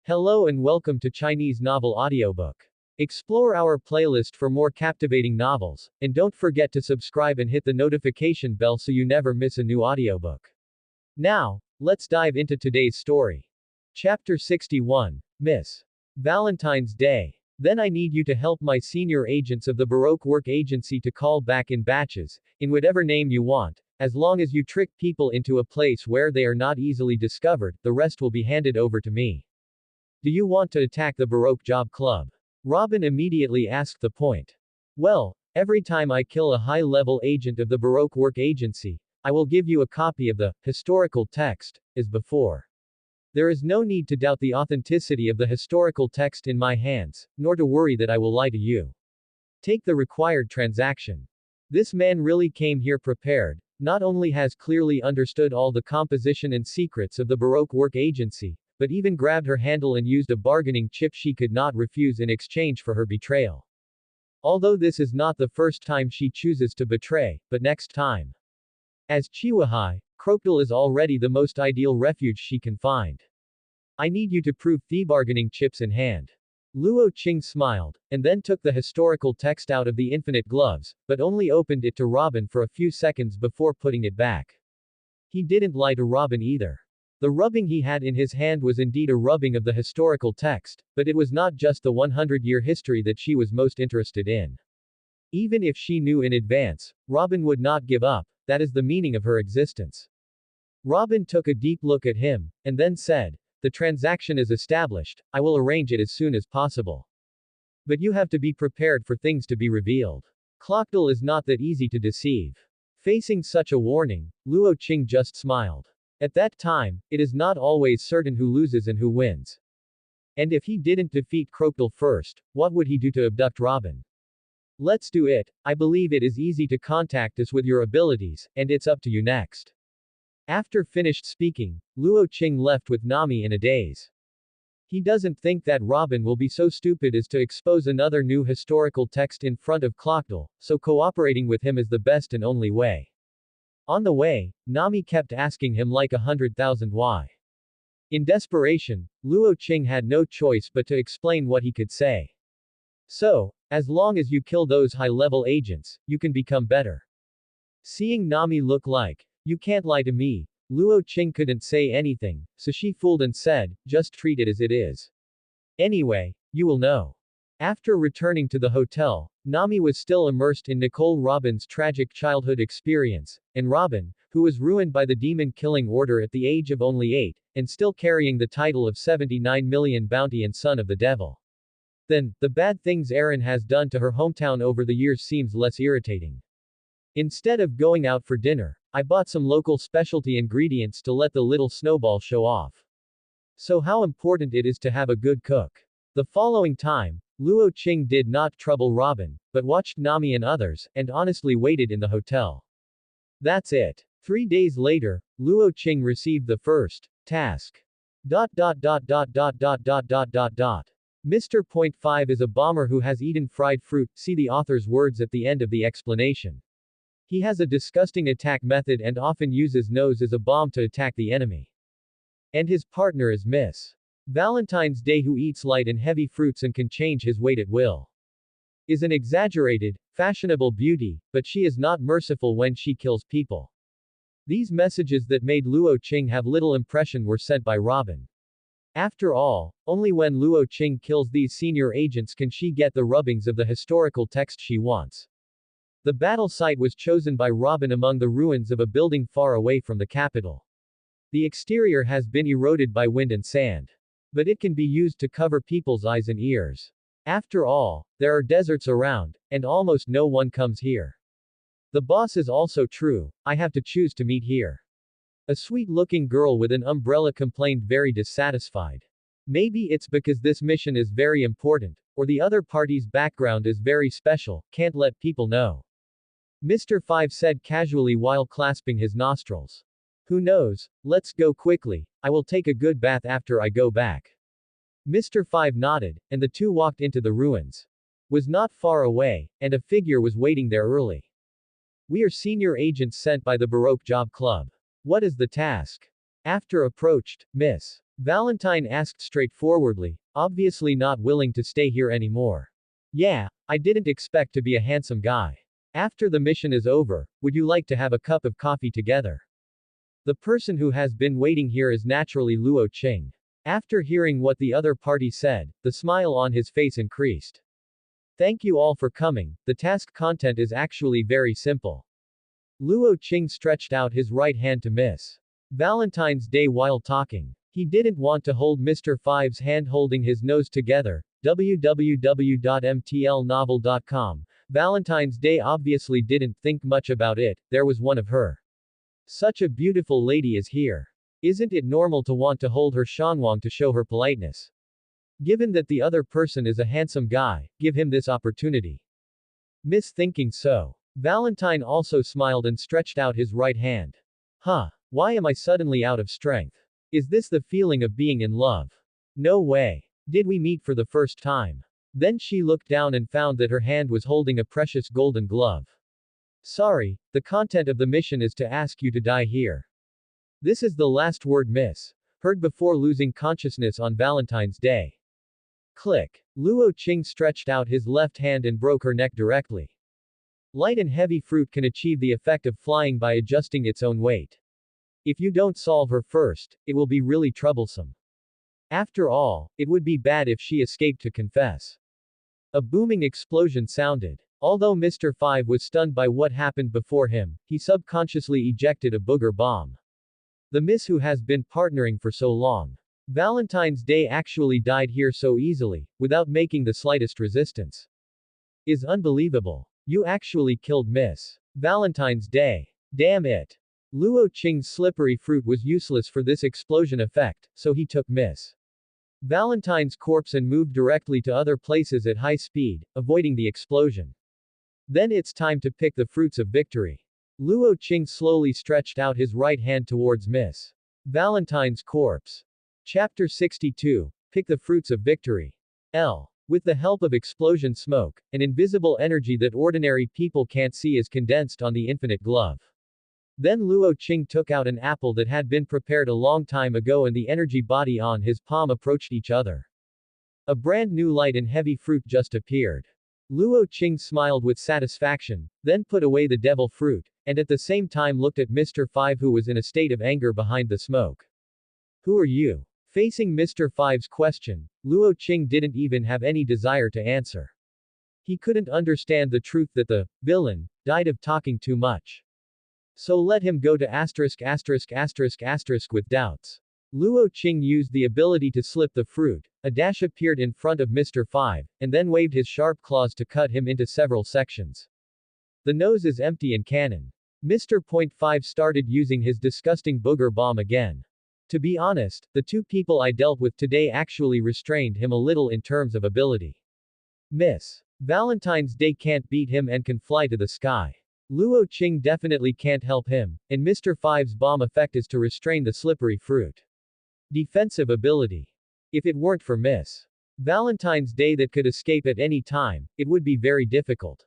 Hello and welcome to Chinese Novel Audiobook. Explore our playlist for more captivating novels, and don't forget to subscribe and hit the notification bell so you never miss a new audiobook. Now, let's dive into today's story. Chapter 61, Miss Valentine's Day. Then I need you to help my senior agents of the Baroque Work Agency to call back in batches, in whatever name you want, as long as you trick people into a place where they are not easily discovered, the rest will be handed over to me. Do you want to attack the Baroque Job Club? Robin immediately asked the point. Well, every time I kill a high-level agent of the Baroque Work Agency, I will give you a copy of the historical text, as before. There is no need to doubt the authenticity of the historical text in my hands, nor to worry that I will lie to you. Take the required transaction. This man really came here prepared, not only has clearly understood all the composition and secrets of the Baroque Work Agency, but even grabbed her handle and used a bargaining chip she could not refuse in exchange for her betrayal. Although this is not the first time she chooses to betray, but next time. As Chihuahua, Crocodile is already the most ideal refuge she can find. I need you to prove the bargaining chips in hand. Luo Qing smiled, and then took the historical text out of the infinite gloves, but only opened it to Robin for a few seconds before putting it back. He didn't lie to Robin either. The rubbing he had in his hand was indeed a rubbing of the historical text, but it was not just the 100-year history that she was most interested in. Even if she knew in advance, Robin would not give up, that is the meaning of her existence. Robin took a deep look at him, and then said, "The transaction is established, I will arrange it as soon as possible. But you have to be prepared for things to be revealed. Crocodile is not that easy to deceive." Facing such a warning, Luo Qing just smiled. At that time, it is not always certain who loses and who wins. And if he didn't defeat Crocodile first, what would he do to abduct Robin? Let's do it. I believe it is easy to contact us with your abilities, and it's up to you next. After finished speaking, Luo Qing left with Nami in a daze. He doesn't think that Robin will be so stupid as to expose another new historical text in front of Crocodile, so cooperating with him is the best and only way. On the way, Nami kept asking him like 100,000 why. In desperation, Luo Qing had no choice but to explain what he could say. So, as long as you kill those high-level agents, you can become better. Seeing Nami look like, "You can't lie to me," Luo Qing couldn't say anything, so she fooled and said, "Just treat it as it is. Anyway, you will know." After returning to the hotel, Nami was still immersed in Nicole Robin's tragic childhood experience, and Robin, who was ruined by the demon-killing order at the age of only 8, and still carrying the title of 79 million bounty and son of the devil. Then, the bad things Aaron has done to her hometown over the years seems less irritating. Instead of going out for dinner, I bought some local specialty ingredients to let the little snowball show off. So how important it is to have a good cook. The following time, Luo Qing did not trouble Robin, but watched Nami and others, and honestly waited in the hotel. That's it. 3 days later, Luo Qing received the first task. Mr. Point 5 is a bomber who has eaten fried fruit, see the author's words at the end of the explanation. He has a disgusting attack method and often uses nose as a bomb to attack the enemy. And his partner is Miss Valentine's Day, who eats light and heavy fruits and can change his weight at will. Is an exaggerated, fashionable beauty, but she is not merciful when she kills people. These messages that made Luo Qing have little impression were sent by Robin. After all, only when Luo Qing kills these senior agents can she get the rubbings of the historical text she wants. The battle site was chosen by Robin among the ruins of a building far away from the capital. The exterior has been eroded by wind and sand. But it can be used to cover people's eyes and ears. After all, there are deserts around, and almost no one comes here. The boss is also true, I have to choose to meet here. A sweet-looking girl with an umbrella complained, very dissatisfied. Maybe it's because this mission is very important, or the other party's background is very special, can't let people know. Mr. 5 said casually while clasping his nostrils. Who knows, let's go quickly, I will take a good bath after I go back. Mr. 5 nodded, and the two walked into the ruins. Was not far away, and a figure was waiting there early. We are senior agents sent by the Baroque Job Club. What is the task? After approached, Miss Valentine asked straightforwardly, obviously not willing to stay here anymore. Yeah, I didn't expect to be a handsome guy. After the mission is over, would you like to have a cup of coffee together? The person who has been waiting here is naturally Luo Qing. After hearing what the other party said, the smile on his face increased. Thank you all for coming, the task content is actually very simple. Luo Qing stretched out his right hand to Miss Valentine's Day while talking. He didn't want to hold Mr. Five's hand holding his nose together. www.mtlnovel.com. Valentine's Day obviously didn't think much about it, there was one of her. Such a beautiful lady is here. Isn't it normal to want to hold her Shanwang to show her politeness? Given that the other person is a handsome guy, give him this opportunity. Miss thinking so. Valentine also smiled and stretched out his right hand. Huh. Why am I suddenly out of strength? Is this the feeling of being in love? No way. Did we meet for the first time? Then she looked down and found that her hand was holding a precious golden glove. Sorry, the content of the mission is to ask you to die here. This is the last word Miss heard before losing consciousness on Valentine's Day. Click. Luo Qing stretched out his left hand and broke her neck directly. Light and heavy fruit can achieve the effect of flying by adjusting its own weight. If you don't solve her first, it will be really troublesome. After all, it would be bad if she escaped to confess. A booming explosion sounded. Although Mr. Five was stunned by what happened before him, he subconsciously ejected a booger bomb. The miss who has been partnering for so long. Valentine's Day actually died here so easily, without making the slightest resistance. Is unbelievable. You actually killed Miss Valentine's Day. Damn it. Luo Qing's slippery fruit was useless for this explosion effect, so he took Miss Valentine's corpse and moved directly to other places at high speed, avoiding the explosion. Then it's time to pick the fruits of victory. Luo Qing slowly stretched out his right hand towards Miss Valentine's corpse. Chapter 62. Pick the fruits of victory. With the help of explosion smoke, an invisible energy that ordinary people can't see is condensed on the infinite glove. Then Luo Qing took out an apple that had been prepared a long time ago and the energy body on his palm approached each other. A brand new light and heavy fruit just appeared. Luo Qing smiled with satisfaction, then put away the devil fruit, and at the same time looked at Mr. Five who was in a state of anger behind the smoke. Who are you? Facing Mr. Five's question, Luo Qing didn't even have any desire to answer. He couldn't understand the truth that the villain died of talking too much. So let him go to ***** with doubts. Luo Qing used the ability to slip the fruit. A dash appeared in front of Mr. Five, and then waved his sharp claws to cut him into several sections. The nose is empty and cannon. Mr. Point Five started using his disgusting booger bomb again. To be honest, the two people I dealt with today actually restrained him a little in terms of ability. Miss Valentine's Day can't beat him and can fly to the sky. Luo Qing definitely can't help him, and Mr. Five's bomb effect is to restrain the slippery fruit. Defensive ability. If it weren't for Miss Valentine's Day that could escape at any time, it would be very difficult.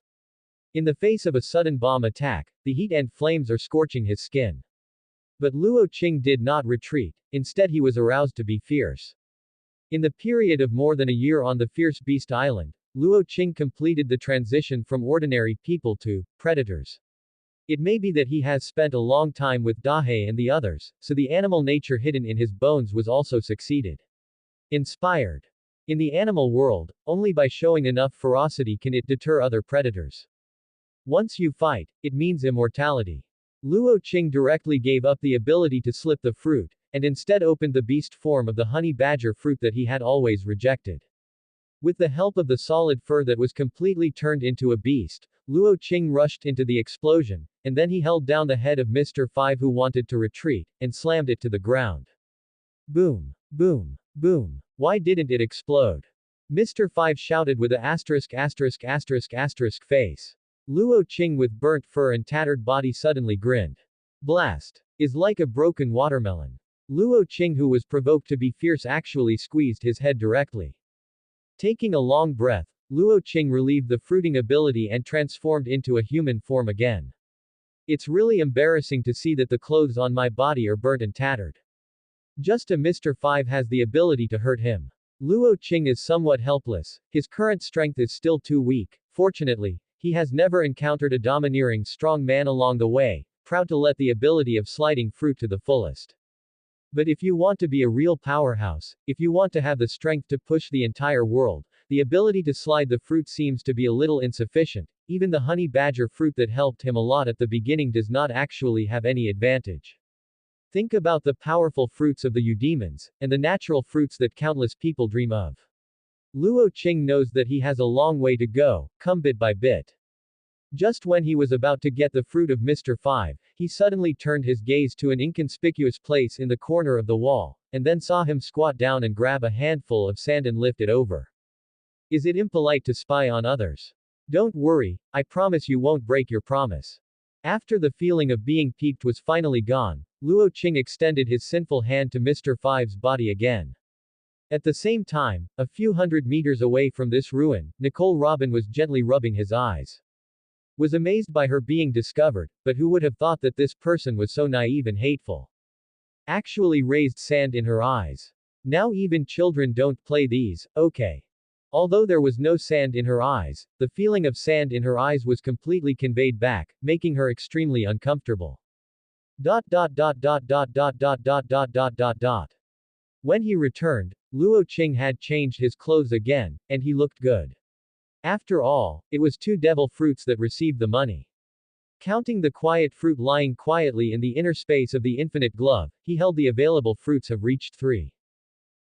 In the face of a sudden bomb attack, the heat and flames are scorching his skin. But Luo Qing did not retreat, instead he was aroused to be fierce. In the period of more than a year on the Fierce Beast Island, Luo Qing completed the transition from ordinary people to predators. It may be that he has spent a long time with Dahe and the others, so the animal nature hidden in his bones was also succeeded. Inspired. In the animal world, only by showing enough ferocity can it deter other predators. Once you fight, it means immortality. Luo Qing directly gave up the ability to slip the fruit, and instead opened the beast form of the honey badger fruit that he had always rejected. With the help of the solid fur that was completely turned into a beast, Luo Qing rushed into the explosion, and then he held down the head of Mr. Five who wanted to retreat, and slammed it to the ground. Boom. Boom. Boom. Why didn't it explode? Mr. Five shouted with a ***** face. Luo Qing with burnt fur and tattered body suddenly grinned. Blast. Is like a broken watermelon. Luo Qing who was provoked to be fierce actually squeezed his head directly. Taking a long breath, Luo Qing relieved the fruiting ability and transformed into a human form again. It's really embarrassing to see that the clothes on my body are burnt and tattered. Just a Mr. 5 has the ability to hurt him. Luo Qing is somewhat helpless. His current strength is still too weak. Fortunately, he has never encountered a domineering strong man along the way, proud to let the ability of sliding fruit to the fullest. But if you want to be a real powerhouse, if you want to have the strength to push the entire world, the ability to slide the fruit seems to be a little insufficient. Even the honey badger fruit that helped him a lot at the beginning does not actually have any advantage. Think about the powerful fruits of the eudemons, and the natural fruits that countless people dream of. Luo Qing knows that he has a long way to go, come bit by bit. Just when he was about to get the fruit of Mr. 5, he suddenly turned his gaze to an inconspicuous place in the corner of the wall, and then saw him squat down and grab a handful of sand and lift it over. Is it impolite to spy on others? Don't worry, I promise you won't break your promise. After the feeling of being peeped was finally gone, Luo Qing extended his sinful hand to Mr. 5's body again. At the same time, a few hundred meters away from this ruin, Nicole Robin was gently rubbing his eyes. Was amazed by her being discovered, but who would have thought that this person was so naive and hateful? Actually raised sand in her eyes. Now even children don't play these, okay. Although there was no sand in her eyes, the feeling of sand in her eyes was completely conveyed back, making her extremely uncomfortable. When he returned, Luo Qing had changed his clothes again, and he looked good. After all, it was 2 devil fruits that received the money. Counting the quiet fruit lying quietly in the inner space of the infinite glove, he held the available fruits have reached 3.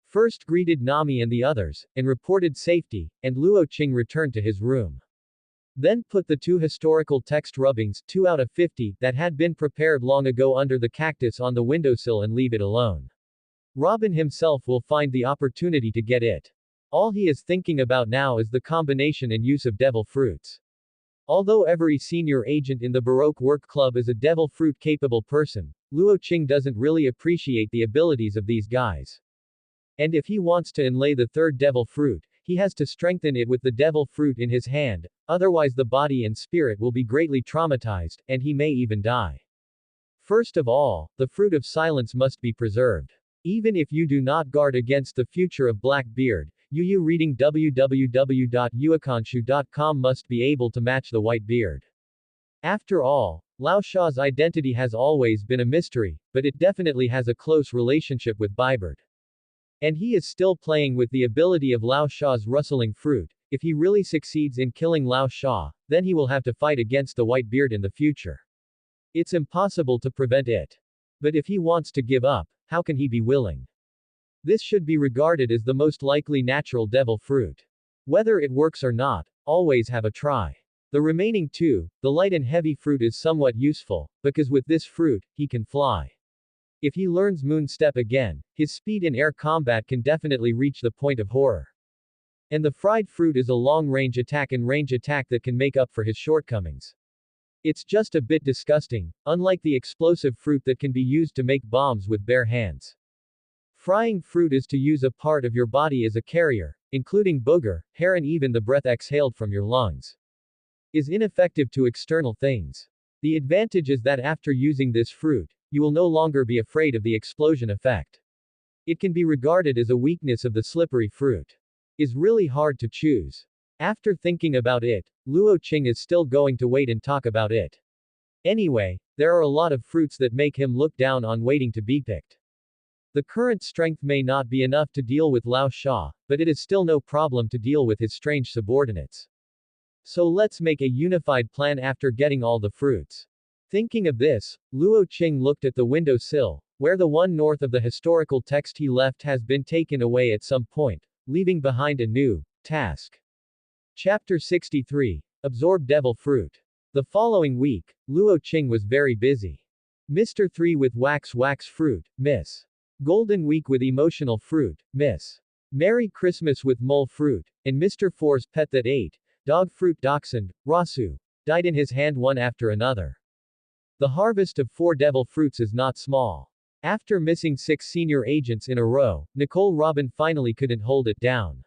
First greeted Nami and the others, and reported safety, and Luo Qing returned to his room. Then put the 2 historical text rubbings, 2 out of 50, that had been prepared long ago under the cactus on the windowsill and leave it alone. Robin himself will find the opportunity to get it. All he is thinking about now is the combination and use of devil fruits. Although every senior agent in the Baroque Work Club is a devil fruit capable person, Luo Qing doesn't really appreciate the abilities of these guys. And if he wants to inlay the 3rd devil fruit, he has to strengthen it with the devil fruit in his hand, otherwise the body and spirit will be greatly traumatized, and he may even die. First of all, the fruit of silence must be preserved. Even if you do not guard against the future of Blackbeard, you reading www.uakanshu.com must be able to match the white beard. After all, Lao Sha's identity has always been a mystery, but it definitely has a close relationship with Bybert. And he is still playing with the ability of Lao Sha's rustling fruit. If he really succeeds in killing Lao Sha, then he will have to fight against the white beard in the future. It's impossible to prevent it. But if he wants to give up, how can he be willing? This should be regarded as the most likely natural devil fruit. Whether it works or not, always have a try. The remaining 2, the light and heavy fruit is somewhat useful, because with this fruit, he can fly. If he learns Moon Step again, his speed in air combat can definitely reach the point of horror. And the fried fruit is a long-range attack and range attack that can make up for his shortcomings. It's just a bit disgusting, unlike the explosive fruit that can be used to make bombs with bare hands. Frying fruit is to use a part of your body as a carrier, including booger, hair and even the breath exhaled from your lungs. Is ineffective to external things. The advantage is that after using this fruit, you will no longer be afraid of the explosion effect. It can be regarded as a weakness of the slippery fruit. Is really hard to choose. After thinking about it, Luo Qing is still going to wait and talk about it. Anyway, there are a lot of fruits that make him look down on waiting to be picked. The current strength may not be enough to deal with Lao Sha, but it is still no problem to deal with his strange subordinates. So let's make a unified plan after getting all the fruits. Thinking of this, Luo Qing looked at the windowsill, where the one north of the historical text he left has been taken away at some point, leaving behind a new task. Chapter 63. Absorb Devil Fruit. The following week, Luo Qing was very busy. Mr. 3 with wax fruit, Miss. Golden Week with emotional fruit, Miss. Merry Christmas with mole fruit, and Mr. 4's pet that ate dog fruit dachshund, Rasu, died in his hand one after another. The harvest of 4 devil fruits is not small. After missing 6 senior agents in a row, Nicole Robin finally couldn't hold it down.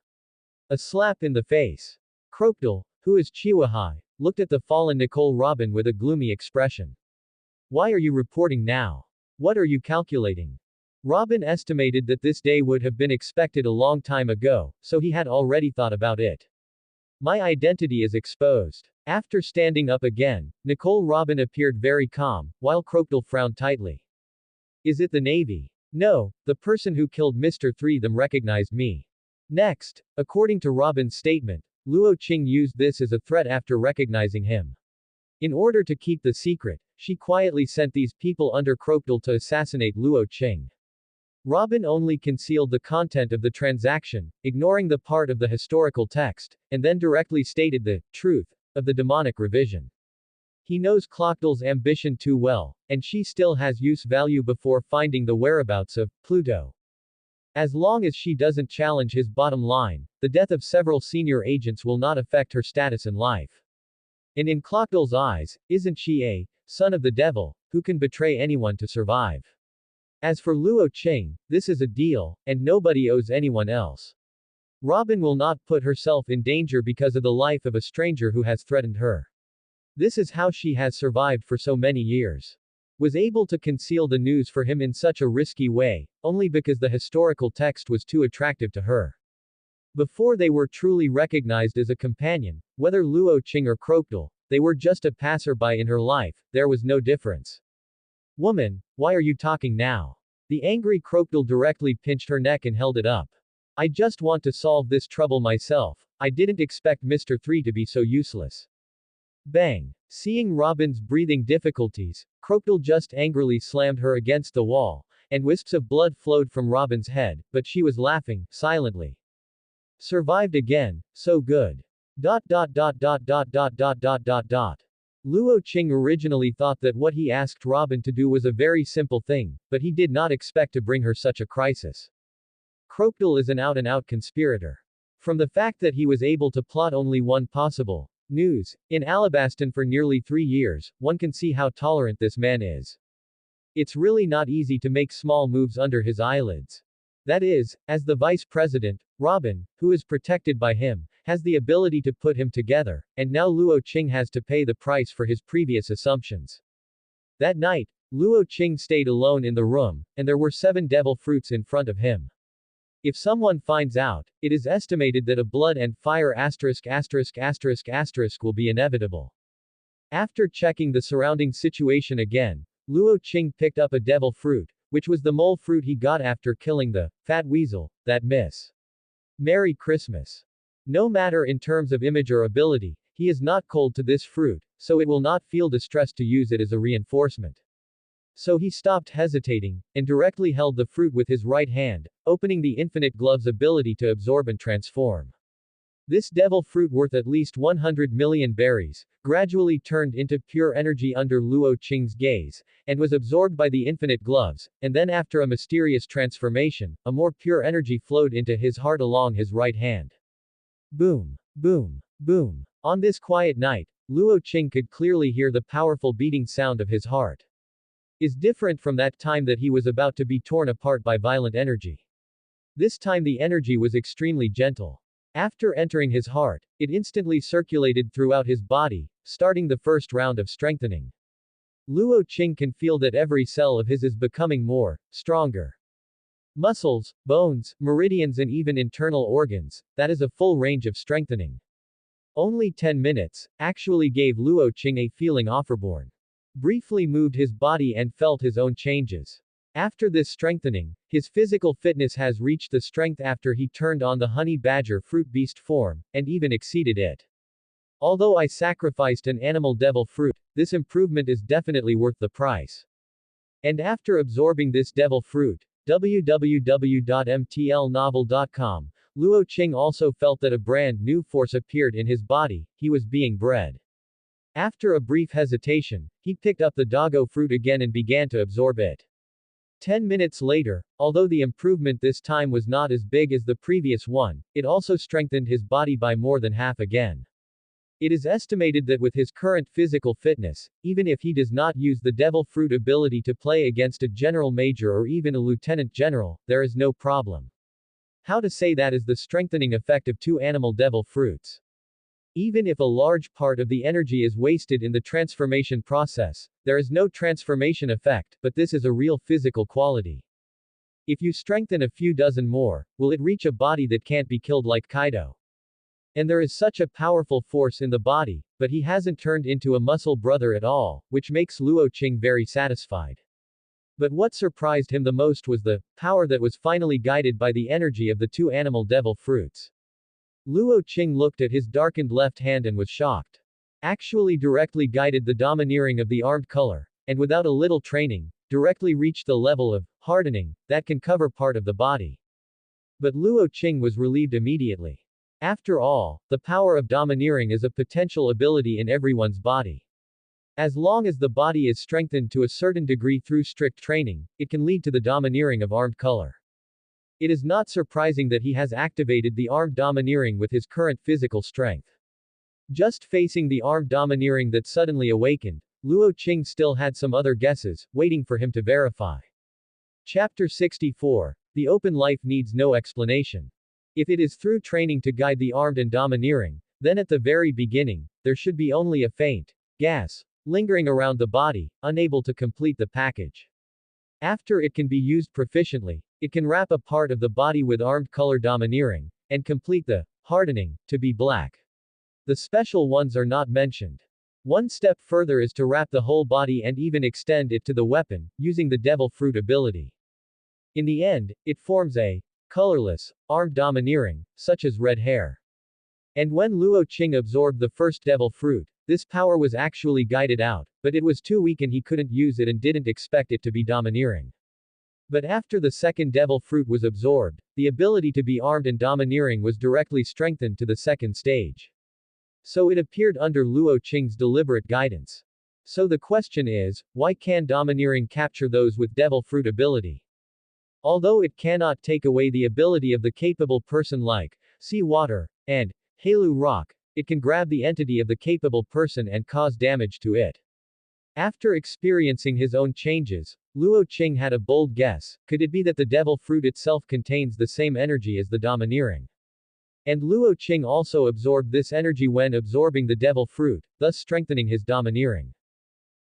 A slap in the face. Crocodile, who is Chihuahua, looked at the fallen Nicole Robin with a gloomy expression. Why are you reporting now? What are you calculating? Robin estimated that this day would have been expected a long time ago, so he had already thought about it. My identity is exposed. After standing up again, Nicole Robin appeared very calm, while Crocodile frowned tightly. Is it the Navy? No, the person who killed Mr. Three them recognized me. Next, according to Robin's statement, Luo Qing used this as a threat after recognizing him. In order to keep the secret, she quietly sent these people under Crocodile to assassinate Luo Qing. Robin only concealed the content of the transaction, ignoring the part of the historical text, and then directly stated the truth of the demonic revision. He knows Crocodile's ambition too well, and she still has use value before finding the whereabouts of Pluto. As long as she doesn't challenge his bottom line, the death of several senior agents will not affect her status in life. And in Crocodile's eyes, isn't she a son of the devil, who can betray anyone to survive? As for Luo Qing, this is a deal, and nobody owes anyone else. Robin will not put herself in danger because of the life of a stranger who has threatened her. This is how she has survived for so many years. Was able to conceal the news for him in such a risky way, only because the historical text was too attractive to her. Before they were truly recognized as a companion, whether Luo Qing or Crocodile, they were just a passerby in her life, there was no difference. Woman, why are you talking now? The angry Crocodile directly pinched her neck and held it up. I just want to solve this trouble myself, I didn't expect Mr. Three to be so useless. Bang! Seeing Robin's breathing difficulties, Crocodile just angrily slammed her against the wall, and wisps of blood flowed from Robin's head, but she was laughing, silently. Survived again, so good. Luo Qing originally thought that what he asked Robin to do was a very simple thing, but he did not expect to bring her such a crisis. Crocodile is an out-and-out conspirator. From the fact that he was able to plot only one possible news in Alabaston for nearly 3 years, one can see how tolerant this man is. It's really not easy to make small moves under his eyelids. That is, as the vice president, Robin, who is protected by him, has the ability to put him together, and now Luo Qing has to pay the price for his previous assumptions. That night, Luo Qing stayed alone in the room, and there were 7 devil fruits in front of him. If someone finds out, it is estimated that a blood and fire ***** will be inevitable. After checking the surrounding situation again, Luo Qing picked up a devil fruit, which was the mole fruit he got after killing the fat weasel that Miss. Merry Christmas. No matter in terms of image or ability, he is not cold to this fruit, so it will not feel distressed to use it as a reinforcement. So he stopped hesitating, and directly held the fruit with his right hand, opening the infinite glove's ability to absorb and transform. This devil fruit, worth at least 100 million berries, gradually turned into pure energy under Luo Qing's gaze, and was absorbed by the infinite gloves, and then after a mysterious transformation, a more pure energy flowed into his heart along his right hand. Boom, boom, boom. On this quiet night, Luo Qing could clearly hear the powerful beating sound of his heart. Is different from that time that he was about to be torn apart by violent energy. This time the energy was extremely gentle. After entering his heart, it instantly circulated throughout his body, starting the first round of strengthening. Luo Qing can feel that every cell of his is becoming more stronger. Muscles, bones, meridians and even internal organs, that is a full range of strengthening. Only 10 minutes, actually gave Luo Qing a feeling overborne. Briefly moved his body and felt his own changes. After this strengthening, his physical fitness has reached the strength after he turned on the honey badger fruit beast form, and even exceeded it. Although I sacrificed an animal devil fruit, this improvement is definitely worth the price. And after absorbing this devil fruit, www.mtlnovel.com, Luo Qing also felt that a brand new force appeared in his body, he was being bred. After a brief hesitation, he picked up the doggo fruit again and began to absorb it. 10 minutes later, although the improvement this time was not as big as the previous one, it also strengthened his body by more than half again. It is estimated that with his current physical fitness, even if he does not use the devil fruit ability to play against a general major or even a lieutenant general, there is no problem. How to say that is the strengthening effect of 2 animal devil fruits. Even if a large part of the energy is wasted in the transformation process, there is no transformation effect, but this is a real physical quality. If you strengthen a few dozen more, will it reach a body that can't be killed like Kaido? And there is such a powerful force in the body, but he hasn't turned into a muscle brother at all, which makes Luo Qing very satisfied. But what surprised him the most was the power that was finally guided by the energy of the two animal devil fruits. Luo Qing looked at his darkened left hand and was shocked. Actually directly guided the domineering of the armed color, and without a little training, directly reached the level of hardening that can cover part of the body. But Luo Qing was relieved immediately. After all, the power of domineering is a potential ability in everyone's body. As long as the body is strengthened to a certain degree through strict training, it can lead to the domineering of armed color. It is not surprising that he has activated the armed domineering with his current physical strength. Just facing the armed domineering that suddenly awakened, Luo Qing still had some other guesses, waiting for him to verify. Chapter 64. The open life needs no explanation. If it is through training to guide the armed and domineering, then at the very beginning, there should be only a faint gas lingering around the body, unable to complete the package. After it can be used proficiently, it can wrap a part of the body with armed color domineering, and complete the hardening to be black. The special ones are not mentioned. One step further is to wrap the whole body and even extend it to the weapon, using the devil fruit ability. In the end, it forms a colorless, armed domineering, such as red hair. And when Luo Qing absorbed the first devil fruit, this power was actually guided out, but it was too weak and he couldn't use it and didn't expect it to be domineering. But after the second devil fruit was absorbed, the ability to be armed and domineering was directly strengthened to the second stage. So it appeared under Luo Qing's deliberate guidance. So the question is, why can domineering capture those with devil fruit ability? Although it cannot take away the ability of the capable person like sea water and Halu rock, it can grab the entity of the capable person and cause damage to it. After experiencing his own changes, Luo Qing had a bold guess. Could it be that the devil fruit itself contains the same energy as the domineering? And Luo Qing also absorbed this energy when absorbing the devil fruit, thus strengthening his domineering.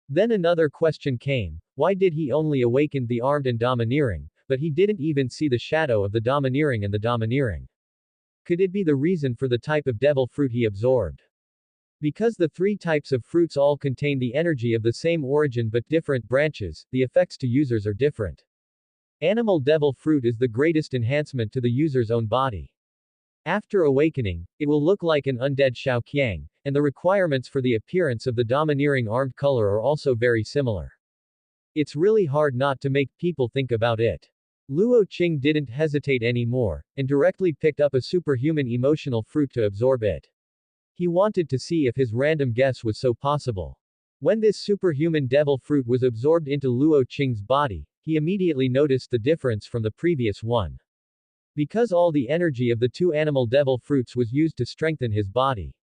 Then another question came: why did he only awaken the armed and domineering, but he didn't even see the shadow of the domineering and the domineering? Could it be the reason for the type of devil fruit he absorbed? Because the three types of fruits all contain the energy of the same origin but different branches, the effects to users are different. Animal devil fruit is the greatest enhancement to the user's own body. After awakening, it will look like an undead Shaoqiang, and the requirements for the appearance of the domineering armed color are also very similar. It's really hard not to make people think about it. Luo Qing didn't hesitate anymore, and directly picked up a superhuman emotional fruit to absorb it. He wanted to see if his random guess was so possible. When this superhuman devil fruit was absorbed into Luo Qing's body, he immediately noticed the difference from the previous one. Because all the energy of the two animal devil fruits was used to strengthen his body.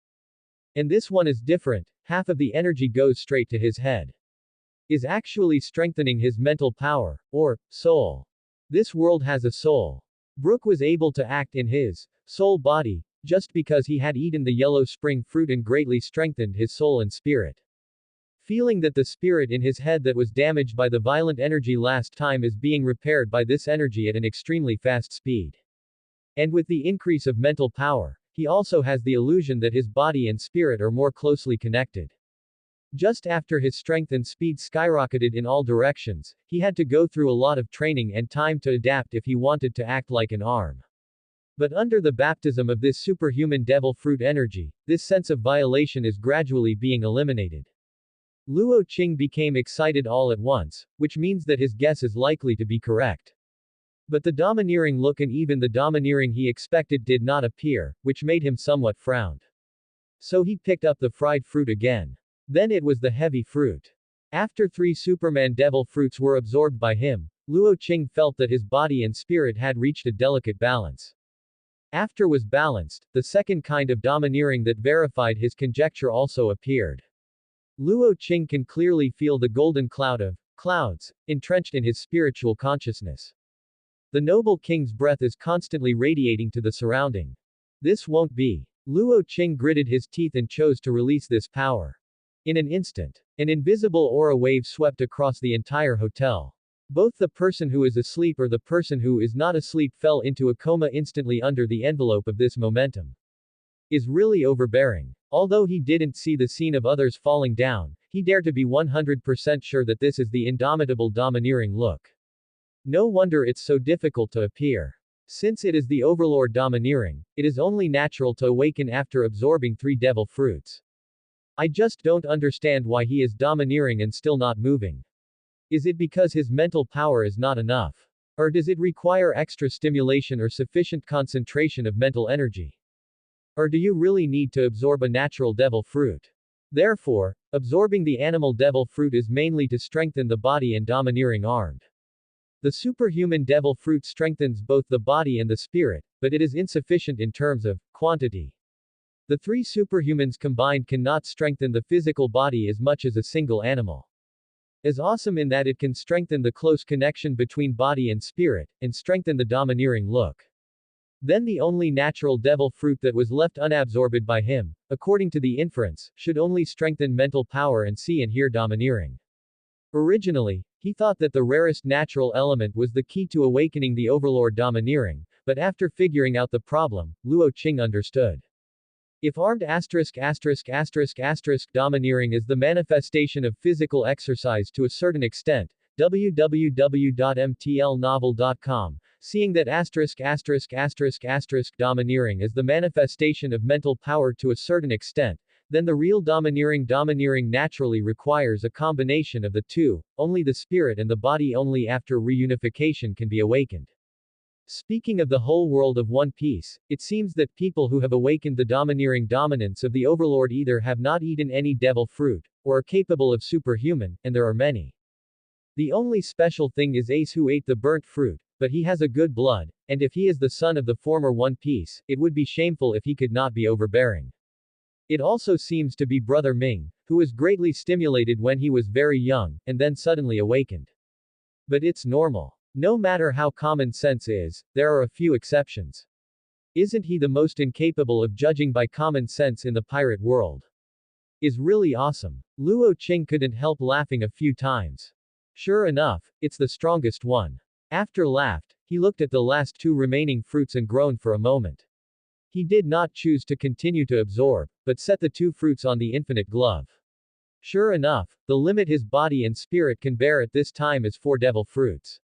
And this one is different, half of the energy goes straight to his head. Is actually strengthening his mental power, or soul. This world has a soul. Brook was able to act in his soul body, just because he had eaten the yellow spring fruit and greatly strengthened his soul and spirit. Feeling that the spirit in his head that was damaged by the violent energy last time is being repaired by this energy at an extremely fast speed. And with the increase of mental power, he also has the illusion that his body and spirit are more closely connected. Just after his strength and speed skyrocketed in all directions, he had to go through a lot of training and time to adapt if he wanted to act like an arm. But under the baptism of this superhuman devil fruit energy, this sense of violation is gradually being eliminated. Luo Qing became excited all at once, which means that his guess is likely to be correct. But the domineering look and even the domineering he expected did not appear, which made him somewhat frowned. So he picked up the fried fruit again. Then it was the heavy fruit. After 3 Superman devil fruits were absorbed by him, Luo Qing felt that his body and spirit had reached a delicate balance. After was balanced, the second kind of domineering that verified his conjecture also appeared. Luo Qing can clearly feel the golden cloud of clouds entrenched in his spiritual consciousness. The noble king's breath is constantly radiating to the surrounding. This won't be. Luo Qing gritted his teeth and chose to release this power. In an instant, an invisible aura wave swept across the entire hotel. Both the person who is asleep or the person who is not asleep fell into a coma instantly under the envelope of this momentum. Is really overbearing. Although he didn't see the scene of others falling down, he dared to be 100% sure that this is the indomitable domineering look. No wonder it's so difficult to appear. Since it is the overlord domineering, it is only natural to awaken after absorbing 3 devil fruits. I just don't understand why he is domineering and still not moving. Is it because his mental power is not enough? Or does it require extra stimulation or sufficient concentration of mental energy? Or do you really need to absorb a natural devil fruit? Therefore, absorbing the animal devil fruit is mainly to strengthen the body and domineering armed. The superhuman devil fruit strengthens both the body and the spirit, but it is insufficient in terms of quantity. The 3 superhumans combined cannot strengthen the physical body as much as a single animal. Is awesome in that it can strengthen the close connection between body and spirit, and strengthen the domineering look. Then the only natural devil fruit that was left unabsorbed by him, according to the inference, should only strengthen mental power and see and hear domineering. Originally, he thought that the rarest natural element was the key to awakening the overlord domineering, but after figuring out the problem, Luo Qing understood. If armed domineering is the manifestation of physical exercise to a certain extent, www.mtlnovel.com, seeing that domineering is the manifestation of mental power to a certain extent, then the real domineering naturally requires a combination of the two, only the spirit and the body only after reunification can be awakened. Speaking of the whole world of One Piece, it seems that people who have awakened the domineering dominance of the overlord either have not eaten any devil fruit, or are capable of superhuman, and there are many. The only special thing is Ace who ate the burnt fruit, but he has a good blood, and if he is the son of the former One Piece, it would be shameful if he could not be overbearing. It also seems to be Brother Ming, who was greatly stimulated when he was very young, and then suddenly awakened. But it's normal. No matter how common sense is, there are a few exceptions. Isn't he the most incapable of judging by common sense in the pirate world? Is really awesome. Luo Qing couldn't help laughing a few times. Sure enough, it's the strongest one. After laughed, he looked at the last 2 remaining fruits and groaned for a moment. He did not choose to continue to absorb, but set the 2 fruits on the infinite glove. Sure enough, the limit his body and spirit can bear at this time is 4 devil fruits.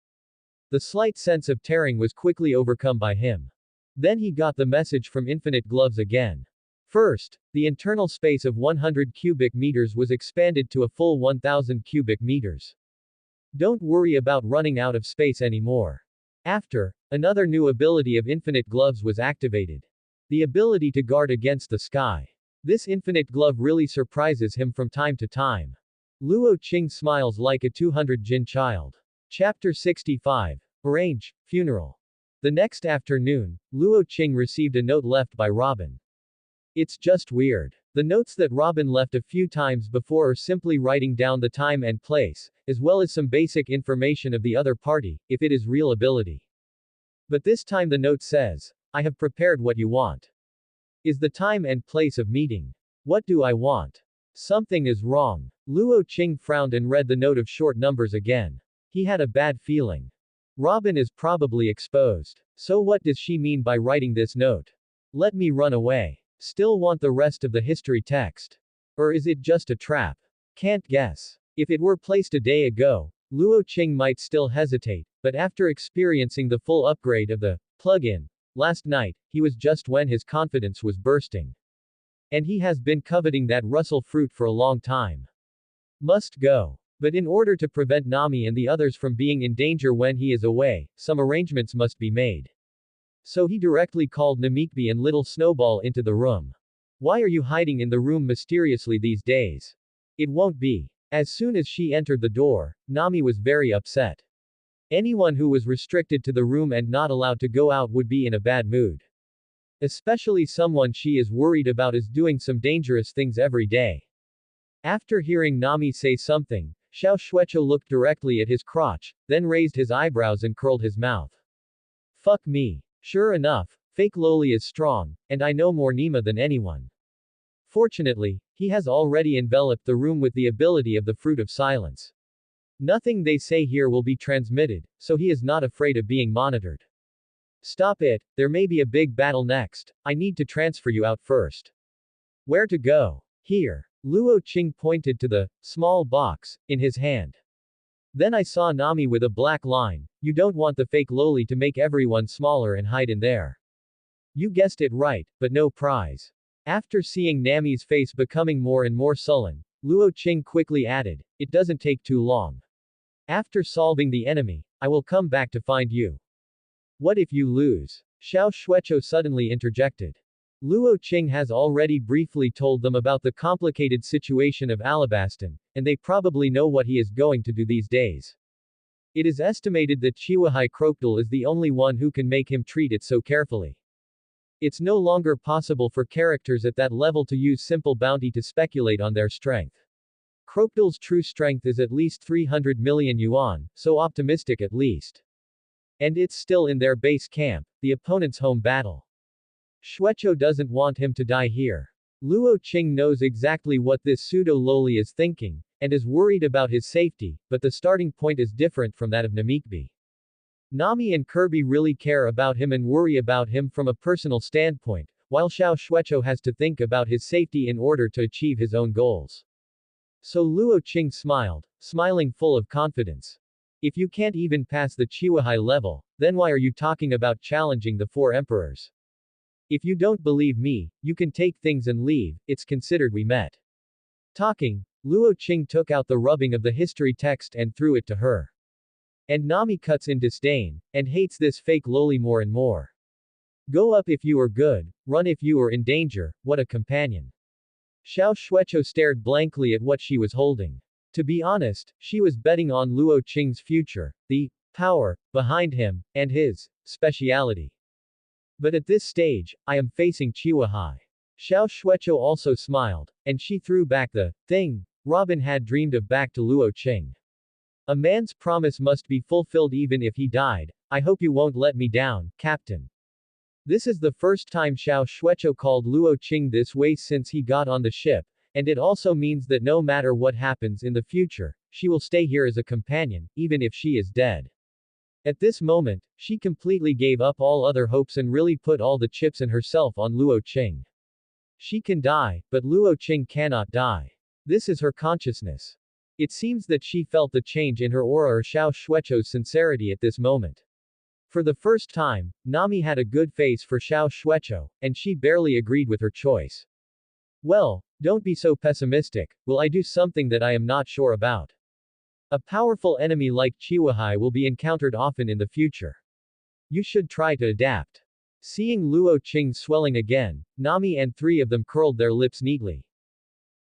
The slight sense of tearing was quickly overcome by him. Then he got the message from infinite gloves again. First, the internal space of 100 cubic meters was expanded to a full 1000 cubic meters. Don't worry about running out of space anymore. After, another new ability of infinite gloves was activated. The ability to guard against the sky. This infinite glove really surprises him from time to time. Luo Qing smiles like a 200 jin child. Chapter 65. Arrange, Funeral. The next afternoon, Luo Qing received a note left by Robin. It's just weird. The notes that Robin left a few times before are simply writing down the time and place, as well as some basic information of the other party, if it is real ability. But this time the note says, I have prepared what you want. Is the time and place of meeting. What do I want? Something is wrong. Luo Qing frowned and read the note of short numbers again. He had a bad feeling. Robin is probably exposed. So what does she mean by writing this note? Let me run away. Still want the rest of the history text. Or is it just a trap? Can't guess. If it were placed a day ago, Luo Qing might still hesitate, but after experiencing the full upgrade of the plug-in last night, he was just when his confidence was bursting. And he has been coveting that Russell fruit for a long time. Must go. But in order to prevent Nami and the others from being in danger when he is away, some arrangements must be made. So he directly called Namikbi and Little Snowball into the room. Why are you hiding in the room mysteriously these days? It won't be. As soon as she entered the door, Nami was very upset. Anyone who was restricted to the room and not allowed to go out would be in a bad mood. Especially someone she is worried about is doing some dangerous things every day. After hearing Nami say something, Xiao Shuecho looked directly at his crotch, then raised his eyebrows and curled his mouth. Fuck me. Sure enough, fake Loli is strong, and I know more Nima than anyone. Fortunately, he has already enveloped the room with the ability of the Fruit of Silence. Nothing they say here will be transmitted, so he is not afraid of being monitored. Stop it, there may be a big battle next. I need to transfer you out first. Where to go? Here. Luo Qing pointed to the small box in his hand. Then I saw Nami with a black line. You don't want the fake loli to make everyone smaller and hide in there. You guessed it right, but no prize. After seeing Nami's face becoming more and more sullen, Luo Qing quickly added, it doesn't take too long. After solving the enemy, I will come back to find you. What if you lose? Xiao Shuecho suddenly interjected. Luo Qing has already briefly told them about the complicated situation of Alabastan, and they probably know what he is going to do these days. It is estimated that Chihuahai Crocodile is the only one who can make him treat it so carefully. It's no longer possible for characters at that level to use simple bounty to speculate on their strength. Crocodile's true strength is at least 300 million yuan, so optimistic at least. And it's still in their base camp, the opponent's home battle. Shuecho doesn't want him to die here. Luo Qing knows exactly what this pseudo-loli is thinking, and is worried about his safety, but the starting point is different from that of Namikbi. Nami and Kirby really care about him and worry about him from a personal standpoint, while Xiao Shuecho has to think about his safety in order to achieve his own goals. So Luo Qing smiled, smiling full of confidence. If you can't even pass the Chihuahai level, then why are you talking about challenging the 4 emperors? If you don't believe me, you can take things and leave, it's considered we met. Talking, Luo Qing took out the rubbing of the history text and threw it to her. And Nami cuts in disdain, and hates this fake loli more and more. Go up if you are good, run if you are in danger, what a companion. Xiao Shuecho stared blankly at what she was holding. To be honest, she was betting on Luo Qing's future, the power behind him, and his speciality. But at this stage, I am facing Chihuahai. Xiao Shuecho also smiled, and she threw back the thing Robin had dreamed of back to Luo Qing. A man's promise must be fulfilled even if he died. I hope you won't let me down, Captain. This is the first time Xiao Shuecho called Luo Qing this way since he got on the ship, and it also means that no matter what happens in the future, she will stay here as a companion, even if she is dead. At this moment, she completely gave up all other hopes and really put all the chips and herself on Luo Qing. She can die, but Luo Qing cannot die. This is her consciousness. It seems that she felt the change in her aura or Xiao Shuecho's sincerity at this moment. For the first time, Nami had a good face for Xiao Shuecho, and she barely agreed with her choice. Well, don't be so pessimistic, will I do something that I am not sure about? A powerful enemy like Chihuahai will be encountered often in the future. You should try to adapt. Seeing Luo Qing swelling again, Nami and 3 of them curled their lips neatly.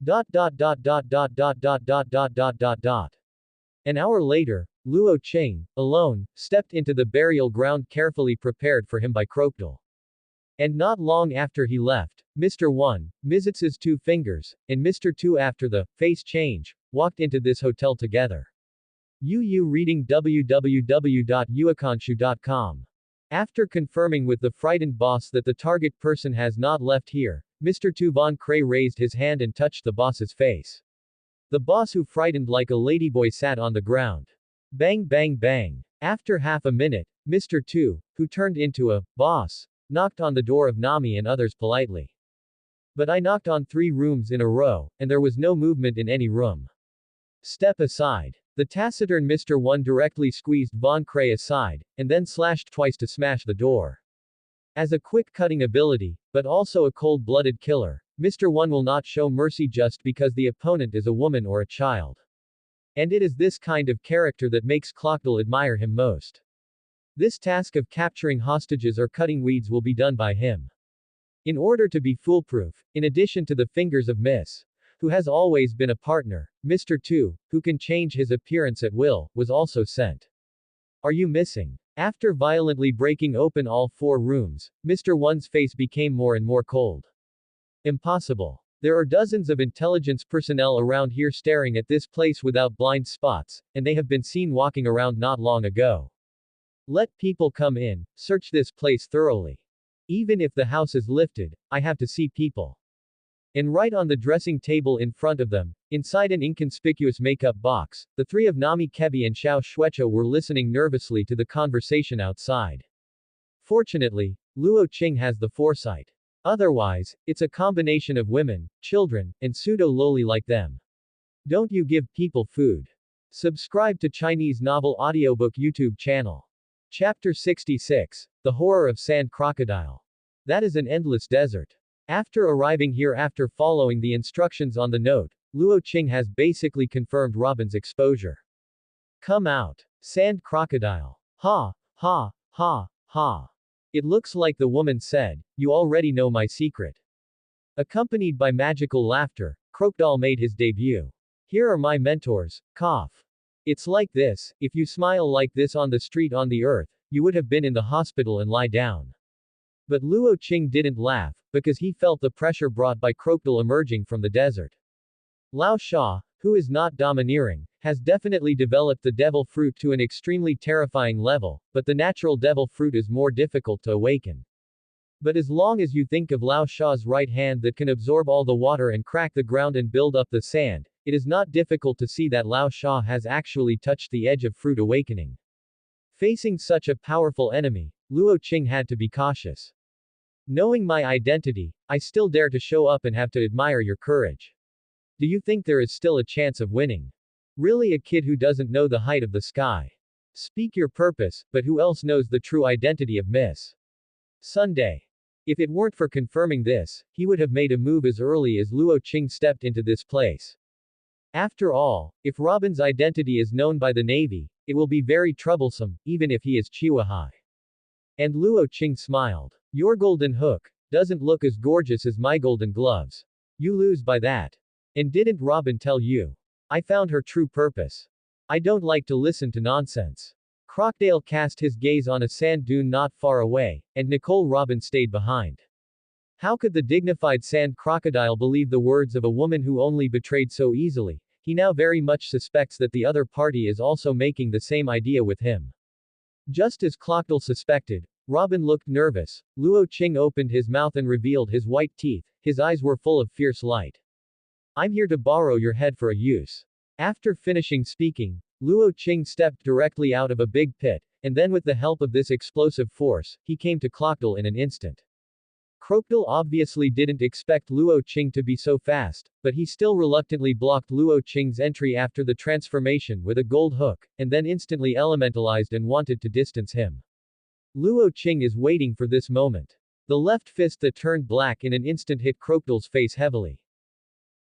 An hour later, Luo Qing, alone, stepped into the burial ground carefully prepared for him by Crocodile. And not long after he left, Mr. 1, Mizitz's 2 fingers, and Mr. 2 after the face change, walked into this hotel together. Reading www.uakanshu.com. After confirming with the frightened boss that the target person has not left here, Mr. Tu Von Cray raised his hand and touched the boss's face. The boss, who frightened like a ladyboy, sat on the ground. Bang bang bang. After half a minute, Mr. Tu, who turned into a boss, knocked on the door of Nami and others politely. But I knocked on 3 rooms in a row, and there was no movement in any room. Step aside. The taciturn Mr. 1 directly squeezed Von Cray aside, and then slashed twice to smash the door. As a quick cutting ability, but also a cold-blooded killer, Mr. 1 will not show mercy just because the opponent is a woman or a child. And it is this kind of character that makes Crocodile admire him most. This task of capturing hostages or cutting weeds will be done by him. In order to be foolproof, in addition to the fingers of Miss, who has always been a partner, Mr. 2, who can change his appearance at will, was also sent. Are you missing? After violently breaking open all 4 rooms, Mr. 1's face became more and more cold. Impossible. There are dozens of intelligence personnel around here staring at this place without blind spots, and they have been seen walking around not long ago. Let people come in, search this place thoroughly. Even if the house is lifted, I have to see people. And right on the dressing table in front of them, inside an inconspicuous makeup box, the three of Nami Kebi and Xiao Xuecha were listening nervously to the conversation outside. Fortunately, Luo Qing has the foresight. Otherwise, it's a combination of women, children, and pseudo-loli like them. Don't you give people food. Subscribe to Chinese Novel Audiobook YouTube channel. Chapter 66. The Horror of Sand Crocodile. That is an endless desert. After arriving here after following the instructions on the note, Luo Qing has basically confirmed Robin's exposure. Come out. Sand crocodile. Ha, ha, ha, ha. It looks like the woman said, you already know my secret. Accompanied by magical laughter, Crocodile made his debut. Here are my mentors, cough. It's like this, if you smile like this on the street on the earth, you would have been in the hospital and lie down. But Luo Qing didn't laugh, because he felt the pressure brought by Crocodile emerging from the desert. Lao Sha, who is not domineering, has definitely developed the devil fruit to an extremely terrifying level, but the natural devil fruit is more difficult to awaken. But as long as you think of Lao Sha's right hand that can absorb all the water and crack the ground and build up the sand, it is not difficult to see that Lao Sha has actually touched the edge of fruit awakening. Facing such a powerful enemy, Luo Qing had to be cautious. Knowing my identity, I still dare to show up and have to admire your courage. Do you think there is still a chance of winning? Really, a kid who doesn't know the height of the sky. Speak your purpose, but who else knows the true identity of Miss Sunday? If it weren't for confirming this, he would have made a move as early as Luo Qing stepped into this place. After all, if Robin's identity is known by the Navy, it will be very troublesome, even if he is Chihuahua. And Luo Qing smiled. Your golden hook doesn't look as gorgeous as my golden gloves. You lose by that. And didn't Robin tell you? I found her true purpose. I don't like to listen to nonsense. Crocodile cast his gaze on a sand dune not far away, and Nicole Robin stayed behind. How could the dignified sand crocodile believe the words of a woman who only betrayed so easily? He now very much suspects that the other party is also making the same idea with him. Just as Crocodile suspected, Robin looked nervous. Luo Qing opened his mouth and revealed his white teeth. His eyes were full of fierce light. I'm here to borrow your head for a use. After finishing speaking, Luo Qing stepped directly out of a big pit, and then with the help of this explosive force, he came to Crocodile in an instant. Crocodile obviously didn't expect Luo Qing to be so fast, but he still reluctantly blocked Luo Qing's entry after the transformation with a gold hook, and then instantly elementalized and wanted to distance him. Luo Qing is waiting for this moment. The left fist that turned black in an instant hit Crocodile's face heavily.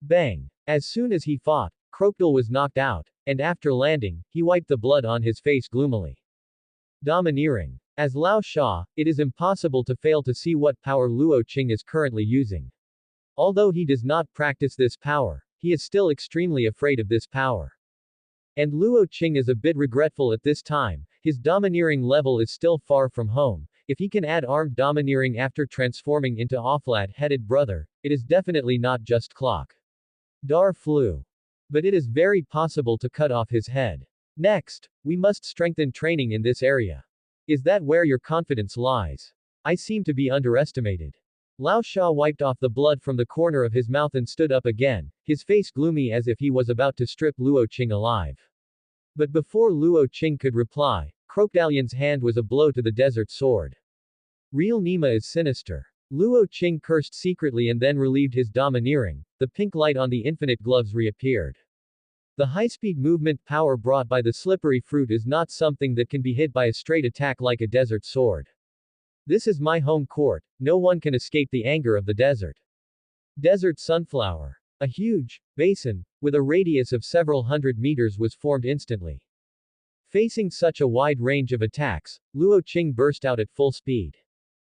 Bang! As soon as he fought, Crocodile was knocked out, and after landing, he wiped the blood on his face gloomily. Domineering. As Lao Sha, it is impossible to fail to see what power Luo Qing is currently using. Although he does not practice this power, he is still extremely afraid of this power. And Luo Qing is a bit regretful at this time. His domineering level is still far from home. If he can add armed domineering after transforming into offlat-headed brother, it is definitely not just clock. Dar flu. But it is very possible to cut off his head. Next, we must strengthen training in this area. Is that where your confidence lies? I seem to be underestimated. Lao Sha wiped off the blood from the corner of his mouth and stood up again, his face gloomy as if he was about to strip Luo Qing alive. But before Luo Qing could reply, Crocodile's hand was a blow to the desert sword. Real Nima is sinister. Luo Qing cursed secretly and then relieved his domineering. The pink light on the infinite gloves reappeared. The high-speed movement power brought by the slippery fruit is not something that can be hit by a straight attack like a desert sword. This is my home court, no one can escape the anger of the desert. Desert sunflower. A huge basin, with a radius of several hundred meters was formed instantly. Facing such a wide range of attacks, Luo Qing burst out at full speed.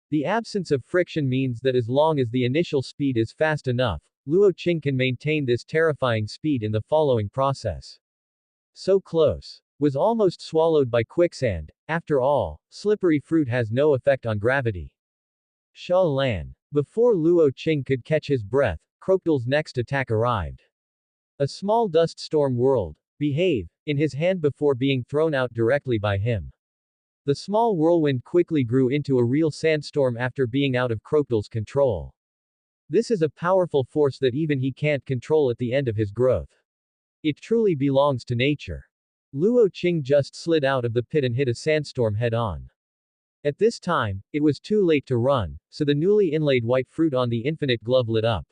The absence of friction means that as long as the initial speed is fast enough, Luo Qing can maintain this terrifying speed in the following process. So close. Was almost swallowed by quicksand. After all, slippery fruit has no effect on gravity. Sha Lan. Before Luo Qing could catch his breath, Crocodile's next attack arrived. A small dust storm whirled. Behave, in his hand before being thrown out directly by him. The small whirlwind quickly grew into a real sandstorm after being out of Crocodile's control. This is a powerful force that even he can't control at the end of his growth. It truly belongs to nature. Luo Qing just slid out of the pit and hit a sandstorm head-on. At this time, it was too late to run, so the newly inlaid white fruit on the infinite glove lit up.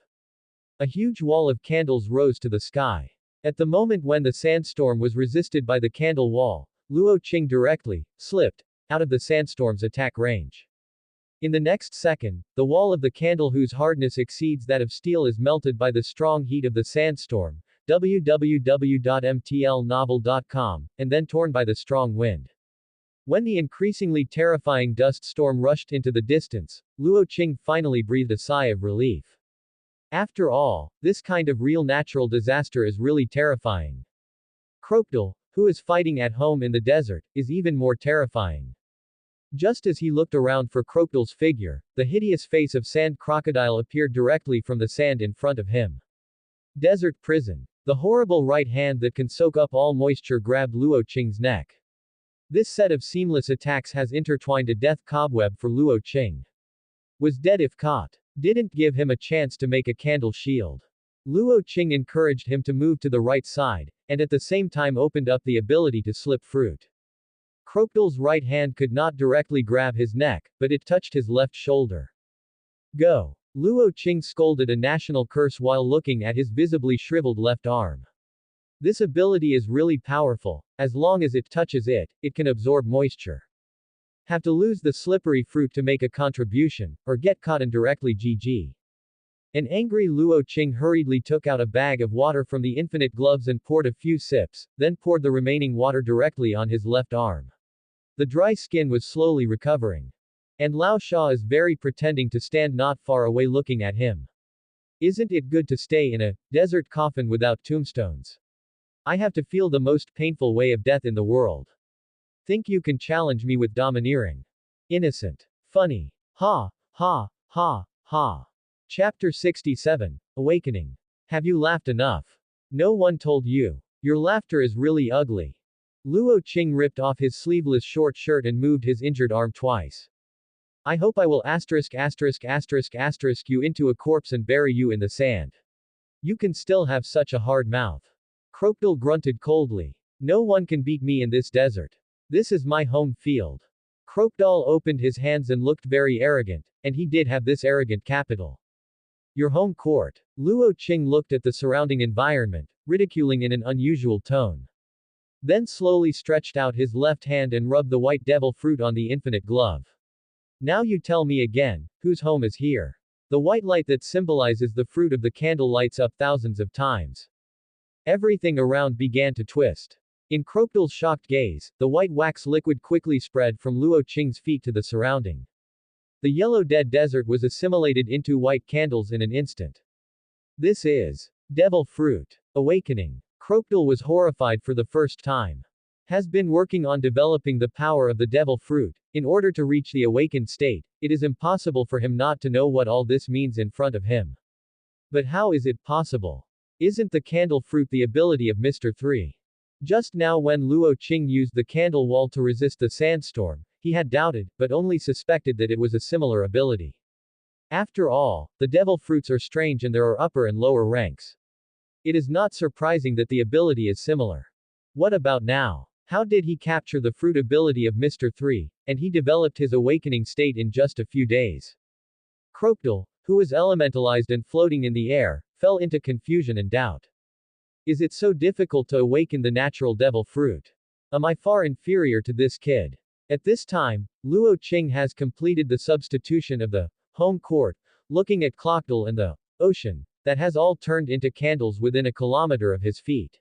A huge wall of candles rose to the sky. At the moment when the sandstorm was resisted by the candle wall, Luo Qing directly slipped out of the sandstorm's attack range. In the next second, the wall of the candle whose hardness exceeds that of steel is melted by the strong heat of the sandstorm, www.mtlnovel.com, and then torn by the strong wind. When the increasingly terrifying dust storm rushed into the distance, Luo Qing finally breathed a sigh of relief. After all, this kind of real natural disaster is really terrifying. Crocodile, who is fighting at home in the desert, is even more terrifying. Just as he looked around for Crocodile's figure, the hideous face of Sand Crocodile appeared directly from the sand in front of him. Desert prison. The horrible right hand that can soak up all moisture grabbed Luo Qing's neck. This set of seamless attacks has intertwined a death cobweb for Luo Qing. Was dead if caught. Didn't give him a chance to make a candle shield. Luo Qing encouraged him to move to the right side, and at the same time opened up the ability to slip fruit. Crocodile's right hand could not directly grab his neck, but it touched his left shoulder. Go! Luo Qing scolded a national curse while looking at his visibly shriveled left arm. This ability is really powerful. As long as it touches it, it can absorb moisture. Have to lose the slippery fruit to make a contribution, or get caught indirectly GG. An angry Luo Qing hurriedly took out a bag of water from the infinite gloves and poured a few sips, then poured the remaining water directly on his left arm. The dry skin was slowly recovering. And Lao Sha is very pretending to stand not far away looking at him. Isn't it good to stay in a desert coffin without tombstones? I have to feel the most painful way of death in the world. Think you can challenge me with domineering? Innocent. Funny. Ha, ha, ha, ha. Chapter 67. Awakening. Have you laughed enough? No one told you. Your laughter is really ugly. Luo Qing ripped off his sleeveless short shirt and moved his injured arm twice. I hope I will you into a corpse and bury you in the sand. You can still have such a hard mouth. Crocodile grunted coldly. No one can beat me in this desert. This is my home field. Crocodile opened his hands and looked very arrogant, and he did have this arrogant capital. Your home court. Luo Qing looked at the surrounding environment, ridiculing in an unusual tone. Then slowly stretched out his left hand and rubbed the white devil fruit on the infinite glove. Now you tell me again, whose home is here? The white light that symbolizes the fruit of the candle lights up thousands of times. Everything around began to twist. In Crocodile's shocked gaze, the white wax liquid quickly spread from Luo Qing's feet to the surrounding. The yellow dead desert was assimilated into white candles in an instant. This is devil fruit. Awakening. Crocodile was horrified for the first time. Has been working on developing the power of the devil fruit. In order to reach the awakened state, it is impossible for him not to know what all this means in front of him. But how is it possible? Isn't the candle fruit the ability of Mr. 3? Just now when Luo Qing used the candle wall to resist the sandstorm, he had doubted, but only suspected that it was a similar ability. After all, the devil fruits are strange and there are upper and lower ranks. It is not surprising that the ability is similar. What about now? How did he capture the fruit ability of Mr. 3, and he developed his awakening state in just a few days? Crocodile, who was elementalized and floating in the air, fell into confusion and doubt. Is it so difficult to awaken the natural devil fruit? Am I far inferior to this kid? At this time, Luo Qing has completed the substitution of the home court, looking at Crocodile and the ocean, that has all turned into candles within a kilometer of his feet.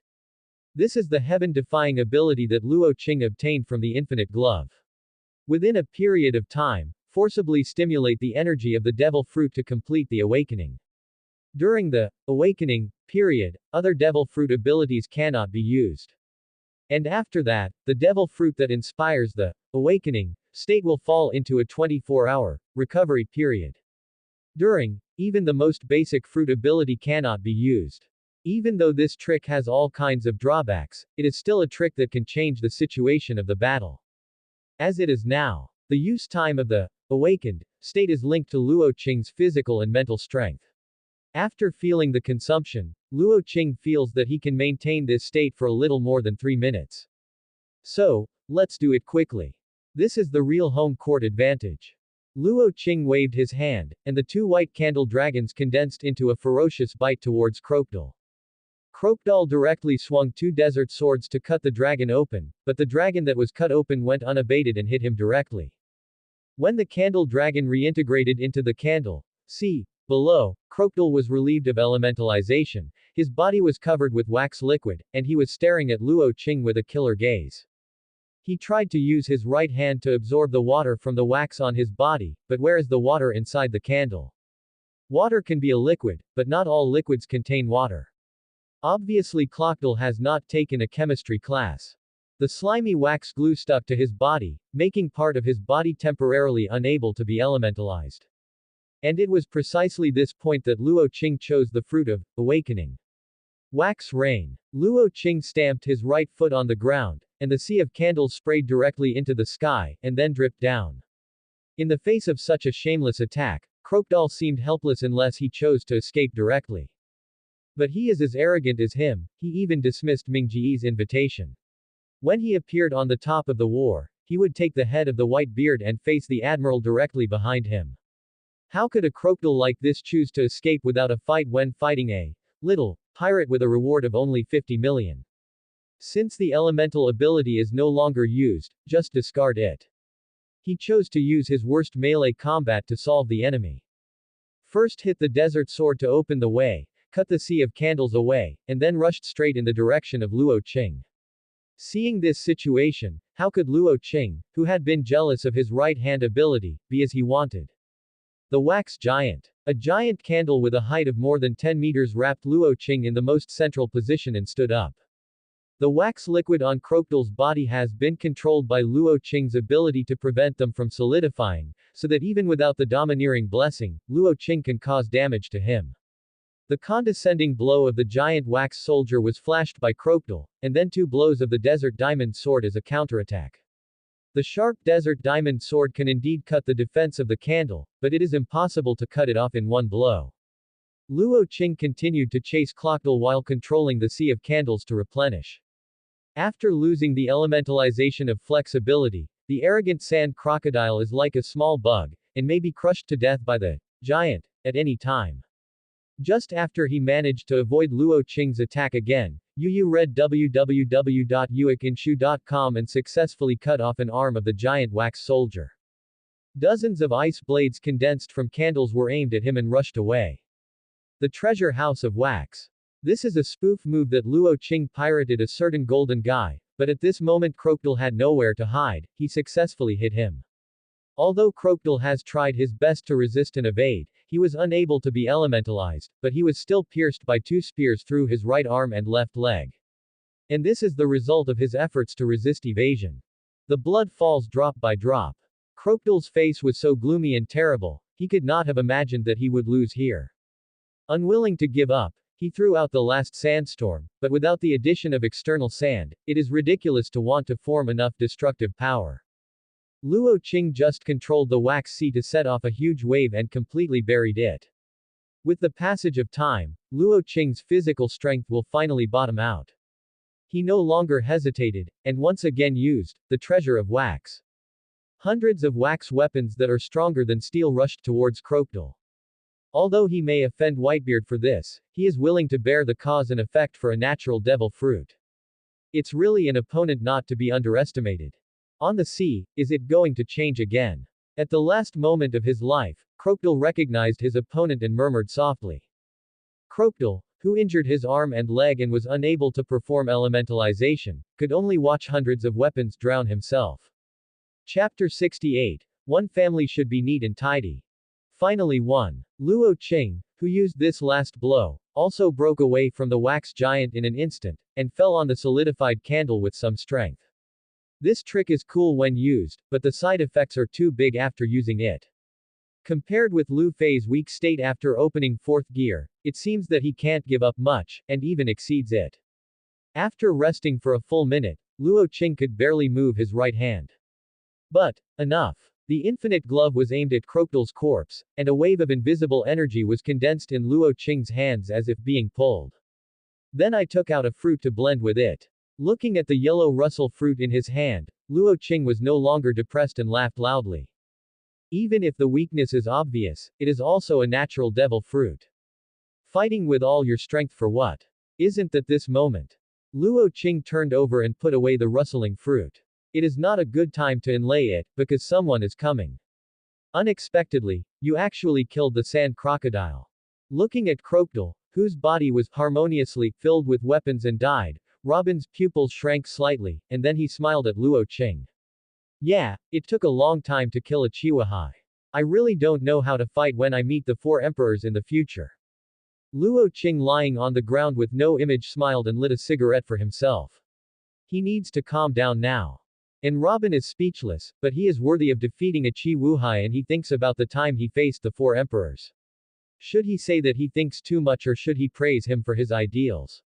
This is the heaven-defying ability that Luo Qing obtained from the infinite glove. Within a period of time, forcibly stimulate the energy of the devil fruit to complete the awakening. During the awakening period, other devil fruit abilities cannot be used. And after that, the devil fruit that inspires the awakening state will fall into a 24-hour recovery period. During, even the most basic fruit ability cannot be used. Even though this trick has all kinds of drawbacks, it is still a trick that can change the situation of the battle. As it is now, the use time of the awakened state is linked to Luo Qing's physical and mental strength. After feeling the consumption, Luo Qing feels that he can maintain this state for a little more than 3 minutes. So, let's do it quickly. This is the real home court advantage. Luo Qing waved his hand, and the two white candle dragons condensed into a ferocious bite towards Crocodile. Crocodile directly swung two desert swords to cut the dragon open, but the dragon that was cut open went unabated and hit him directly. When the candle dragon reintegrated into the candle, below, Crocodile was relieved of elementalization, his body was covered with wax liquid, and he was staring at Luo Qing with a killer gaze. He tried to use his right hand to absorb the water from the wax on his body, but where is the water inside the candle? Water can be a liquid, but not all liquids contain water. Obviously Crocodile has not taken a chemistry class. The slimy wax glue stuck to his body, making part of his body temporarily unable to be elementalized. And it was precisely this point that Luo Qing chose the fruit of awakening. Wax rain. Luo Qing stamped his right foot on the ground, and the sea of candles sprayed directly into the sky, and then dripped down. In the face of such a shameless attack, Crocodile seemed helpless unless he chose to escape directly. But he is as arrogant as him, he even dismissed Mingji's invitation. When he appeared on the top of the war, he would take the head of the white beard and face the admiral directly behind him. How could a crocodile like this choose to escape without a fight when fighting a little pirate with a reward of only 50 million? Since the elemental ability is no longer used, just discard it. He chose to use his worst melee combat to solve the enemy. First hit the desert sword to open the way, cut the sea of candles away, and then rushed straight in the direction of Luo Qing. Seeing this situation, how could Luo Qing, who had been jealous of his right-hand ability, be as he wanted? The wax giant. A giant candle with a height of more than 10 meters wrapped Luo Qing in the most central position and stood up. The wax liquid on Crocodile's body has been controlled by Luo Qing's ability to prevent them from solidifying, so that even without the domineering blessing, Luo Qing can cause damage to him. The condescending blow of the giant wax soldier was flashed by Crocodile, and then two blows of the desert diamond sword as a counterattack. The sharp desert diamond sword can indeed cut the defense of the candle, but it is impossible to cut it off in one blow. Luo Qing continued to chase Crocodile while controlling the sea of candles to replenish. After losing the elementalization of flexibility, the arrogant sand crocodile is like a small bug, and may be crushed to death by the giant at any time. Just after he managed to avoid Luo Qing's attack again, Yu read www.uikinshu.com and successfully cut off an arm of the giant wax soldier. Dozens of ice blades condensed from candles were aimed at him and rushed away. The treasure house of wax. This is a spoof move that Luo Qing pirated a certain golden guy, but at this moment Crocodile had nowhere to hide, he successfully hit him. Although Crocodile has tried his best to resist and evade, he was unable to be elementalized, but he was still pierced by two spears through his right arm and left leg. And this is the result of his efforts to resist evasion. The blood falls drop by drop. Crocodile's face was so gloomy and terrible, he could not have imagined that he would lose here. Unwilling to give up, he threw out the last sandstorm, but without the addition of external sand, it is ridiculous to want to form enough destructive power. Luo Qing just controlled the wax sea to set off a huge wave and completely buried it. With the passage of time, Luo Qing's physical strength will finally bottom out. He no longer hesitated, and once again used the treasure of wax. Hundreds of wax weapons that are stronger than steel rushed towards Crocodile. Although he may offend Whitebeard for this, he is willing to bear the cause and effect for a natural devil fruit. It's really an opponent not to be underestimated. On the sea, is it going to change again? At the last moment of his life, Crocodile recognized his opponent and murmured softly. Crocodile, who injured his arm and leg and was unable to perform elementalization, could only watch hundreds of weapons drown himself. Chapter 68. One family should be neat and tidy. Finally one. Luo Qing, who used this last blow, also broke away from the wax giant in an instant, and fell on the solidified candle with some strength. This trick is cool when used, but the side effects are too big after using it. Compared with Lu Fei's weak state after opening fourth gear, it seems that he can't give up much, and even exceeds it. After resting for a full minute, Luo Qing could barely move his right hand. But, enough. The infinite glove was aimed at Crocodile's corpse, and a wave of invisible energy was condensed in Luo Qing's hands as if being pulled. Then I took out a fruit to blend with it. Looking at the yellow Russell fruit in his hand, Luo Qing was no longer depressed and laughed loudly. Even if the weakness is obvious, it is also a natural devil fruit. Fighting with all your strength for what? Isn't that this moment? Luo Qing turned over and put away the rustling fruit. It is not a good time to inlay it, because someone is coming. Unexpectedly, you actually killed the sand crocodile. Looking at Crocodile, whose body was harmoniously filled with weapons and died, Robin's pupils shrank slightly, and then he smiled at Luo Qing. Yeah, it took a long time to kill a Chihuahua. I really don't know how to fight when I meet the 4 emperors in the future. Luo Qing, lying on the ground with no image, smiled and lit a cigarette for himself. He needs to calm down now. And Robin is speechless, but he is worthy of defeating a Chihuahua, and he thinks about the time he faced the 4 emperors. Should he say that he thinks too much, or should he praise him for his ideals?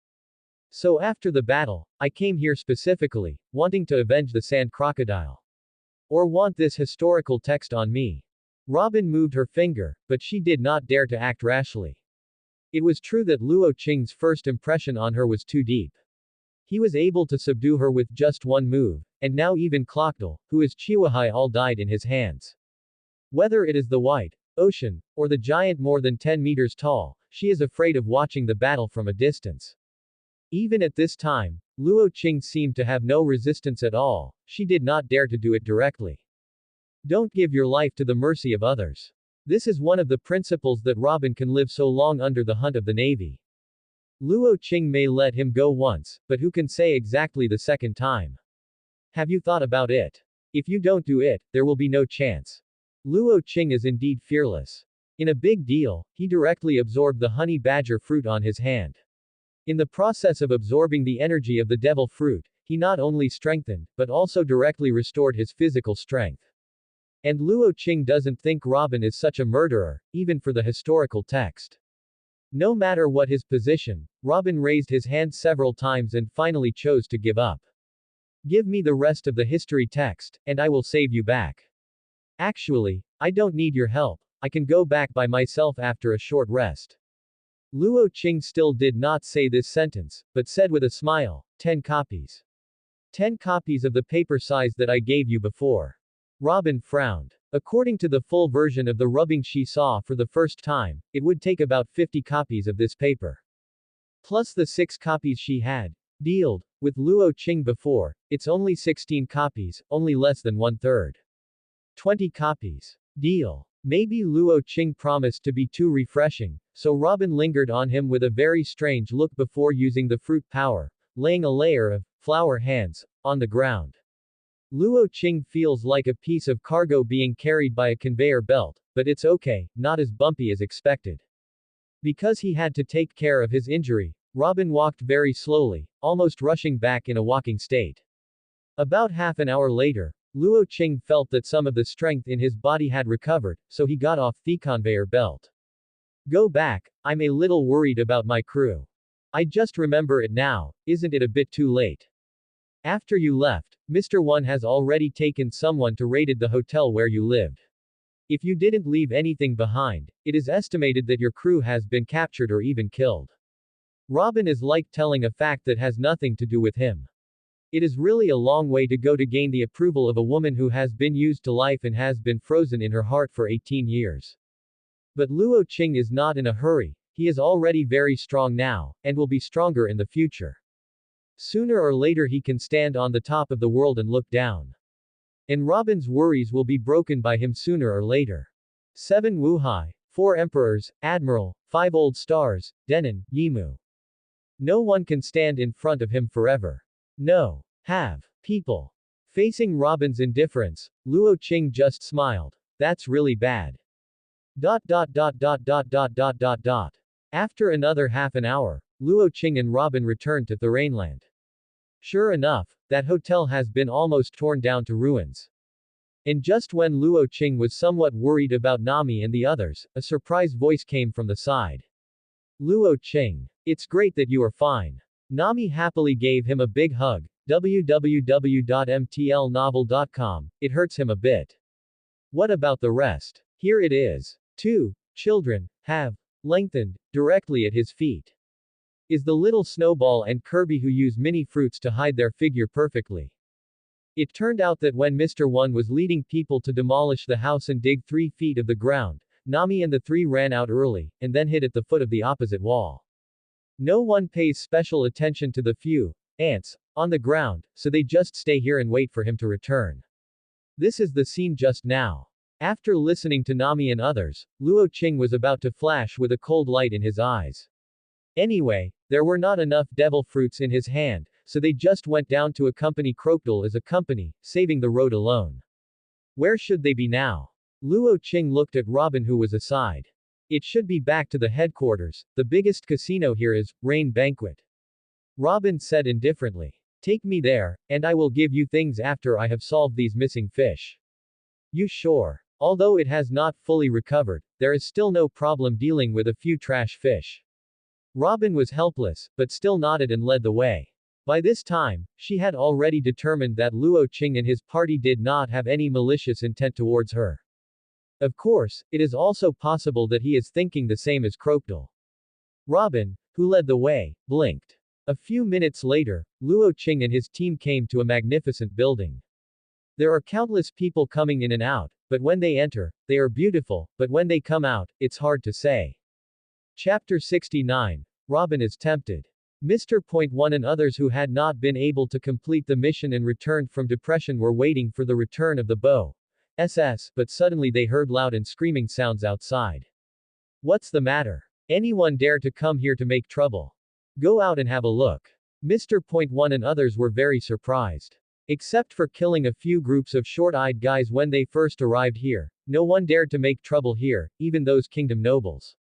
So after the battle, I came here specifically, wanting to avenge the sand crocodile. Or want this historical text on me. Robin moved her finger, but she did not dare to act rashly. It was true that Luo Qing's first impression on her was too deep. He was able to subdue her with just one move, and now even Crocodile, who is Chihuahua, all died in his hands. Whether it is the white ocean, or the giant more than 10 meters tall, she is afraid of watching the battle from a distance. Even at this time, Luo Qing seemed to have no resistance at all. She did not dare to do it directly. Don't give your life to the mercy of others. This is one of the principles that Robin can live so long under the hunt of the Navy. Luo Qing may let him go once, but who can say exactly the second time? Have you thought about it? If you don't do it, there will be no chance. Luo Qing is indeed fearless. In a big deal, he directly absorbed the honey badger fruit on his hand. In the process of absorbing the energy of the devil fruit, he not only strengthened, but also directly restored his physical strength. And Luo Qing doesn't think Robin is such a murderer, even for the historical text. No matter what his position, Robin raised his hand several times and finally chose to give up. Give me the rest of the history text, and I will save you back. Actually, I don't need your help. I can go back by myself after a short rest. Luo Qing still did not say this sentence, but said with a smile, 10 copies. 10 copies of the paper size that I gave you before. Robin frowned. According to the full version of the rubbing she saw for the first time, it would take about 50 copies of this paper. Plus the 6 copies she had dealt with Luo Qing before, it's only 16 copies, only less than 1/3. 20 copies. Deal. Maybe Luo Qing promised to be too refreshing, so Robin lingered on him with a very strange look before using the fruit power, laying a layer of flower hands on the ground. Luo Qing feels like a piece of cargo being carried by a conveyor belt, but it's okay, not as bumpy as expected. Because he had to take care of his injury, Robin walked very slowly, almost rushing back in a walking state. About half an hour later, Luo Qing felt that some of the strength in his body had recovered, so he got off the conveyor belt. Go back, I'm a little worried about my crew. I just remember it now, isn't it a bit too late? After you left, Mr. One has already taken someone to raid the hotel where you lived. If you didn't leave anything behind, it is estimated that your crew has been captured or even killed. Robin is like telling a fact that has nothing to do with him. It is really a long way to go to gain the approval of a woman who has been used to life and has been frozen in her heart for 18 years. But Luo Qing is not in a hurry. He is already very strong now, and will be stronger in the future. Sooner or later he can stand on the top of the world and look down. And Robin's worries will be broken by him sooner or later. 7 Wuhai, 4 emperors, admiral, 5 old stars, Denon, Yimu. No one can stand in front of him forever. No. Have. People. Facing Robin's indifference, Luo Qing just smiled. That's really bad. ... After another half an hour, Luo Qing and Robin returned to Therainland. Sure enough, that hotel has been almost torn down to ruins. And just when Luo Qing was somewhat worried about Nami and the others, a surprised voice came from the side. Luo Qing. It's great that you are fine. Nami happily gave him a big hug. www.mtlnovel.com, it hurts him a bit. What about the rest? Here it is. 2 children have lengthened directly at his feet. Is the little Snowball and Kirby who use mini fruits to hide their figure perfectly. It turned out that when Mr. One was leading people to demolish the house and dig 3 feet of the ground, Nami and the 3 ran out early, and then hid at the foot of the opposite wall. No one pays special attention to the few ants on the ground, so they just stay here and wait for him to return. This is the scene just now. After listening to Nami and others, Luo Qing was about to flash with a cold light in his eyes. Anyway, there were not enough devil fruits in his hand, so they just went down to accompany Crocodile as a company, saving the road alone. Where should they be now? Luo Qing looked at Robin, who was aside. It should be back to the headquarters. The biggest casino here is Rain Banquet. Robin said indifferently. Take me there, and I will give you things after I have solved these missing fish. You sure? Although it has not fully recovered, there is still no problem dealing with a few trash fish. Robin was helpless, but still nodded and led the way. By this time, she had already determined that Luo Qing and his party did not have any malicious intent towards her. Of course, it is also possible that he is thinking the same as Crocodile. Robin, who led the way, blinked. A few minutes later, Luo Qing and his team came to a magnificent building. There are countless people coming in and out, but when they enter, they are beautiful, but when they come out, it's hard to say. Chapter 69. Robin is tempted. Mr. Point One and others who had not been able to complete the mission and returned from depression were waiting for the return of the bow. But suddenly they heard loud and screaming sounds outside. What's the matter? Anyone dare to come here to make trouble? Go out and have a look. Mr. Point One and others were very surprised. Except for killing a few groups of short-eyed guys when they first arrived here, no one dared to make trouble here, even those kingdom nobles.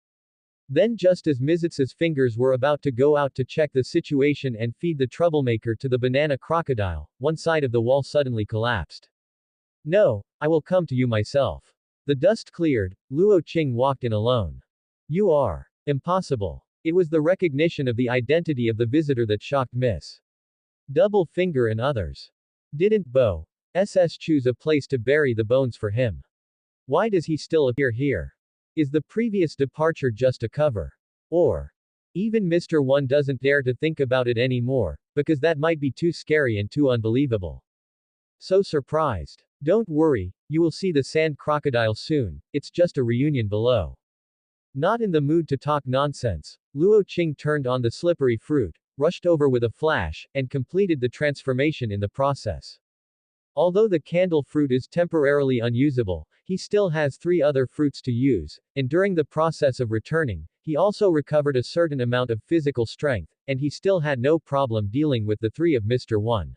Then just as Mizitz's fingers were about to go out to check the situation and feed the troublemaker to the banana crocodile, one side of the wall suddenly collapsed. No, I will come to you myself. The dust cleared, Luo Qing walked in alone. You are impossible. It was the recognition of the identity of the visitor that shocked Miss Double Finger and others. Didn't Bo SS choose a place to bury the bones for him? Why does he still appear here? Is the previous departure just a cover? Or even Mr. One doesn't dare to think about it anymore, because that might be too scary and too unbelievable. So surprised. Don't worry, you will see the sand crocodile soon, it's just a reunion below. Not in the mood to talk nonsense, Luo Qing turned on the slippery fruit, rushed over with a flash, and completed the transformation in the process. Although the candle fruit is temporarily unusable, he still has 3 other fruits to use, and during the process of returning, he also recovered a certain amount of physical strength, and he still had no problem dealing with the 3 of Mr. One.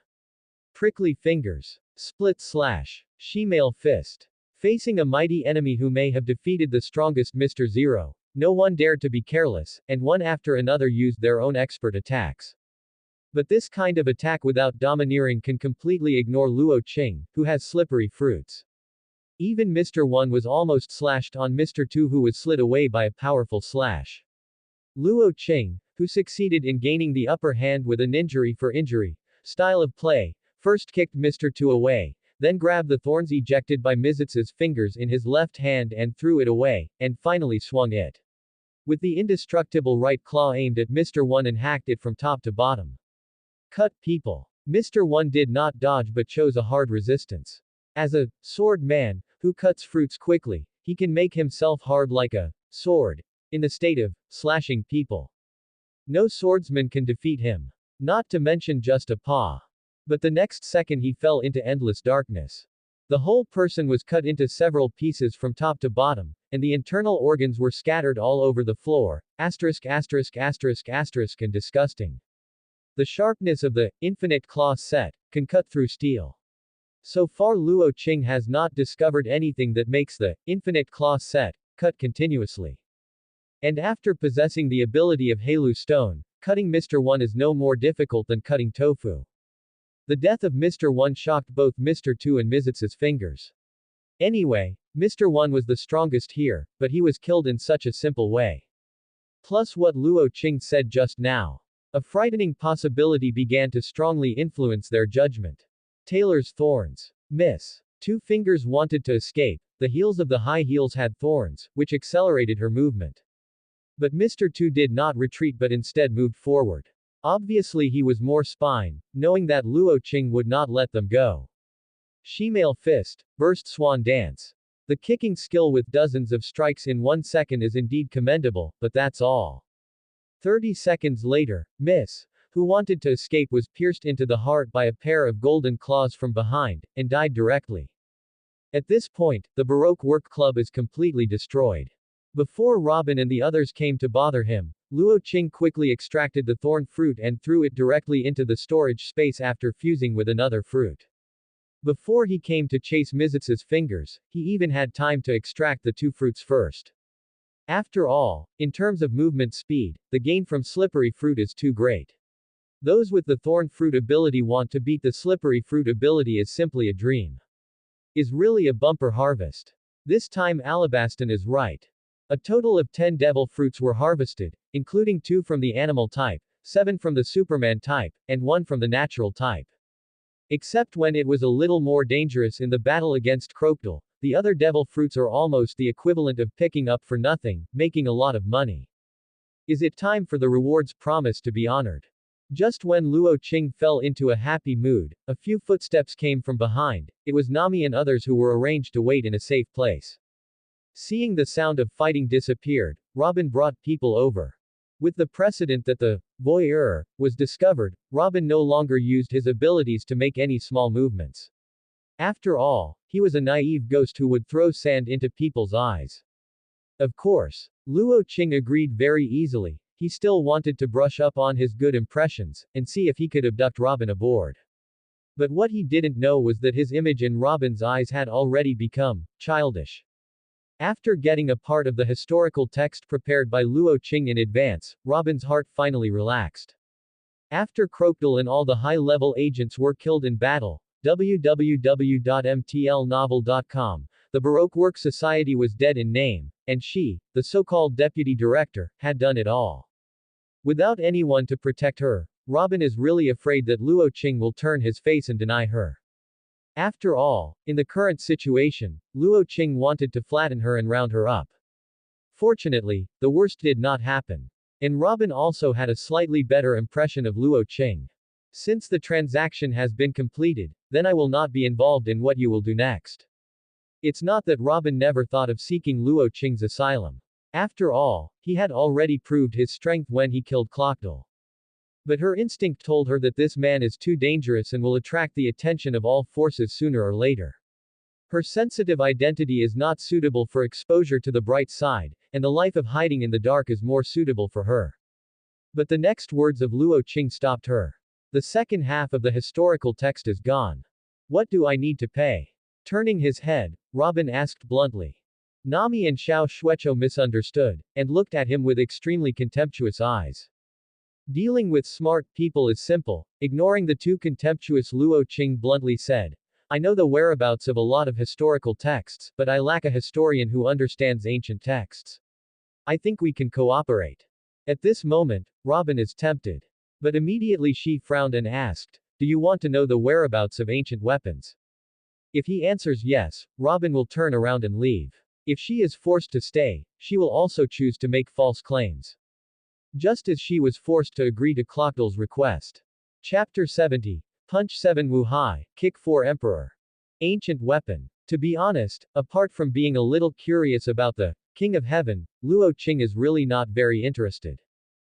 Prickly fingers. Split slash. Shemale fist. Facing a mighty enemy who may have defeated the strongest Mr. Zero, no one dared to be careless, and one after another used their own expert attacks. But this kind of attack without domineering can completely ignore Luo Qing, who has slippery fruits. Even Mr. One was almost slashed on Mr. Two, who was slid away by a powerful slash. Luo Qing, who succeeded in gaining the upper hand with an injury for injury style of play, first kicked Mr. Two away, then grabbed the thorns ejected by Mizitz's fingers in his left hand and threw it away, and finally swung it with the indestructible right claw aimed at Mr. One and hacked it from top to bottom. Cut people. Mr. One did not dodge but chose a hard resistance. As a sword man who cuts fruits quickly, he can make himself hard like a sword, in the state of slashing people. No swordsman can defeat him. Not to mention just a paw. But the next second he fell into endless darkness. The whole person was cut into several pieces from top to bottom, and the internal organs were scattered all over the floor, and disgusting. The sharpness of the infinite claw set can cut through steel. So far Luo Qing has not discovered anything that makes the infinite claw set cut continuously. And after possessing the ability of Halu Stone, cutting Mr. One is no more difficult than cutting tofu. The death of Mr. One shocked both Mr. Two and Mizitz's fingers. Anyway, Mr. One was the strongest here, but he was killed in such a simple way. Plus what Luo Qing said just now. A frightening possibility began to strongly influence their judgment. Taylor's thorns. Miss. Two fingers wanted to escape, the heels of the high heels had thorns, which accelerated her movement. But Mr. Tu did not retreat but instead moved forward. Obviously he was more spine, knowing that Luo Qing would not let them go. Shemale fist, burst swan dance. The kicking skill with dozens of strikes in 1 second is indeed commendable, but that's all. 30 seconds later, Miss, who wanted to escape, was pierced into the heart by a pair of golden claws from behind, and died directly. At this point, the Baroque Work Club is completely destroyed. Before Robin and the others came to bother him, Luo Qing quickly extracted the thorn fruit and threw it directly into the storage space after fusing with another fruit. Before he came to chase Mizitz's fingers, he even had time to extract the 2 fruits first. After all, in terms of movement speed, the gain from slippery fruit is too great. Those with the thorn fruit ability want to beat the slippery fruit ability is simply a dream. Is really a bumper harvest. This time Alabaston is right. A total of 10 devil fruits were harvested, including 2 from the animal type, 7 from the Superman type, and 1 from the natural type. Except when it was a little more dangerous in the battle against Crocodile, the other devil fruits are almost the equivalent of picking up for nothing, making a lot of money. Is it time for the rewards promised to be honored? Just when Luo Qing fell into a happy mood, a few footsteps came from behind. It was Nami and others who were arranged to wait in a safe place. Seeing the sound of fighting disappeared, Robin brought people over. With the precedent that the voyeur was discovered, Robin no longer used his abilities to make any small movements. After all, he was a naive ghost who would throw sand into people's eyes. Of course, Luo Qing agreed very easily. He still wanted to brush up on his good impressions, and see if he could abduct Robin aboard. But what he didn't know was that his image in Robin's eyes had already become childish. After getting a part of the historical text prepared by Luo Qing in advance, Robin's heart finally relaxed. After Crocodile and all the high-level agents were killed in battle, www.mtlnovel.com, the Baroque Work Society was dead in name, and she, the so-called deputy director, had done it all. Without anyone to protect her, Robin is really afraid that Luo Qing will turn his face and deny her. After all, in the current situation, Luo Qing wanted to flatten her and round her up. Fortunately, the worst did not happen. And Robin also had a slightly better impression of Luo Qing. Since the transaction has been completed, then I will not be involved in what you will do next. It's not that Robin never thought of seeking Luo Qing's asylum. After all, he had already proved his strength when he killed Crocodile. But her instinct told her that this man is too dangerous and will attract the attention of all forces sooner or later. Her sensitive identity is not suitable for exposure to the bright side, and the life of hiding in the dark is more suitable for her. But the next words of Luo Qing stopped her. The second half of the historical text is gone. What do I need to pay? Turning his head, Robin asked bluntly. Nami and Xiao Shuecho misunderstood, and looked at him with extremely contemptuous eyes. Dealing with smart people is simple. Ignoring the 2 contemptuous, Luo Qing bluntly said, I know the whereabouts of a lot of historical texts, but I lack a historian who understands ancient texts. I think we can cooperate. At this moment, Robin is tempted. But immediately she frowned and asked, do you want to know the whereabouts of ancient weapons? If he answers yes, Robin will turn around and leave. If she is forced to stay, she will also choose to make false claims. Just as she was forced to agree to Crocodile's request. Chapter 70. Punch 7 Wu Hai, Kick 4 Emperor. Ancient weapon. To be honest, apart from being a little curious about the King of Heaven, Luo Qing is really not very interested.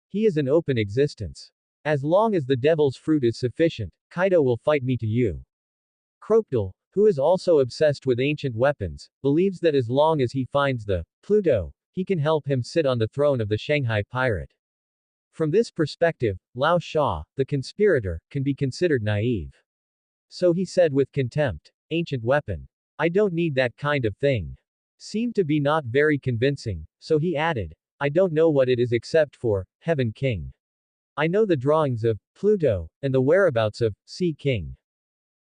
He is an open existence. As long as the devil's fruit is sufficient, Kaido will fight me to you. Crocodile, who is also obsessed with ancient weapons, believes that as long as he finds the Pluto, he can help him sit on the throne of the Shanghai pirate. From this perspective, Lao Sha, the conspirator, can be considered naive. So he said with contempt, ancient weapon. I don't need that kind of thing. Seemed to be not very convincing, so he added, I don't know what it is except for Heaven King. I know the drawings of Pluto, and the whereabouts of Sea King.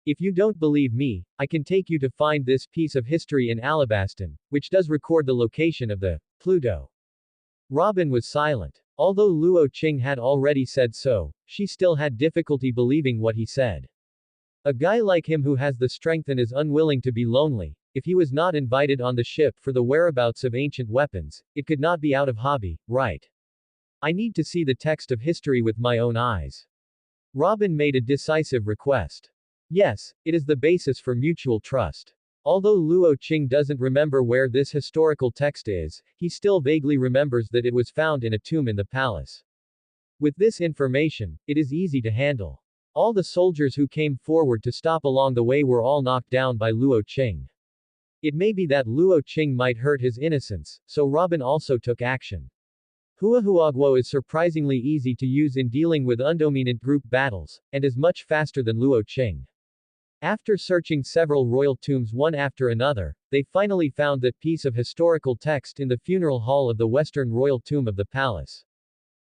If you don't believe me, I can take you to find this piece of history in Alabaston, which does record the location of the Pluto. Robin was silent. Although Luo Qing had already said so, she still had difficulty believing what he said. A guy like him who has the strength and is unwilling to be lonely, If he was not invited on the ship for the whereabouts of ancient weapons, it could not be out of hobby, right? I need to see the text of history with my own eyes. Robin made a decisive request. Yes, it is the basis for mutual trust. Although Luo Qing doesn't remember where this historical text is, he still vaguely remembers that it was found in a tomb in the palace. With this information, it is easy to handle. All the soldiers who came forward to stop along the way were all knocked down by Luo Qing. It may be that Luo Qing might hurt his innocence, so Robin also took action. Huahuaguo is surprisingly easy to use in dealing with undominant group battles, and is much faster than Luo Qing. After searching several royal tombs one after another, they finally found that piece of historical text in the funeral hall of the western royal tomb of the palace.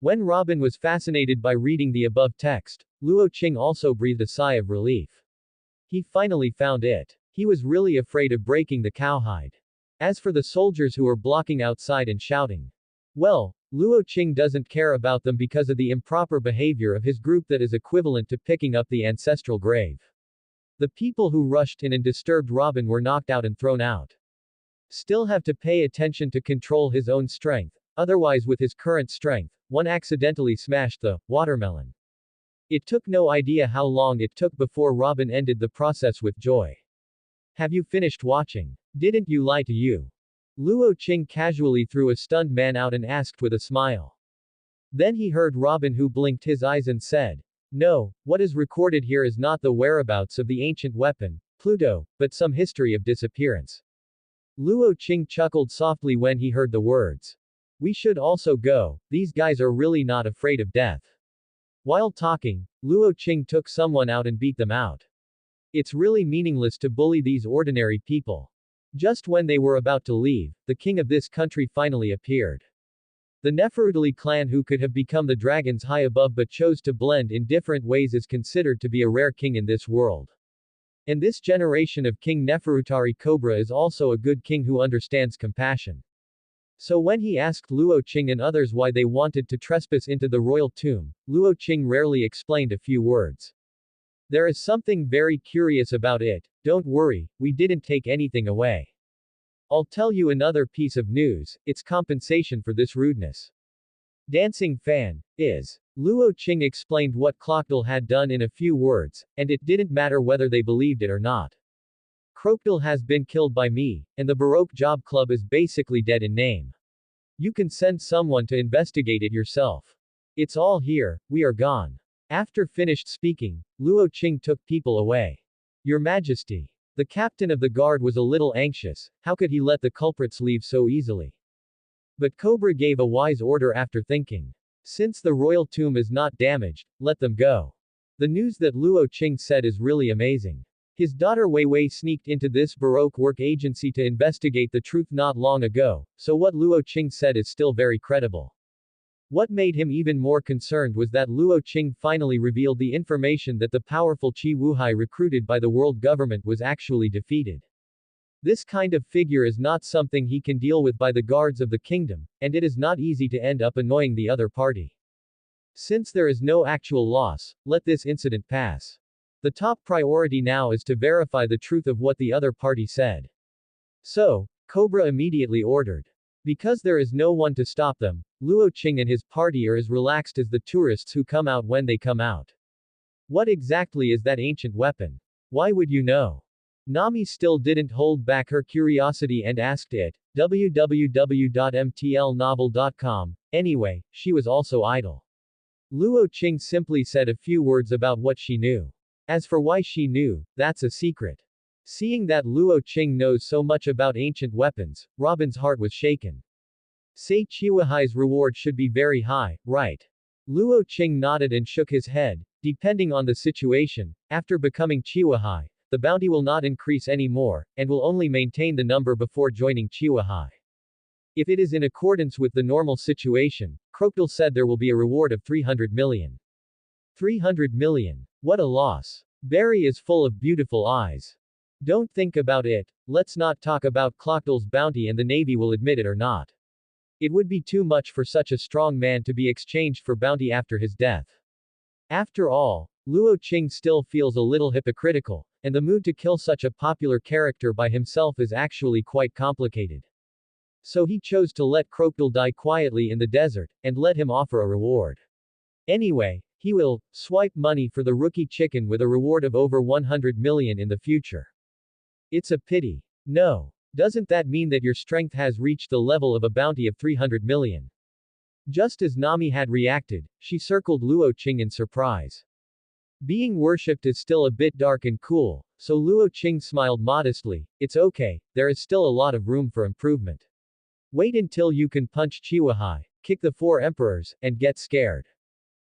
When Robin was fascinated by reading the above text, Luo Qing also breathed a sigh of relief. He finally found it. He was really afraid of breaking the cowhide. As for the soldiers who were blocking outside and shouting, well, Luo Qing doesn't care about them because of the improper behavior of his group that is equivalent to picking up the ancestral grave. The people who rushed in and disturbed Robin were knocked out and thrown out. Still have to pay attention to control his own strength, otherwise with his current strength, one accidentally smashed the watermelon. It took no idea how long it took before Robin ended the process with joy. Have you finished watching? Didn't you lie to you? Luo Qing casually threw a stunned man out and asked with a smile. Then he heard Robin, who blinked his eyes and said, no, what is recorded here is not the whereabouts of the ancient weapon, Pluto, but some history of disappearance. Luo Qing chuckled softly when he heard the words. We should also go, these guys are really not afraid of death. While talking, Luo Qing took someone out and beat them out. It's really meaningless to bully these ordinary people. Just when they were about to leave, the king of this country finally appeared. The Nefertiti clan, who could have become the dragons high above but chose to blend in different ways, is considered to be a rare king in this world. And this generation of King Nefertari Cobra is also a good king who understands compassion. So when he asked Luo Qing and others why they wanted to trespass into the royal tomb, Luo Qing rarely explained a few words. There is something very curious about it, don't worry, we didn't take anything away. I'll tell you another piece of news, it's compensation for this rudeness. Dancing fan is. Luo Qing explained what Crocodile had done in a few words, and it didn't matter whether they believed it or not. Crocodile has been killed by me, and the Baroque Job Club is basically dead in name. You can send someone to investigate it yourself. It's all here, we are gone. After finished speaking, Luo Qing took people away. Your Majesty. The captain of the guard was a little anxious, how could he let the culprits leave so easily? But Cobra gave a wise order after thinking. Since the royal tomb is not damaged, let them go. The news that Luo Qing said is really amazing. His daughter Wei Wei sneaked into this Baroque work agency to investigate the truth not long ago, so what Luo Qing said is still very credible. What made him even more concerned was that Luo Qing finally revealed the information that the powerful Qi Wuhai recruited by the world government was actually defeated. This kind of figure is not something he can deal with by the guards of the kingdom, and it is not easy to end up annoying the other party. Since there is no actual loss, let this incident pass. The top priority now is to verify the truth of what the other party said. So, Cobra immediately ordered. Because there is no one to stop them, Luo Qing and his party are as relaxed as the tourists who come out when they come out. What exactly is that ancient weapon? Why would you know? Nami still didn't hold back her curiosity and asked it, www.mtlnovel.com, anyway, she was also idle. Luo Qing simply said a few words about what she knew. As for why she knew, that's a secret. Seeing that Luo Qing knows so much about ancient weapons, Robin's heart was shaken. Say Chiwahai's reward should be very high, right? Luo Qing nodded and shook his head. Depending on the situation, after becoming Chiwahai, the bounty will not increase anymore, and will only maintain the number before joining Chiwahai. If it is in accordance with the normal situation, Crocodile said there will be a reward of 300 million. 300 million. What a loss. Barry is full of beautiful eyes. Don't think about it, let's not talk about Crocodile's bounty and the Navy will admit it or not. It would be too much for such a strong man to be exchanged for bounty after his death. After all, Luo Qing still feels a little hypocritical, and the mood to kill such a popular character by himself is actually quite complicated. So he chose to let Crocodile die quietly in the desert, and let him offer a reward. Anyway, he will swipe money for the rookie chicken with a reward of over 100 million in the future. It's a pity. No. Doesn't that mean that your strength has reached the level of a bounty of 300 million? Just as Nami had reacted, she circled Luo Qing in surprise. Being worshipped is still a bit dark and cool, so Luo Qing smiled modestly. It's okay, there is still a lot of room for improvement. Wait until you can punch Chihuahua, kick the 4 emperors, and get scared.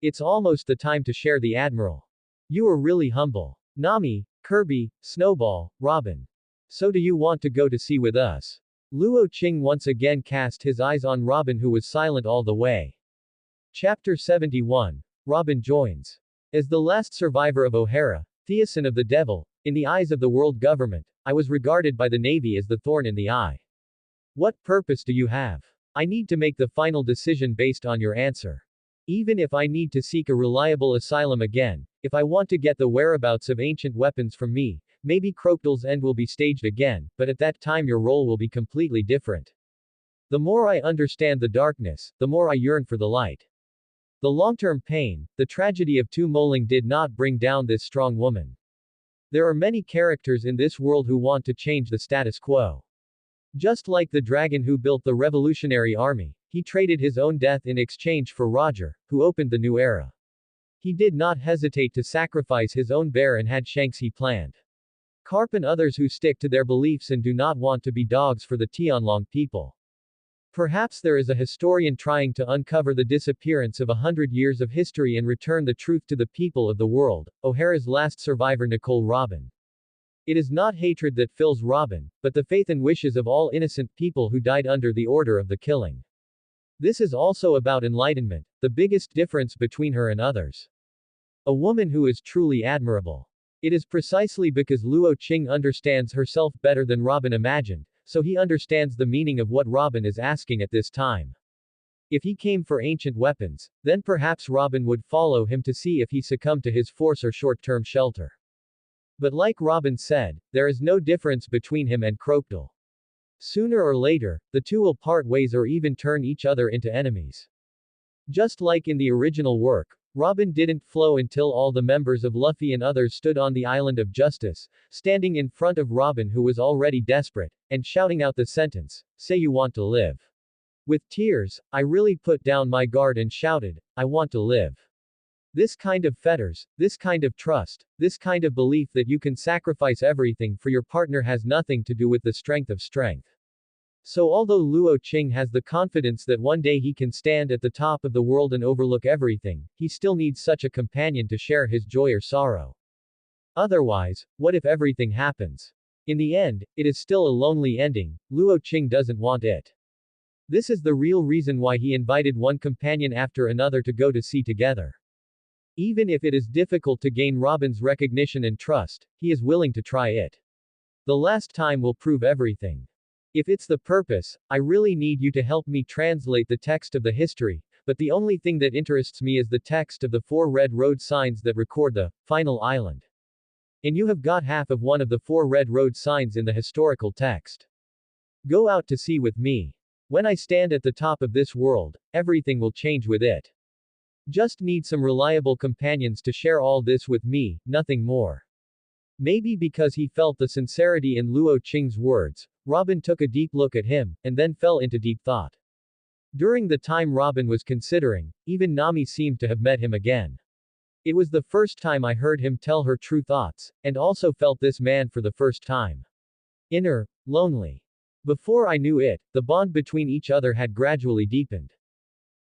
It's almost the time to share the admiral. You are really humble. Nami, Kirby, Snowball, Robin. So do you want to go to sea with us? Luo Qing once again cast his eyes on Robin, who was silent all the way. Chapter 71. Robin joins. As the last survivor of O'Hara, Theosin of the Devil, in the eyes of the world government, I was regarded by the Navy as the thorn in the eye. What purpose do you have? I need to make the final decision based on your answer. Even if I need to seek a reliable asylum again, if I want to get the whereabouts of ancient weapons from me, maybe Crocodile's end will be staged again, but at that time your role will be completely different. The more I understand the darkness, the more I yearn for the light. The long-term pain, the tragedy of Tu Moling did not bring down this strong woman. There are many characters in this world who want to change the status quo. Just like the dragon who built the revolutionary army, he traded his own death in exchange for Roger, who opened the new era. He did not hesitate to sacrifice his own bear and had shanks he planned. Carp and others who stick to their beliefs and do not want to be dogs for the Tianlong people. Perhaps there is a historian trying to uncover the disappearance of 100 years of history and return the truth to the people of the world. O'Hara's last survivor Nicole Robin. It is not hatred that fills Robin, but the faith and wishes of all innocent people who died under the order of the killing. This is also about enlightenment, the biggest difference between her and others. A woman who is truly admirable. It is precisely because Luo Qing understands herself better than Robin imagined, so he understands the meaning of what Robin is asking at this time. If he came for ancient weapons, then perhaps Robin would follow him to see if he succumbed to his force or short-term shelter. But like Robin said, there is no difference between him and Crocodile. Sooner or later, the two will part ways or even turn each other into enemies. Just like in the original work, Robin didn't flow until all the members of Luffy and others stood on the Island of Justice, standing in front of Robin, who was already desperate, and shouting out the sentence, "Say you want to live." With tears, I really put down my guard and shouted, "I want to live." This kind of fetters, this kind of trust, this kind of belief that you can sacrifice everything for your partner has nothing to do with the strength of strength. So although Luo Qing has the confidence that one day he can stand at the top of the world and overlook everything, he still needs such a companion to share his joy or sorrow. Otherwise, what if everything happens? In the end, it is still a lonely ending. Luo Qing doesn't want it. This is the real reason why he invited one companion after another to go to sea together. Even if it is difficult to gain Robin's recognition and trust, he is willing to try it. The last time will prove everything. If it's the purpose, I really need you to help me translate the text of the history, but the only thing that interests me is the text of the 4 red road signs that record the final island. And you have got half of one of the 4 red road signs in the historical text. Go out to sea with me. When I stand at the top of this world, everything will change with it. Just need some reliable companions to share all this with me, nothing more. Maybe because he felt the sincerity in Luo Qing's words, Robin took a deep look at him, and then fell into deep thought. During the time Robin was considering, even Nami seemed to have met him again. It was the first time I heard him tell her true thoughts, and also felt this man for the first time. Inner, lonely. Before I knew it, the bond between each other had gradually deepened.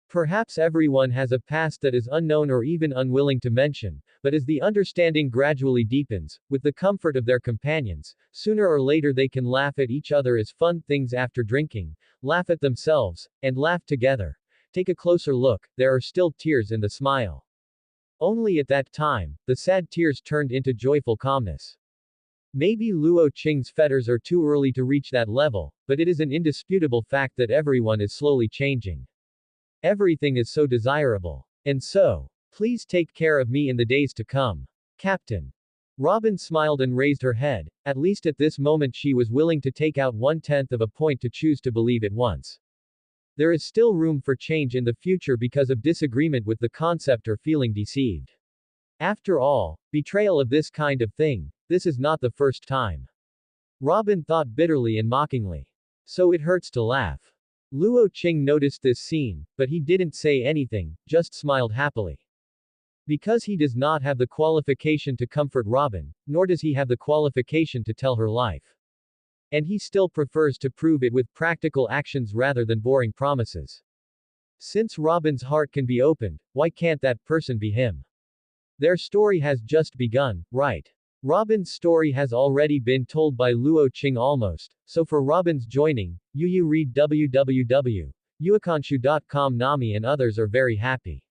Perhaps everyone has a past that is unknown or even unwilling to mention, but as the understanding gradually deepens, with the comfort of their companions, sooner or later they can laugh at each other as fun things after drinking, laugh at themselves, and laugh together. Take a closer look, there are still tears in the smile. Only at that time, the sad tears turned into joyful calmness. Maybe Luo Qing's fetters are too early to reach that level, but it is an indisputable fact that everyone is slowly changing. Everything is so desirable. And so, please take care of me in the days to come. Captain. Robin smiled and raised her head. At least at this moment she was willing to take out 1/10 of a point to choose to believe it once. There is still room for change in the future because of disagreement with the concept or feeling deceived. After all, betrayal of this kind of thing, this is not the first time. Robin thought bitterly and mockingly. So it hurts to laugh. Luo Qing noticed this scene, but he didn't say anything, just smiled happily. Because he does not have the qualification to comfort Robin, nor does he have the qualification to tell her life. And he still prefers to prove it with practical actions rather than boring promises. Since Robin's heart can be opened, why can't that person be him? Their story has just begun, right? Robin's story has already been told by Luo Qing almost, so for Robin's joining, you read www.yuakanshu.com. Nami and others are very happy.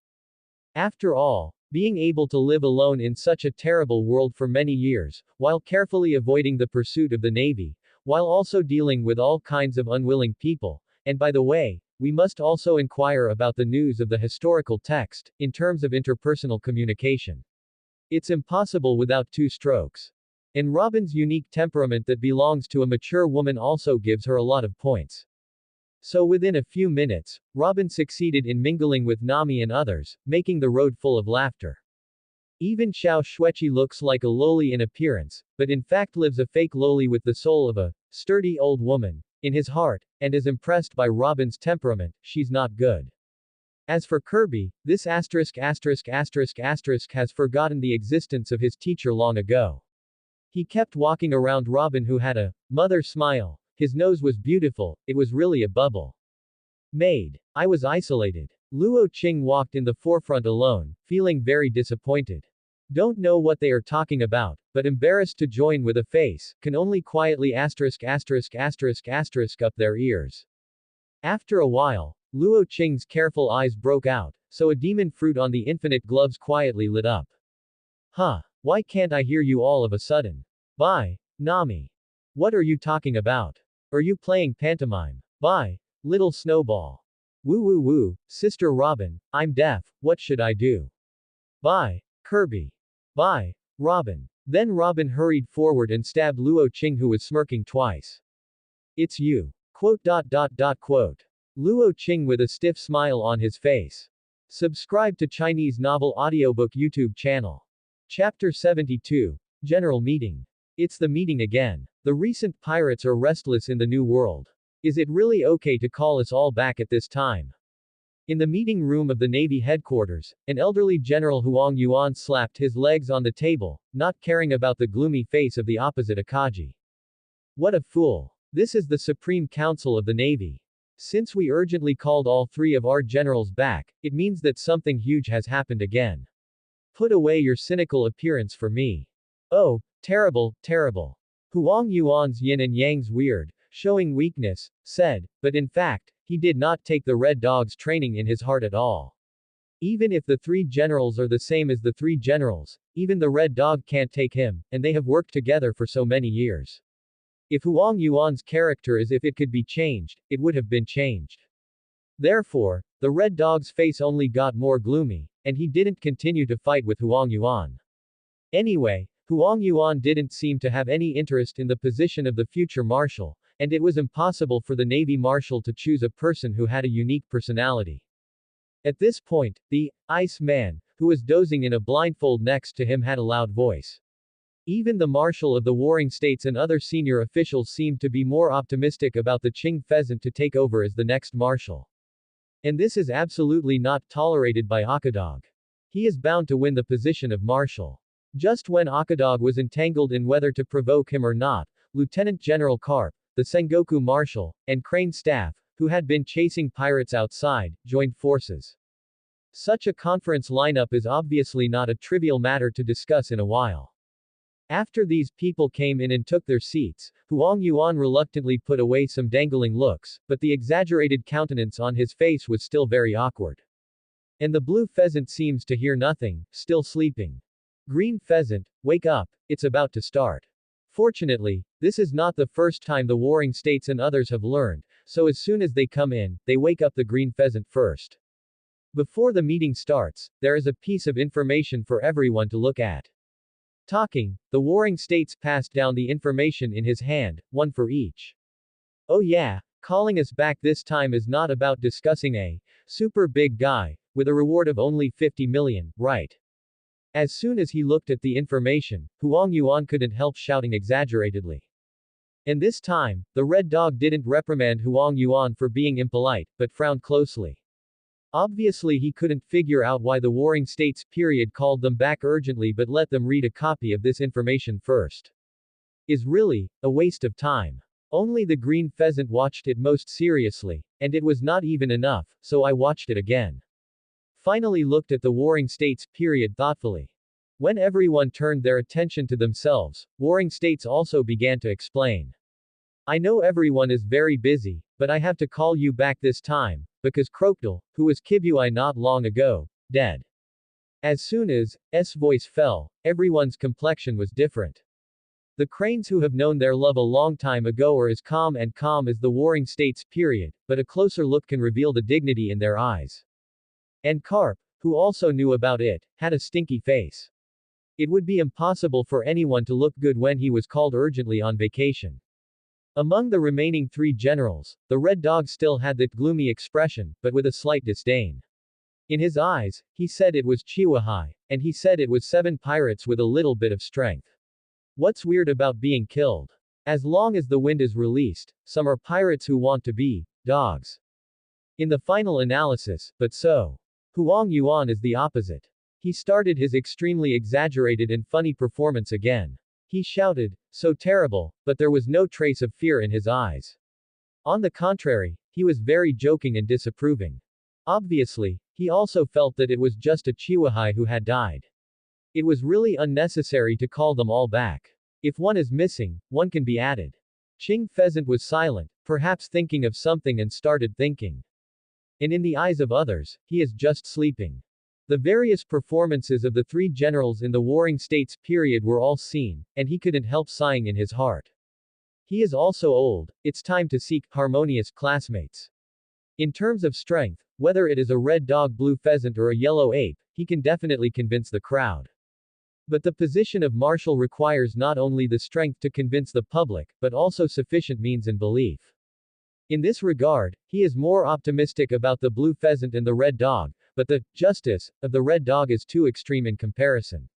After all, being able to live alone in such a terrible world for many years, while carefully avoiding the pursuit of the Navy, while also dealing with all kinds of unwilling people, and by the way, we must also inquire about the news of the historical text, in terms of interpersonal communication. It's impossible without two strokes. And Robin's unique temperament that belongs to a mature woman also gives her a lot of points. So within a few minutes, Robin succeeded in mingling with Nami and others, making the road full of laughter. Even Xiao Xueqi looks like a loli in appearance, but in fact lives a fake loli with the soul of a sturdy old woman in his heart, and is impressed by Robin's temperament. She's not good. As for Kirby, this has forgotten the existence of his teacher long ago. He kept walking around Robin, who had a mother smile. His nose was beautiful, it was really a bubble. Maid. I was isolated. Luo Qing walked in the forefront alone, feeling very disappointed. Don't know what they are talking about, but embarrassed to join with a face, can only quietly up their ears. After a while, Luo Qing's careful eyes broke out, so a demon fruit on the infinite gloves quietly lit up. Huh, why can't I hear you all of a sudden? Bye, Nami. What are you talking about? Are you playing pantomime? Bye, little snowball. Woo woo woo, Sister Robin, I'm deaf, what should I do? Bye, Kirby. Bye, Robin. Then Robin hurried forward and stabbed Luo Qing, who was smirking twice. It's you. Quote. Luo Qing with a stiff smile on his face. Subscribe to Chinese Novel Audiobook YouTube channel. Chapter 72. General Meeting. It's the meeting again. The recent pirates are restless in the New World. Is it really okay to call us all back at this time? In the meeting room of the Navy headquarters, an elderly General Huang Yuan slapped his legs on the table, not caring about the gloomy face of the opposite Akaji. What a fool. This is the Supreme Council of the Navy. Since we urgently called all three of our generals back, it means that something huge has happened again. Put away your cynical appearance for me. Oh, terrible, terrible. Huang Yuan's yin and yang's weird, showing weakness, said, but in fact, he did not take the Red Dog's training in his heart at all. Even if the three generals are the same as the three generals, even the Red Dog can't take him, and they have worked together for so many years. If Huang Yuan's character is if it could be changed, it would have been changed. Therefore, the Red Dog's face only got more gloomy, and he didn't continue to fight with Huang Yuan. Anyway, Huang Yuan didn't seem to have any interest in the position of the future marshal, and it was impossible for the Navy Marshal to choose a person who had a unique personality. At this point, the Ice Man, who was dozing in a blindfold next to him, had a loud voice. Even the Marshal of the Warring States and other senior officials seemed to be more optimistic about the Qing pheasant to take over as the next Marshal. And this is absolutely not tolerated by Akadog. He is bound to win the position of Marshal. Just when Akadog was entangled in whether to provoke him or not, Lieutenant General Karp, the Sengoku Marshal, and Crane staff, who had been chasing pirates outside, joined forces. Such a conference lineup is obviously not a trivial matter to discuss in a while. After these people came in and took their seats, Huang Yuan reluctantly put away some dangling looks, but the exaggerated countenance on his face was still very awkward. And the blue pheasant seems to hear nothing, still sleeping. Green pheasant, wake up, it's about to start. Fortunately, this is not the first time the Warring States and others have learned, so as soon as they come in, they wake up the green pheasant first. Before the meeting starts, there is a piece of information for everyone to look at. Talking, the warring states passed down the information in his hand, one for each. Oh yeah, calling us back this time is not about discussing a super big guy, with a reward of only 50 million, right? As soon as he looked at the information, Huang Yuan couldn't help shouting exaggeratedly. And this time, the red dog didn't reprimand Huang Yuan for being impolite, but frowned closely. Obviously he couldn't figure out why the warring states period called them back urgently but let them read a copy of this information first. Is really a waste of time. Only the green pheasant watched it most seriously, and it was not even enough, so I watched it again. Finally looked at the warring states period thoughtfully. When everyone turned their attention to themselves, warring states also began to explain. I know everyone is very busy, but I have to call you back this time, because Crocodile, who was Kibui not long ago, dead. As soon as S voice fell, everyone's complexion was different. The cranes who have known their love a long time ago are as calm as the warring states period, but a closer look can reveal the dignity in their eyes. And Carp, who also knew about it, had a stinky face. It would be impossible for anyone to look good when he was called urgently on vacation. Among the remaining three generals, the red dog still had that gloomy expression, but with a slight disdain. In his eyes, he said it was Chihuahua, and he said it was 7 pirates with a little bit of strength. What's weird about being killed? As long as the wind is released, some are pirates who want to be dogs. In the final analysis, but so. Huang Yuan is the opposite. He started his extremely exaggerated and funny performance again. He shouted, so terrible, but there was no trace of fear in his eyes. On the contrary, he was very joking and disapproving. Obviously, he also felt that it was just a Chihuahua who had died. It was really unnecessary to call them all back. If one is missing, one can be added. Qing Pheasant was silent, perhaps thinking of something and started thinking. And in the eyes of others, he is just sleeping. The various performances of the three generals in the warring states period were all seen, and he couldn't help sighing in his heart. He is also old, it's time to seek harmonious classmates. In terms of strength, whether it is a red dog blue pheasant or a yellow ape, he can definitely convince the crowd. But the position of marshal requires not only the strength to convince the public, but also sufficient means and belief. In this regard, he is more optimistic about the blue pheasant and the red dog, but the justice of the red dog is too extreme in comparison.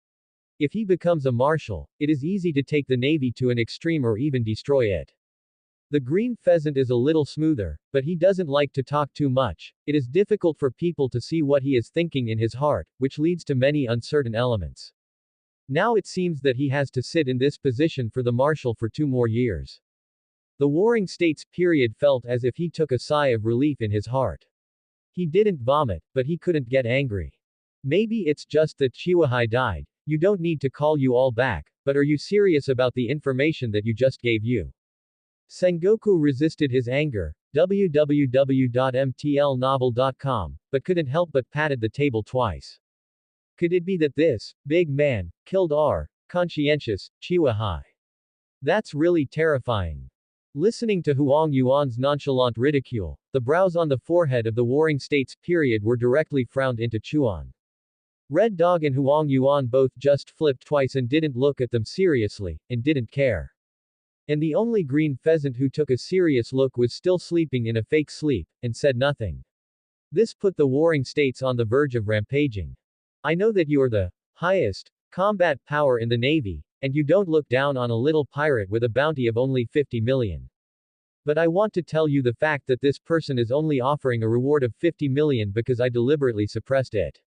If he becomes a marshal, it is easy to take the navy to an extreme or even destroy it. The green pheasant is a little smoother, but he doesn't like to talk too much. It is difficult for people to see what he is thinking in his heart, which leads to many uncertain elements. Now it seems that he has to sit in this position for the marshal for 2 more years. The warring states period felt as if he took a sigh of relief in his heart. He didn't vomit, but he couldn't get angry. Maybe it's just that Chihuahua died. You don't need to call you all back, but are you serious about the information that you just gave you? Sengoku resisted his anger, www.mtlnovel.com, but couldn't help but patted the table twice. Could it be that this big man killed our conscientious Chihuahua? That's really terrifying. Listening to Huang Yuan's nonchalant ridicule, the brows on the forehead of the warring states period were directly frowned into Chuan. Red Dog and Huang Yuan both just flipped twice and didn't look at them seriously, and didn't care. And the only green pheasant who took a serious look was still sleeping in a fake sleep, and said nothing. This put the warring states on the verge of rampaging. I know that you are the highest combat power in the Navy, and you don't look down on a little pirate with a bounty of only 50 million. But I want to tell you the fact that this person is only offering a reward of 50 million because I deliberately suppressed it.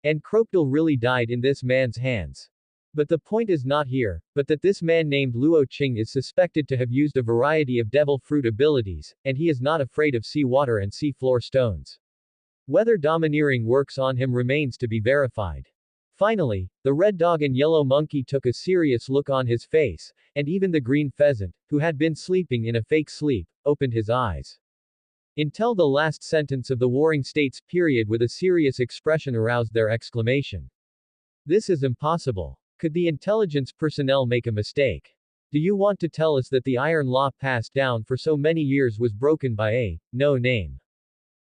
And Crocodile really died in this man's hands. But the point is not here, but that this man named Luo Qing is suspected to have used a variety of devil fruit abilities, and he is not afraid of sea water and sea floor stones. Whether domineering works on him remains to be verified. Finally, the red dog and yellow monkey took a serious look on his face, and even the green pheasant, who had been sleeping in a fake sleep, opened his eyes. Until the last sentence of the warring states period with a serious expression aroused their exclamation. This is impossible. Could the intelligence personnel make a mistake? Do you want to tell us that the iron law passed down for so many years was broken by a no-name?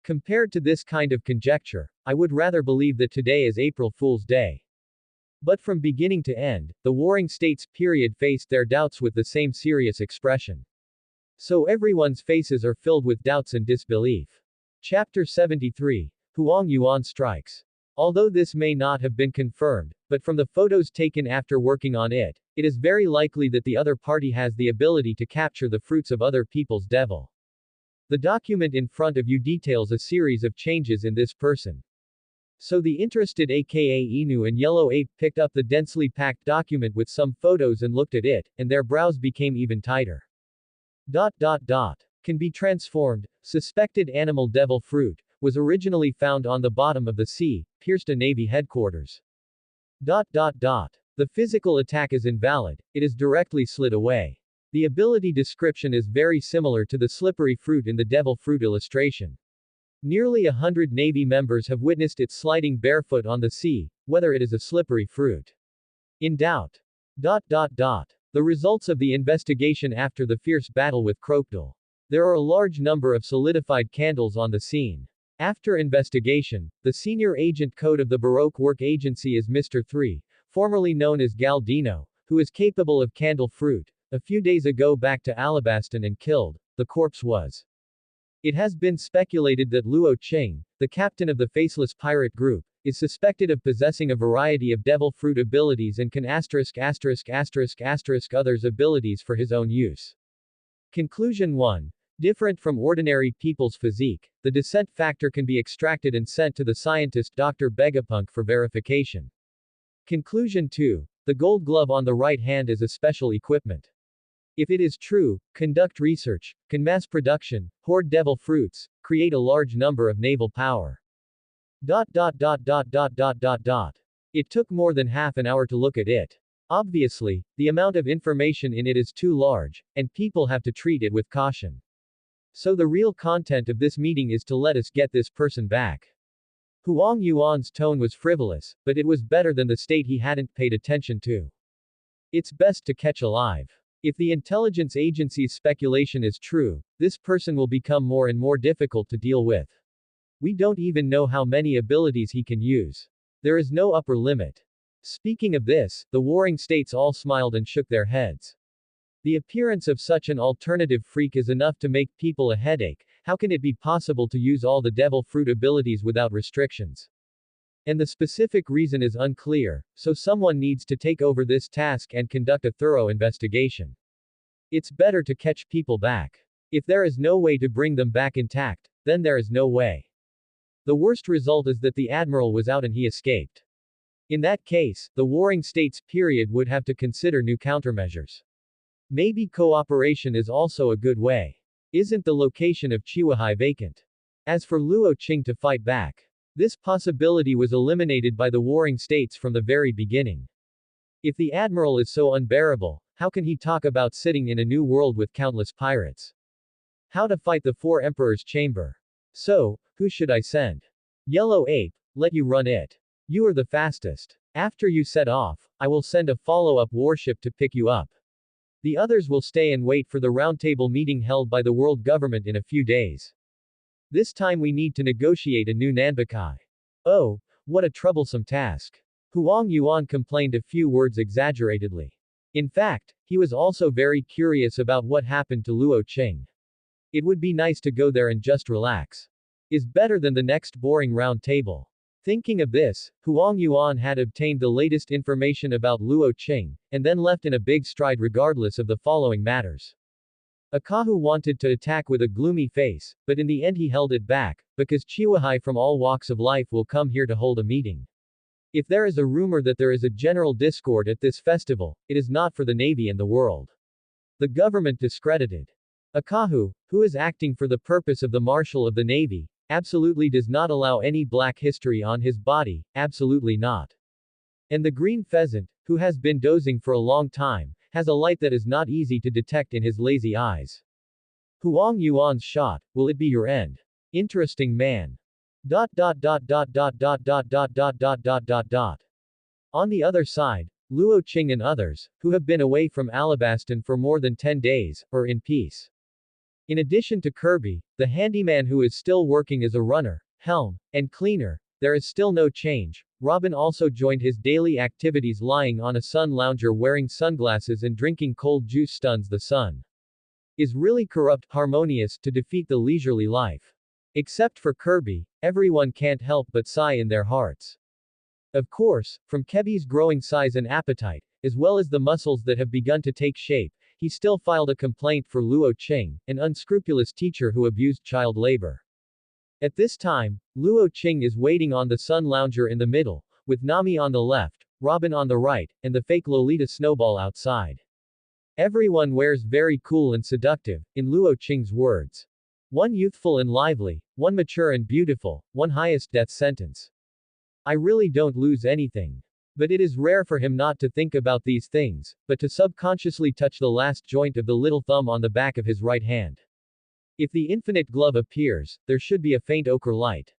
Compared to this kind of conjecture, I would rather believe that today is April Fool's Day. But from beginning to end, the Warring States period faced their doubts with the same serious expression. So everyone's faces are filled with doubts and disbelief. Chapter 73. Huang Yuan strikes. Although this may not have been confirmed, but from the photos taken after working on it, it is very likely that the other party has the ability to capture the fruits of other people's devil. The document in front of you details a series of changes in this person. So the interested aka Inu and Yellow Ape picked up the densely packed document with some photos and looked at it, and their brows became even tighter. Can be transformed. Suspected animal devil fruit was originally found on the bottom of the sea, pierced a Navy headquarters. The physical attack is invalid, it is directly slid away. The ability description is very similar to the slippery fruit in the devil fruit illustration. Nearly 100 Navy members have witnessed it sliding barefoot on the sea, whether it is a slippery fruit. In doubt. The results of the investigation after the fierce battle with Crocodile. There are a large number of solidified candles on the scene. After investigation, the senior agent code of the Baroque Work Agency is Mr. 3, formerly known as Galdino, who is capable of candle fruit. A few days ago back to Alabaston and killed, the corpse was. It has been speculated that Luo Qing, the captain of the faceless pirate group, is suspected of possessing a variety of devil fruit abilities and can others abilities for his own use. Conclusion 1. Different from ordinary people's physique, the descent factor can be extracted and sent to the scientist Dr. Begapunk for verification. Conclusion 2. The gold glove on the right hand is a special equipment. If it is true, conduct research, can mass production, hoard devil fruits, create a large number of naval power. It took more than half an hour to look at it. Obviously, the amount of information in it is too large, and people have to treat it with caution. So the real content of this meeting is to let us get this person back. Huang Yuan's tone was frivolous, but it was better than the state he hadn't paid attention to. It's best to catch alive. If the intelligence agency's speculation is true, this person will become more and more difficult to deal with. We don't even know how many abilities he can use. There is no upper limit. Speaking of this, the warring states all smiled and shook their heads. The appearance of such an alternative freak is enough to make people a headache. How can it be possible to use all the devil fruit abilities without restrictions? And the specific reason is unclear, so someone needs to take over this task and conduct a thorough investigation. It's better to catch people back. If there is no way to bring them back intact, then there is no way. The worst result is that the admiral was out and he escaped. In that case, the warring states period would have to consider new countermeasures. Maybe cooperation is also a good way. Isn't the location of Chihuahua vacant? As for Luo Qing to fight back, this possibility was eliminated by the warring states from the very beginning. If the admiral is so unbearable, how can he talk about sitting in a new world with countless pirates? How to fight the four emperors' chamber? So, who should I send? Yellow Ape, let you run it. You are the fastest. After you set off, I will send a follow-up warship to pick you up. The others will stay and wait for the roundtable meeting held by the world government in a few days. This time we need to negotiate a new Nanbakai. Oh, what a troublesome task. Huang Yuan complained a few words exaggeratedly. In fact, he was also very curious about what happened to Luo Qing. It would be nice to go there and just relax. Is better than the next boring round table. Thinking of this, Huang Yuan had obtained the latest information about Luo Qing, and then left in a big stride regardless of the following matters. Akahu wanted to attack with a gloomy face, but in the end he held it back, because Chihuahua from all walks of life will come here to hold a meeting. If there is a rumor that there is a general discord at this festival, it is not for the Navy and the world. The government discredited. Akahu, who is acting for the purpose of the Marshal of the Navy, absolutely does not allow any black history on his body, absolutely not. And the green pheasant, who has been dozing for a long time, has a light that is not easy to detect in his lazy eyes. Huang Yuan's shot, will it be your end? Interesting man. On the other side, Luo Qing and others, who have been away from Alabaston for more than 10 days, are in peace. In addition to Kirby, the handyman who is still working as a runner, helm, and cleaner, there is still no change. Robin also joined his daily activities lying on a sun lounger wearing sunglasses and drinking cold juice stuns the sun. Is really corrupt, harmonious, to defeat the leisurely life. Except for Kirby, everyone can't help but sigh in their hearts. Of course, from Kebi's growing size and appetite, as well as the muscles that have begun to take shape, he still filed a complaint for Luo Qing, an unscrupulous teacher who abused child labor. At this time, Luo Qing is waiting on the sun lounger in the middle, with Nami on the left, Robin on the right, and the fake Lolita Snowball outside. Everyone wears very cool and seductive, in Luo Qing's words. One youthful and lively, one mature and beautiful, one highest death sentence. I really don't lose anything. But it is rare for him not to think about these things, but to subconsciously touch the last joint of the little thumb on the back of his right hand. If the infinite glove appears, there should be a faint ochre light.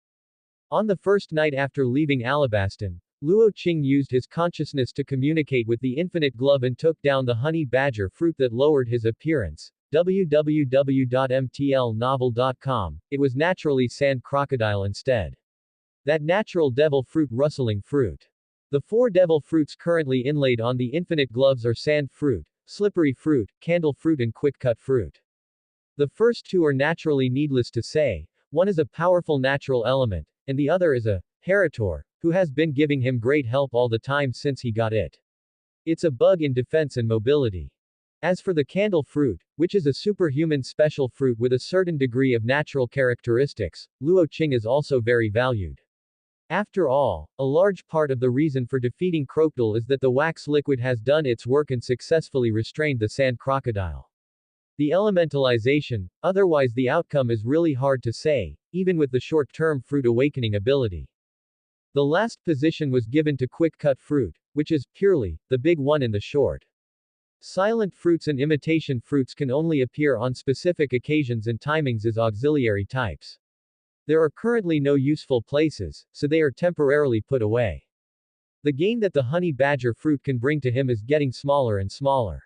On the first night after leaving Alabaston, Luo Qing used his consciousness to communicate with the infinite glove and took down the honey badger fruit that lowered his appearance. www.mtlnovel.com. It was naturally sand crocodile instead. That natural devil fruit rustling fruit. The 4 devil fruits currently inlaid on the infinite gloves are sand fruit, slippery fruit, candle fruit and quick cut fruit. The first 2 are naturally needless to say, one is a powerful natural element, and the other is a Heritor, who has been giving him great help all the time since he got it. It's a bug in defense and mobility. As for the candle fruit, which is a superhuman special fruit with a certain degree of natural characteristics, Luo Qing is also very valued. After all, a large part of the reason for defeating Crocodile is that the wax liquid has done its work and successfully restrained the sand crocodile. The elementalization, otherwise the outcome is really hard to say, even with the short-term fruit awakening ability. The last position was given to quick-cut fruit, which is, purely, the big one in the short. Silent fruits and imitation fruits can only appear on specific occasions and timings as auxiliary types. There are currently no useful places, so they are temporarily put away. The gain that the honey badger fruit can bring to him is getting smaller and smaller.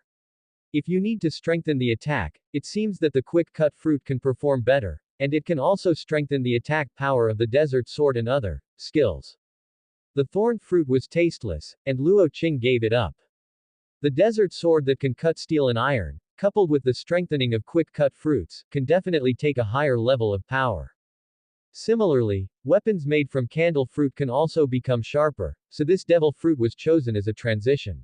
If you need to strengthen the attack, it seems that the quick-cut fruit can perform better, and it can also strengthen the attack power of the desert sword and other skills. The thorn fruit was tasteless, and Luo Qing gave it up. The desert sword that can cut steel and iron, coupled with the strengthening of quick-cut fruits, can definitely take a higher level of power. Similarly, weapons made from candle fruit can also become sharper, so this devil fruit was chosen as a transition.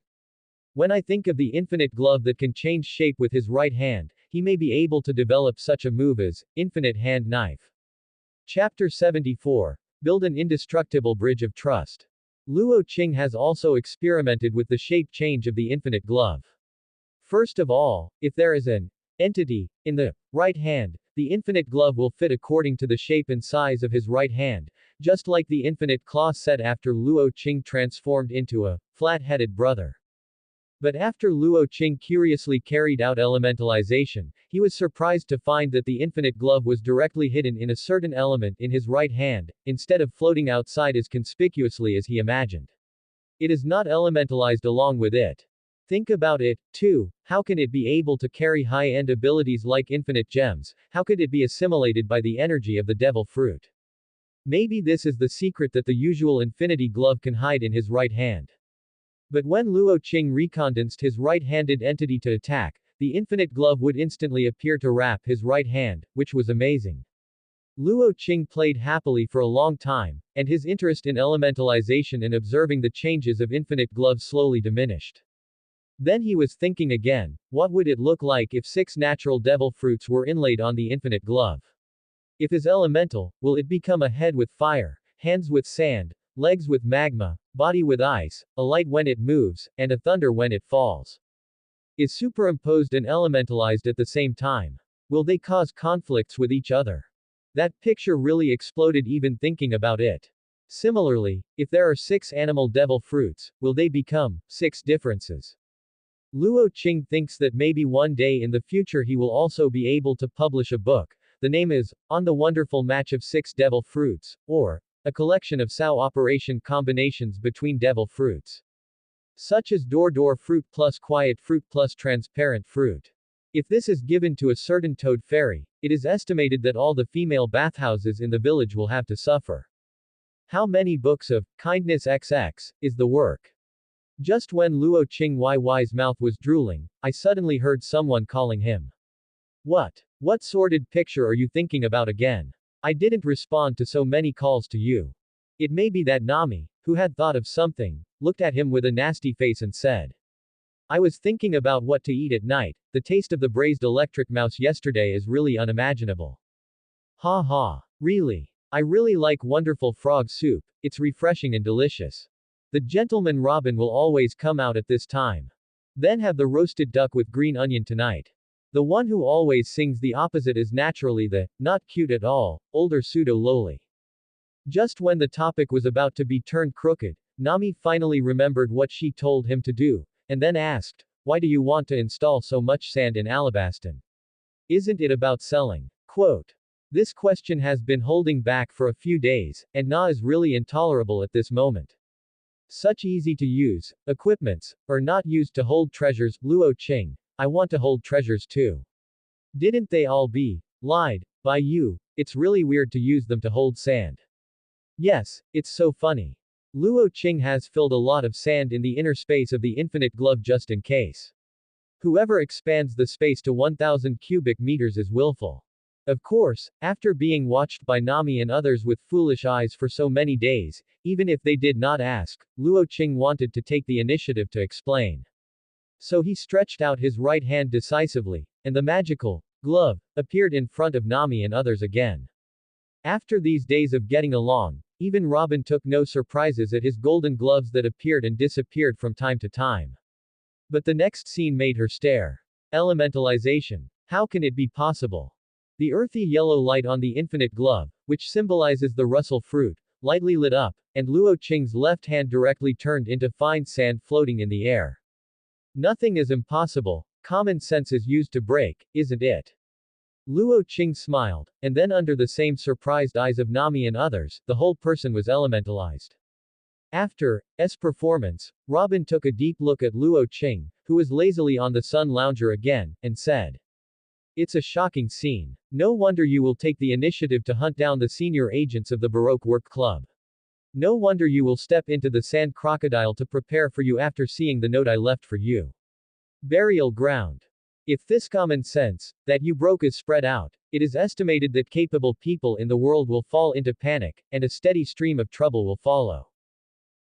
When I think of the infinite glove that can change shape with his right hand, he may be able to develop such a move as infinite hand knife. Chapter 74. Build an indestructible bridge of trust. Luo Qing has also experimented with the shape change of the infinite glove. First of all, if there is an entity in the right hand, the infinite glove will fit according to the shape and size of his right hand, just like the infinite claw set after Luo Qing transformed into a flat-headed brother. But after Luo Qing curiously carried out elementalization, he was surprised to find that the infinite glove was directly hidden in a certain element in his right hand, instead of floating outside as conspicuously as he imagined. It is not elementalized along with it. Think about it, too. How can it be able to carry high-end abilities like infinite gems? How could it be assimilated by the energy of the devil fruit? Maybe this is the secret that the usual infinity glove can hide in his right hand. But when Luo Qing recondensed his right-handed entity to attack, the infinite glove would instantly appear to wrap his right hand, which was amazing. Luo Qing played happily for a long time, and his interest in elementalization and observing the changes of infinite gloves slowly diminished. Then he was thinking again, what would it look like if 6 natural devil fruits were inlaid on the infinite glove? If is elemental, will it become a head with fire, hands with sand, legs with magma, body with ice, a light when it moves, and a thunder when it falls? Is superimposed and elementalized at the same time? Will they cause conflicts with each other? That picture really exploded even thinking about it. Similarly, if there are 6 animal devil fruits, will they become 6 differences? Luo Qing thinks that maybe one day in the future he will also be able to publish a book. The name is, On the Wonderful Match of 6 Devil Fruits, or, a collection of SAO operation combinations between devil fruits. Such as door fruit plus quiet fruit plus transparent fruit. If this is given to a certain toad fairy, it is estimated that all the female bathhouses in the village will have to suffer. How many books of kindness XX is the work? Just when Luo Qing's mouth was drooling, I suddenly heard someone calling him. What? What sordid picture are you thinking about again? I didn't respond to so many calls to you. It may be that Nami, who had thought of something, looked at him with a nasty face and said. I was thinking about what to eat at night. The taste of the braised electric mouse yesterday is really unimaginable. Ha ha. Really? I really like wonderful frog soup, it's refreshing and delicious. The gentleman Robin will always come out at this time. Then have the roasted duck with green onion tonight. The one who always sings the opposite is naturally the, not cute at all, older pseudo-lowly. Just when the topic was about to be turned crooked, Nami finally remembered what she told him to do, and then asked, why do you want to install so much sand in Alabaston? Isn't it about selling? Quote. This question has been holding back for a few days, and Na is really intolerable at this moment. Such easy to use equipments are not used to hold treasures, Luo Qing. I want to hold treasures too. Didn't they all be lied by you? It's really weird to use them to hold sand. Yes, it's so funny. Luo Qing has filled a lot of sand in the inner space of the infinite glove just in case. Whoever expands the space to 1000 cubic meters is willful. Of course, after being watched by Nami and others with foolish eyes for so many days, even if they did not ask, Luo Qing wanted to take the initiative to explain. So he stretched out his right hand decisively, and the magical glove appeared in front of Nami and others again. After these days of getting along, even Robin took no surprises at his golden gloves that appeared and disappeared from time to time. But the next scene made her stare. Elementalization. How can it be possible? The earthy yellow light on the infinite glove, which symbolizes the Russell fruit, lightly lit up, and Luo Qing's left hand directly turned into fine sand floating in the air. Nothing is impossible, common sense is used to break, isn't it? Luo Qing smiled, and then under the same surprised eyes of Nami and others, the whole person was elementalized. After performance, Robin took a deep look at Luo Qing, who was lazily on the sun lounger again, and said. It's a shocking scene. No wonder you will take the initiative to hunt down the senior agents of the Baroque Work Club. No wonder you will step into the sand crocodile to prepare for you after seeing the note I left for you. Burial ground. If this common sense, that you broke is spread out, it is estimated that capable people in the world will fall into panic, and a steady stream of trouble will follow.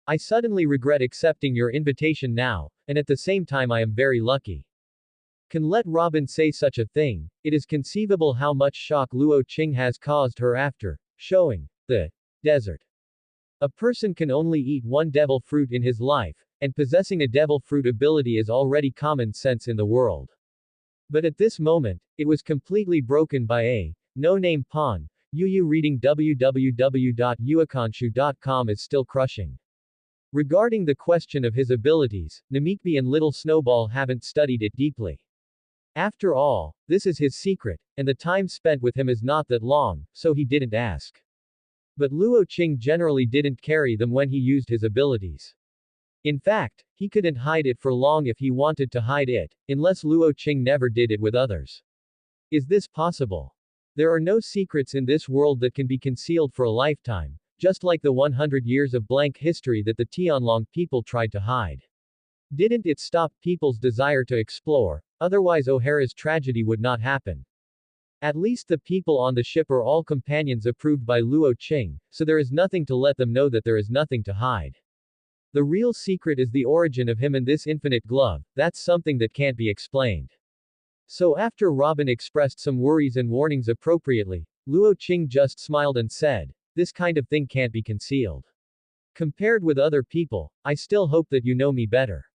I suddenly regret accepting your invitation now, and at the same time I am very lucky. Can let Robin say such a thing, it is conceivable how much shock Luo Qing has caused her after showing the desert. A person can only eat one devil fruit in his life, and possessing a devil fruit ability is already common sense in the world. But at this moment, it was completely broken by a no-name pawn. Yu reading www.yuakanshu.com is still crushing. Regarding the question of his abilities, Namikbi and Little Snowball haven't studied it deeply. After all, this is his secret, and the time spent with him is not that long, so he didn't ask. But Luo Qing generally didn't carry them when he used his abilities. In fact, he couldn't hide it for long if he wanted to hide it, unless Luo Qing never did it with others. Is this possible? There are no secrets in this world that can be concealed for a lifetime, just like the 100 years of blank history that the Tianlong people tried to hide. Didn't it stop people's desire to explore? Otherwise O'Hara's tragedy would not happen. At least the people on the ship are all companions approved by Luo Qing, so there is nothing to let them know that there is nothing to hide. The real secret is the origin of him and this infinite glove, that's something that can't be explained. So after Robin expressed some worries and warnings appropriately, Luo Qing just smiled and said, this kind of thing can't be concealed. Compared with other people, I still hope that you know me better.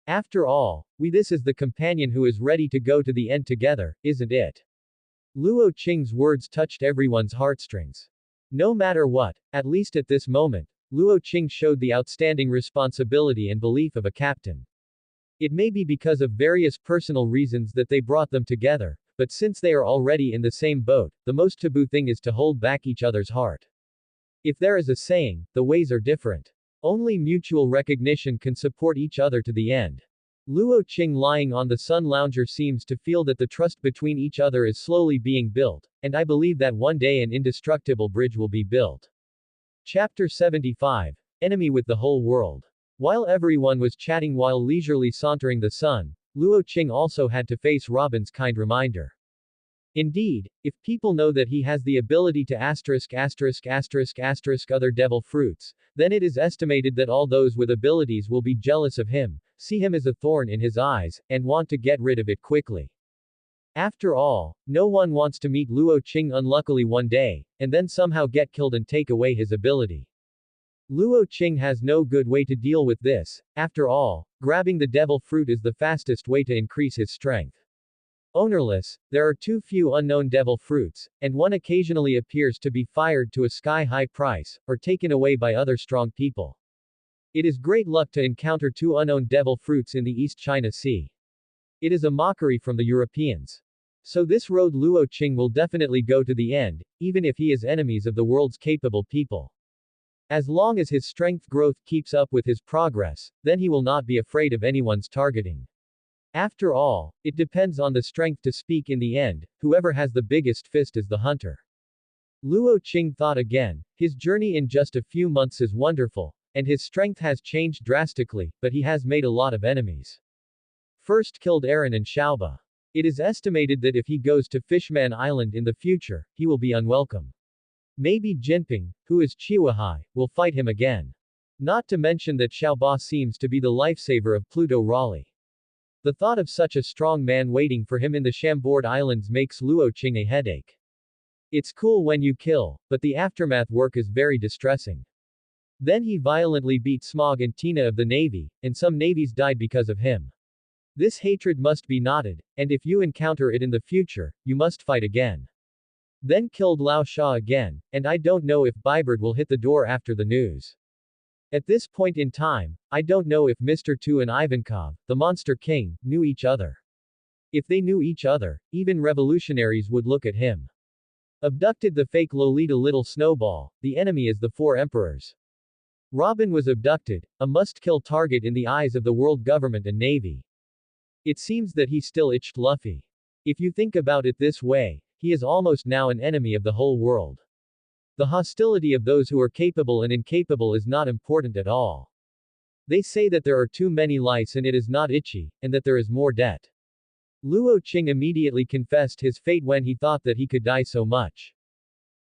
After all, this is the companion who is ready to go to the end together, isn't it? Luo Qing's words touched everyone's heartstrings. No matter what, at least at this moment, Luo Qing showed the outstanding responsibility and belief of a captain. It may be because of various personal reasons that they brought them together, but since they are already in the same boat, the most taboo thing is to hold back each other's heart. If there is a saying, the ways are different. Only mutual recognition can support each other to the end. Luo Qing lying on the sun lounger seems to feel that the trust between each other is slowly being built, and I believe that one day an indestructible bridge will be built. Chapter 75. Enemy with the whole world. While everyone was chatting while leisurely sauntering the sun, Luo Qing also had to face Robin's kind reminder. Indeed, if people know that he has the ability to ***** other devil fruits, then it is estimated that all those with abilities will be jealous of him, see him as a thorn in his eyes, and want to get rid of it quickly. After all, no one wants to meet Luo Qing unluckily one day, and then somehow get killed and take away his ability. Luo Qing has no good way to deal with this. After all, grabbing the devil fruit is the fastest way to increase his strength. Ownerless, there are too few unknown devil fruits, and one occasionally appears to be fired to a sky-high price, or taken away by other strong people. It is great luck to encounter 2 unknown devil fruits in the East China Sea. It is a mockery from the Europeans. So this road Luo Qing will definitely go to the end, even if he is enemies of the world's capable people. As long as his strength growth keeps up with his progress, then he will not be afraid of anyone's targeting. After all, it depends on the strength to speak in the end, whoever has the biggest fist is the hunter. Luo Qing thought again, his journey in just a few months is wonderful, and his strength has changed drastically, but he has made a lot of enemies. First killed Aaron and Xiaoba. It is estimated that if he goes to Fishman Island in the future, he will be unwelcome. Maybe Jinping, who is Chihuahua, will fight him again. Not to mention that Xiaoba seems to be the lifesaver of Pluto Raleigh. The thought of such a strong man waiting for him in the Chambord Islands makes Luo Qing a headache. It's cool when you kill, but the aftermath work is very distressing. Then he violently beat Smog and Tina of the Navy, and some navies died because of him. This hatred must be knotted, and if you encounter it in the future, you must fight again. Then killed Lao Sha again, and I don't know if Bybird will hit the door after the news. At this point in time, I don't know if Mr. Tu and Ivankov, the Monster King, knew each other. If they knew each other, even revolutionaries would look at him. Abducted the fake Lolita Little Snowball, the enemy is the 4 emperors. Robin was abducted, a must-kill target in the eyes of the world government and navy. It seems that he still itched Luffy. If you think about it this way, he is almost now an enemy of the whole world. The hostility of those who are capable and incapable is not important at all. They say that there are too many lice and it is not itchy, and that there is more debt. Luo Qing immediately confessed his fate when he thought that he could die so much.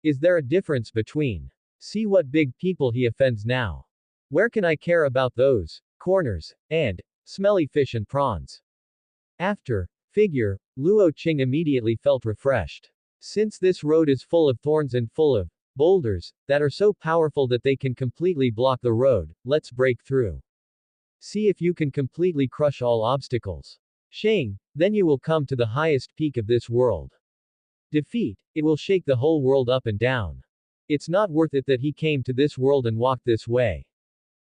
Is there a difference between? See what big people he offends now. Where can I care about those corners and smelly fish and prawns? After figure, Luo Qing immediately felt refreshed. Since this road is full of thorns and full of boulders that are so powerful that they can completely block the road, let's break through. See if you can completely crush all obstacles. Shang, then you will come to the highest peak of this world. Defeat, it will shake the whole world up and down. It's not worth it that he came to this world and walked this way.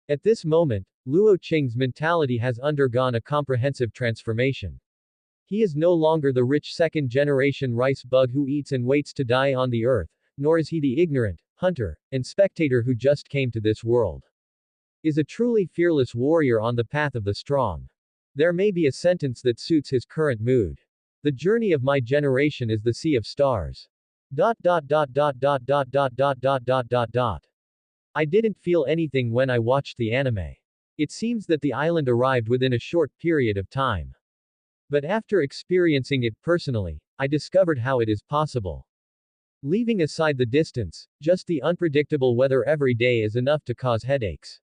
At this moment, Luo Qing's mentality has undergone a comprehensive transformation. He is no longer the rich second-generation rice bug who eats and waits to die on the earth, nor is he the ignorant hunter and spectator who just came to this world. Is a truly fearless warrior on the path of the strong. There may be a sentence that suits his current mood. The journey of my generation is the sea of stars. ... I didn't feel anything when I watched the anime. It seems that the island arrived within a short period of time. But after experiencing it personally, I discovered how it is possible. Leaving aside the distance, just the unpredictable weather every day is enough to cause headaches.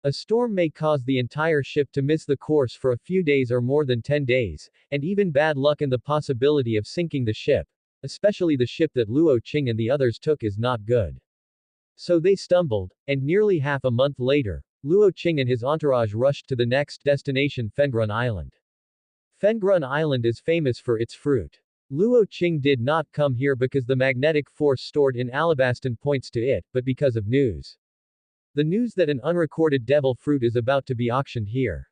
A storm may cause the entire ship to miss the course for a few days or more than 10 days, and even bad luck and the possibility of sinking the ship, especially the ship that Luo Qing and the others took, is not good. So they stumbled, and nearly half a month later, Luo Qing and his entourage rushed to the next destination, Fengrun Island. Fengrun Island is famous for its fruit. Luo Qing did not come here because the magnetic force stored in Alabaston points to it, but because of news. The news that an unrecorded devil fruit is about to be auctioned here.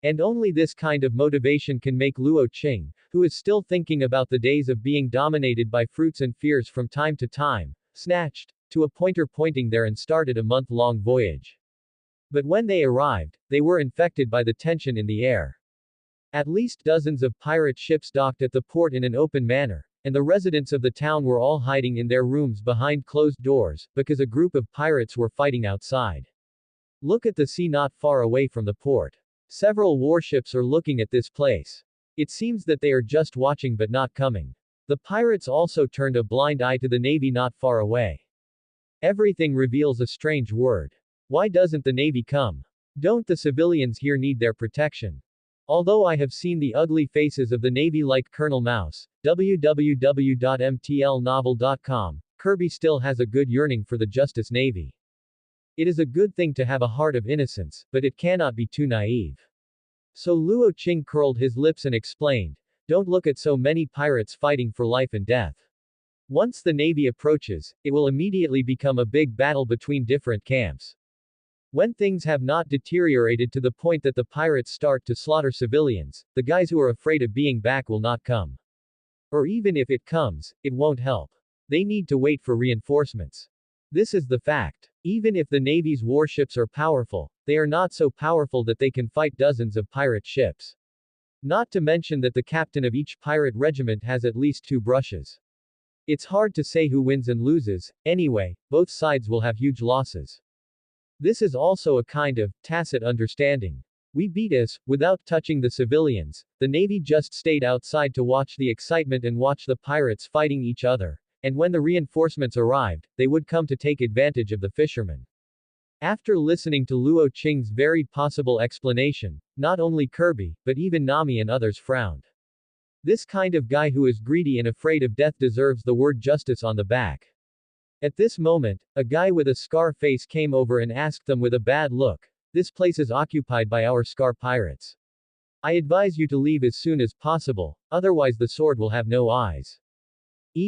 And only this kind of motivation can make Luo Qing, who is still thinking about the days of being dominated by fruits and fears from time to time, snatched to a pointer pointing there and started a month-long voyage. But when they arrived, they were infected by the tension in the air. At least dozens of pirate ships docked at the port in an open manner, and the residents of the town were all hiding in their rooms behind closed doors, because a group of pirates were fighting outside. Look at the sea not far away from the port. Several warships are looking at this place. It seems that they are just watching but not coming. The pirates also turned a blind eye to the navy not far away. Everything reveals a strange word. Why doesn't the navy come? Don't the civilians here need their protection? Although I have seen the ugly faces of the navy like Colonel Mouse, www.mtlnovel.com, Kirby still has a good yearning for the Justice Navy. It is a good thing to have a heart of innocence, but it cannot be too naive. So Luo Qing curled his lips and explained, don't look at so many pirates fighting for life and death. Once the navy approaches, it will immediately become a big battle between different camps. When things have not deteriorated to the point that the pirates start to slaughter civilians, the guys who are afraid of being back will not come. Or even if it comes, it won't help. They need to wait for reinforcements. This is the fact. Even if the Navy's warships are powerful, they are not so powerful that they can fight dozens of pirate ships. Not to mention that the captain of each pirate regiment has at least 2 brushes. It's hard to say who wins and loses, anyway, both sides will have huge losses. This is also a kind of tacit understanding. We beat us, without touching the civilians. The Navy just stayed outside to watch the excitement and watch the pirates fighting each other. And when the reinforcements arrived, they would come to take advantage of the fishermen. After listening to Luo Qing's very possible explanation, not only Kirby, but even Nami and others frowned. This kind of guy who is greedy and afraid of death deserves the word justice on the back. At this moment, a guy with a scar face came over and asked them with a bad look, this place is occupied by our scar pirates. I advise you to leave as soon as possible, otherwise the sword will have no eyes. So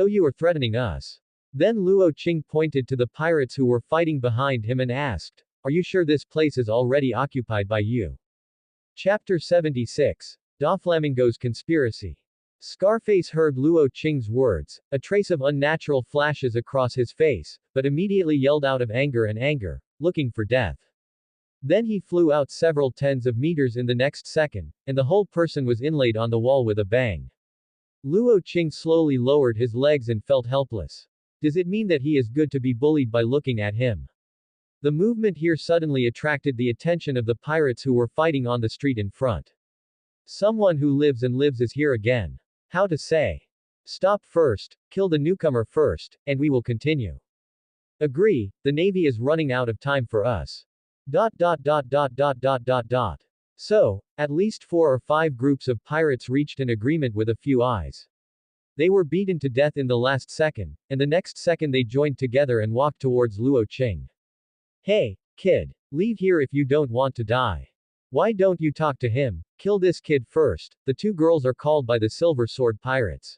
you are threatening us. Then Luo Qing pointed to the pirates who were fighting behind him and asked, are you sure this place is already occupied by you? Chapter 76. Doflamingo's Conspiracy. Scarface heard Luo Qing's words, a trace of unnatural flashes across his face, but immediately yelled out of anger, looking for death. Then he flew out several tens of meters in the next second, and the whole person was inlaid on the wall with a bang. Luo Qing slowly lowered his legs and felt helpless. Does it mean that he is good to be bullied by looking at him? The movement here suddenly attracted the attention of the pirates who were fighting on the street in front. Someone who lives and lives is here again. How to say? Stop first, kill the newcomer first, and we will continue. Agree, the Navy is running out of time for us. So, at least 4 or 5 groups of pirates reached an agreement with a few eyes. They were beaten to death in the last second, and the next second they joined together and walked towards Luo Qing. Hey, kid, leave here if you don't want to die. Why don't you talk to him? Kill this kid first. The 2 girls are called by the Silver Sword Pirates.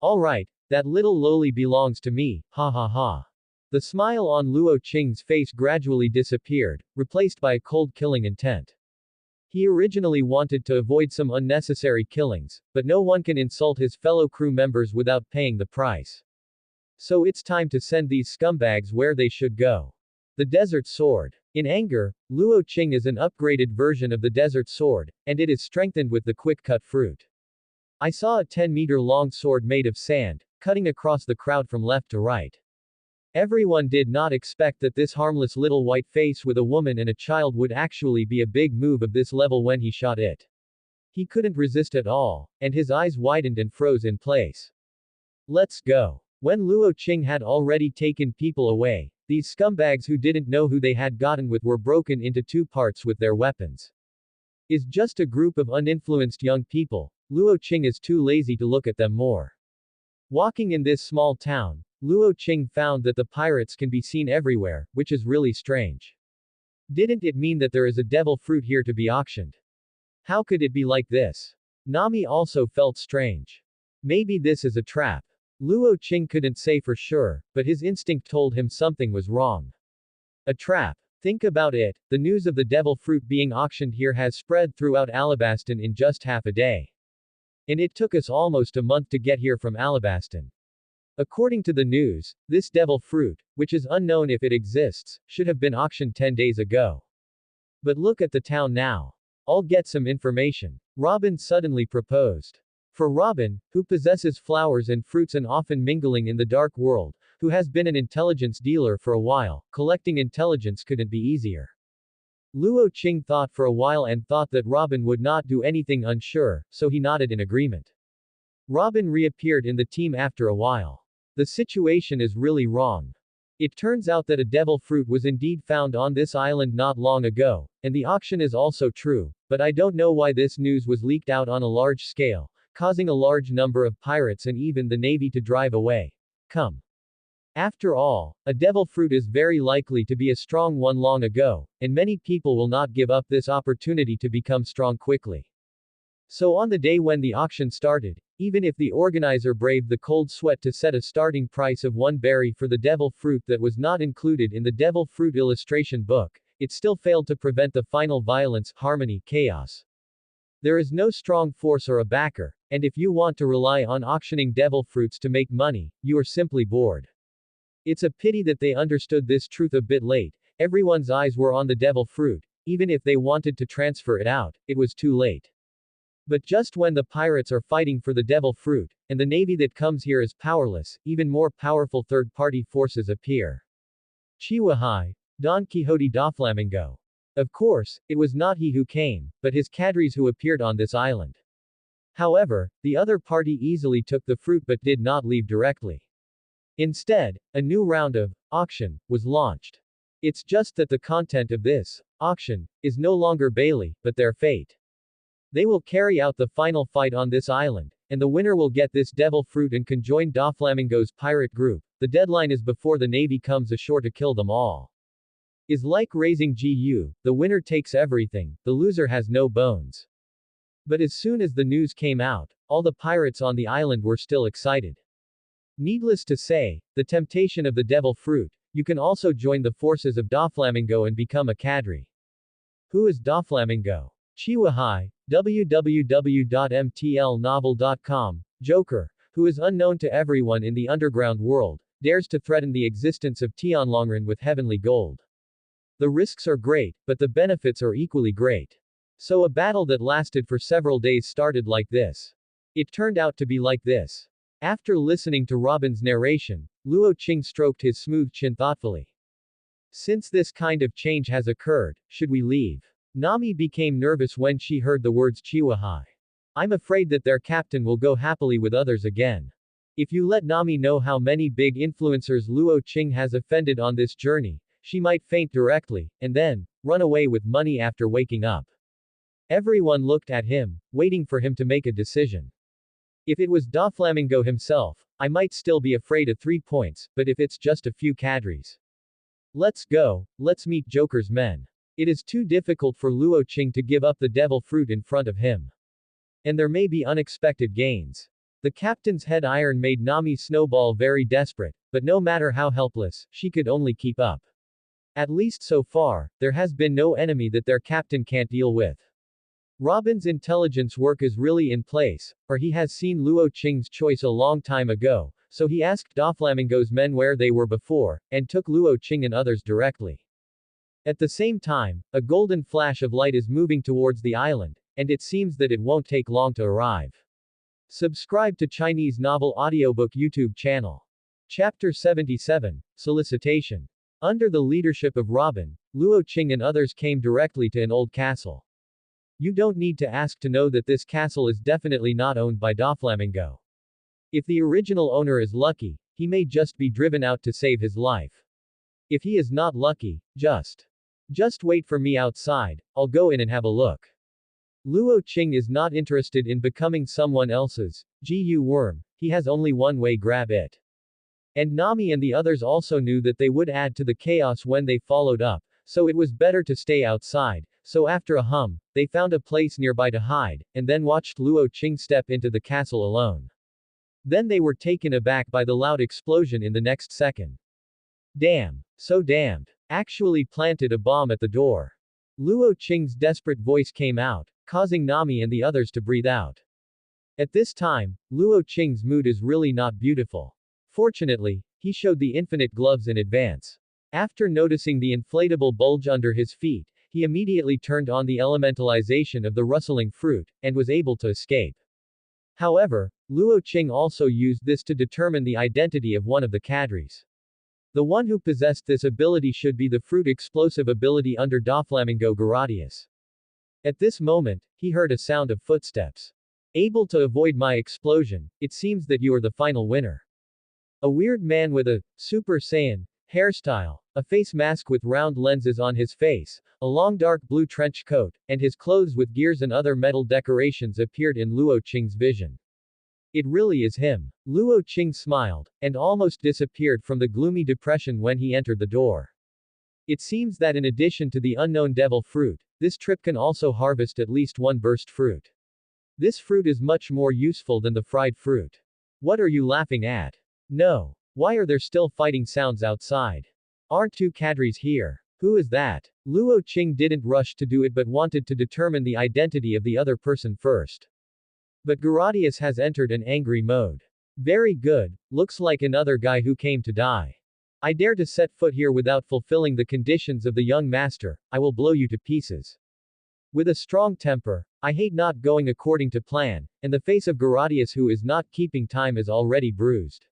Alright, that little loli belongs to me, ha ha ha. The smile on Luo Qing's face gradually disappeared, replaced by a cold killing intent. He originally wanted to avoid some unnecessary killings, but no one can insult his fellow crew members without paying the price. So it's time to send these scumbags where they should go. The Desert Sword. In anger, Luo Qing is an upgraded version of the Desert Sword, and it is strengthened with the quick-cut fruit. I saw a 10-meter-long sword made of sand, cutting across the crowd from left to right. Everyone did not expect that this harmless little white face with a woman and a child would actually be a big move of this level when he shot it. He couldn't resist at all, and his eyes widened and froze in place. Let's go. When Luo Qing had already taken people away, these scumbags who didn't know who they had gotten with were broken into 2 parts with their weapons. Is just a group of uninfluenced young people. Luo Qing is too lazy to look at them more. Walking in this small town, Luo Qing found that the pirates can be seen everywhere, which is really strange. Didn't it mean that there is a devil fruit here to be auctioned? How could it be like this? Nami also felt strange. Maybe this is a trap. Luo Qing couldn't say for sure, but his instinct told him something was wrong. A trap. Think about it, the news of the devil fruit being auctioned here has spread throughout Alabaston in just half a day. And it took us almost a month to get here from Alabaston. According to the news, this devil fruit, which is unknown if it exists, should have been auctioned 10 days ago. But look at the town now. I'll get some information. Robin suddenly proposed. For Robin, who possesses flowers and fruits and often mingling in the dark world, who has been an intelligence dealer for a while, collecting intelligence couldn't be easier. Luo Qing thought for a while and thought that Robin would not do anything unsure, so he nodded in agreement. Robin reappeared in the team after a while. The situation is really wrong. It turns out that a devil fruit was indeed found on this island not long ago, and the auction is also true, but I don't know why this news was leaked out on a large scale, causing a large number of pirates and even the navy to drive away. Come. After all, a devil fruit is very likely to be a strong one long ago, and many people will not give up this opportunity to become strong quickly. So on the day when the auction started, even if the organizer braved the cold sweat to set a starting price of 1 berry for the devil fruit that was not included in the devil fruit illustration book, it still failed to prevent the final violence, harmony, chaos. There is no strong force or a backer, and if you want to rely on auctioning devil fruits to make money, you are simply bored. It's a pity that they understood this truth a bit late. Everyone's eyes were on the devil fruit. Even if they wanted to transfer it out, it was too late. But just when the pirates are fighting for the devil fruit, and the navy that comes here is powerless, even more powerful third-party forces appear. Chihuahai, Don Quixote Doflamingo. Of course, it was not he who came, but his cadres who appeared on this island. However, the other party easily took the fruit but did not leave directly. Instead, a new round of auction was launched. It's just that the content of this auction is no longer Bailey, but their fate. They will carry out the final fight on this island, and the winner will get this devil fruit and can join Doflamingo's pirate group. The deadline is before the navy comes ashore to kill them all. Is like raising GU, the winner takes everything, the loser has no bones. But as soon as the news came out, all the pirates on the island were still excited. Needless to say, the temptation of the devil fruit, you can also join the forces of Doflamingo and become a cadre. Who is Doflamingo? Chihuahai, www.mtlnovel.com, Joker, who is unknown to everyone in the underground world, dares to threaten the existence of Tianlongren with heavenly gold. The risks are great, but the benefits are equally great. So a battle that lasted for several days started like this. It turned out to be like this. After listening to Robin's narration, Luo Qing stroked his smooth chin thoughtfully. Since this kind of change has occurred, should we leave? Nami became nervous when she heard the words Chihuahai. I'm afraid that their captain will go happily with others again. If you let Nami know how many big influencers Luo Qing has offended on this journey, she might faint directly, and then run away with money after waking up. Everyone looked at him, waiting for him to make a decision. If it was Doflamingo himself, I might still be afraid of 3 points, but if it's just a few cadres. Let's go, let's meet Joker's men. It is too difficult for Luo Qing to give up the devil fruit in front of him. And there may be unexpected gains. The captain's head iron made Nami Snowball very desperate, but no matter how helpless, she could only keep up. At least so far, there has been no enemy that their captain can't deal with. Robin's intelligence work is really in place, or he has seen Luo Qing's choice a long time ago, so he asked Doflamingo's men where they were before, and took Luo Qing and others directly. At the same time, a golden flash of light is moving towards the island, and it seems that it won't take long to arrive. Subscribe to Chinese Novel Audiobook YouTube channel. Chapter 77, Solicitation. Under the leadership of Robin, Luo Qing and others came directly to an old castle. You don't need to ask to know that this castle is definitely not owned by Doflamingo. If the original owner is lucky, he may just be driven out to save his life. If he is not lucky, just wait for me outside, I'll go in and have a look. Luo Qing is not interested in becoming someone else's GU worm, he has only one way: grab it. And Nami and the others also knew that they would add to the chaos when they followed up, so it was better to stay outside. So after a hum, they found a place nearby to hide, and then watched Luo Qing step into the castle alone. Then they were taken aback by the loud explosion in the next second. Damn. So damned. Actually planted a bomb at the door. Luo Qing's desperate voice came out, causing Nami and the others to breathe out. At this time, Luo Qing's mood is really not beautiful. Fortunately, he showed the infinite gloves in advance. After noticing the inflatable bulge under his feet, he immediately turned on the elementalization of the rustling fruit, and was able to escape. However, Luo Qing also used this to determine the identity of one of the cadres. The one who possessed this ability should be the fruit explosive ability under Doflamingo Gradius. At this moment, he heard a sound of footsteps. Able to avoid my explosion, it seems that you are the final winner. A weird man with a Super Saiyan hairstyle, a face mask with round lenses on his face, a long dark blue trench coat, and his clothes with gears and other metal decorations appeared in Luo Qing's vision. It really is him. Luo Qing smiled, and almost disappeared from the gloomy depression when he entered the door. It seems that in addition to the unknown devil fruit, this trip can also harvest at least one burst fruit. This fruit is much more useful than the fried fruit. What are you laughing at? No. Why are there still fighting sounds outside? Aren't two cadres here? Who is that? Luo Qing didn't rush to do it but wanted to determine the identity of the other person first. But Gradius has entered an angry mode. Very good, looks like another guy who came to die. I dare to set foot here without fulfilling the conditions of the young master, I will blow you to pieces. With a strong temper, I hate not going according to plan, and the face of Gradius who is not keeping time is already bruised.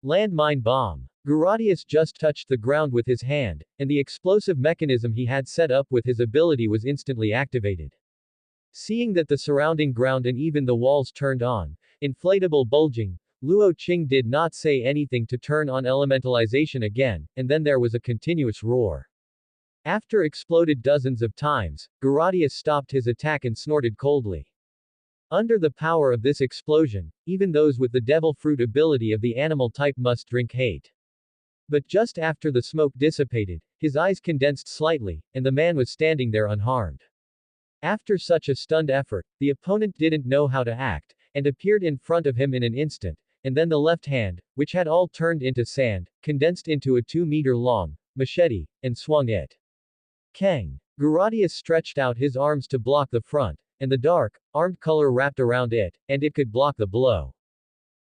Landmine bomb. Gradius just touched the ground with his hand, and the explosive mechanism he had set up with his ability was instantly activated. Seeing that the surrounding ground and even the walls turned on, inflatable bulging, Luo Qing did not say anything to turn on elementalization again, and then there was a continuous roar. After exploded dozens of times, Gradius stopped his attack and snorted coldly. Under the power of this explosion, even those with the devil fruit ability of the animal type must drink hate. But just after the smoke dissipated, his eyes condensed slightly, and the man was standing there unharmed. After such a stunned effort, the opponent didn't know how to act, and appeared in front of him in an instant, and then the left hand, which had all turned into sand, condensed into a 2-meter-long machete, and swung it. Kang. Gradius stretched out his arms to block the front, and the dark, armed color wrapped around it, and it could block the blow.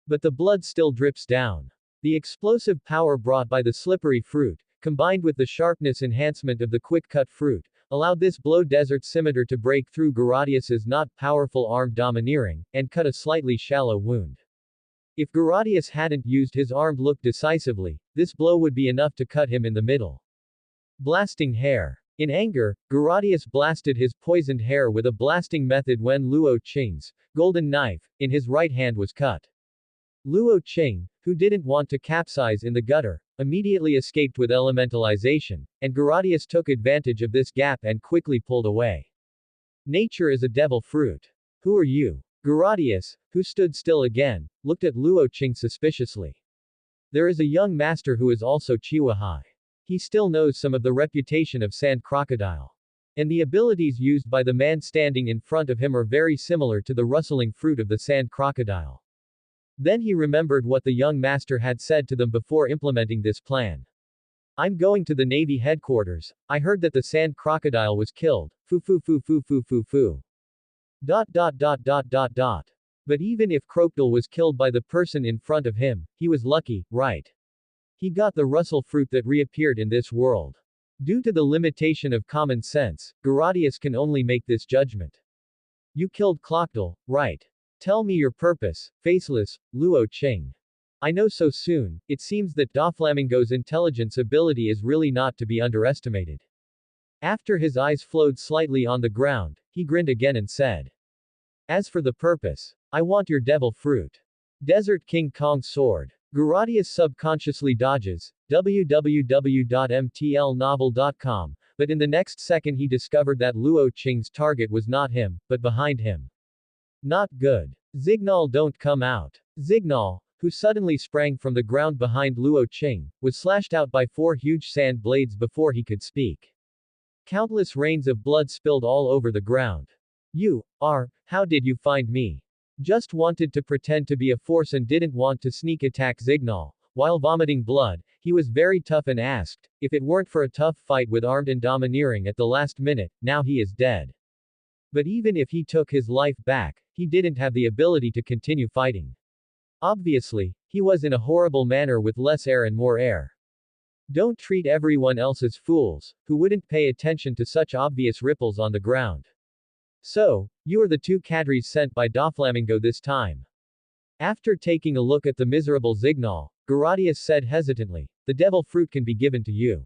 But the blood still drips down. The explosive power brought by the slippery fruit, combined with the sharpness enhancement of the quick-cut fruit, allowed this blow desert scimitar to break through Gradius's not powerful armed domineering, and cut a slightly shallow wound. If Gradius hadn't used his armed look decisively, this blow would be enough to cut him in the middle. Blasting hair. In anger, Gradius blasted his poisoned hair with a blasting method when Luo Qing's golden knife in his right hand was cut. Luo Qing, who didn't want to capsize in the gutter, immediately escaped with elementalization, and Gradius took advantage of this gap and quickly pulled away. Nature is a devil fruit. Who are you? Gradius, who stood still again, looked at Luo Qing suspiciously. There is a young master who is also Chihuahua. He still knows some of the reputation of Sand Crocodile. And the abilities used by the man standing in front of him are very similar to the rustling fruit of the Sand Crocodile. Then he remembered what the young master had said to them before implementing this plan. I'm going to the Navy headquarters, I heard that the Sand Crocodile was killed, foo foo foo foo foo foo foo. But even if Crocodile was killed by the person in front of him, he was lucky, right? He got the Russell fruit that reappeared in this world. Due to the limitation of common sense, Gradius can only make this judgment. You killed Crocodile, right? Tell me your purpose, faceless, Luo Qing. I know so soon, it seems that Doflamingo's intelligence ability is really not to be underestimated. After his eyes flowed slightly on the ground, he grinned again and said. As for the purpose, I want your devil fruit. Desert King Kong's sword. Gradius subconsciously dodges, www.mtlnovel.com, but in the next second he discovered that Luo Qing's target was not him, but behind him. Not good. Zignal don't come out. Zignal, who suddenly sprang from the ground behind Luo Qing, was slashed out by 4 huge sand blades before he could speak. Countless rains of blood spilled all over the ground. How did you find me? Just wanted to pretend to be a force and didn't want to sneak attack Zignal. While vomiting blood, he was very tough and asked, if it weren't for a tough fight with armed and domineering at the last minute, now he is dead. But even if he took his life back, he didn't have the ability to continue fighting. Obviously, he was in a horrible manner with less air and more air. Don't treat everyone else as fools, who wouldn't pay attention to such obvious ripples on the ground. So, you are the two cadres sent by Doflamingo this time. After taking a look at the miserable Zignal, Garadius said hesitantly, the devil fruit can be given to you.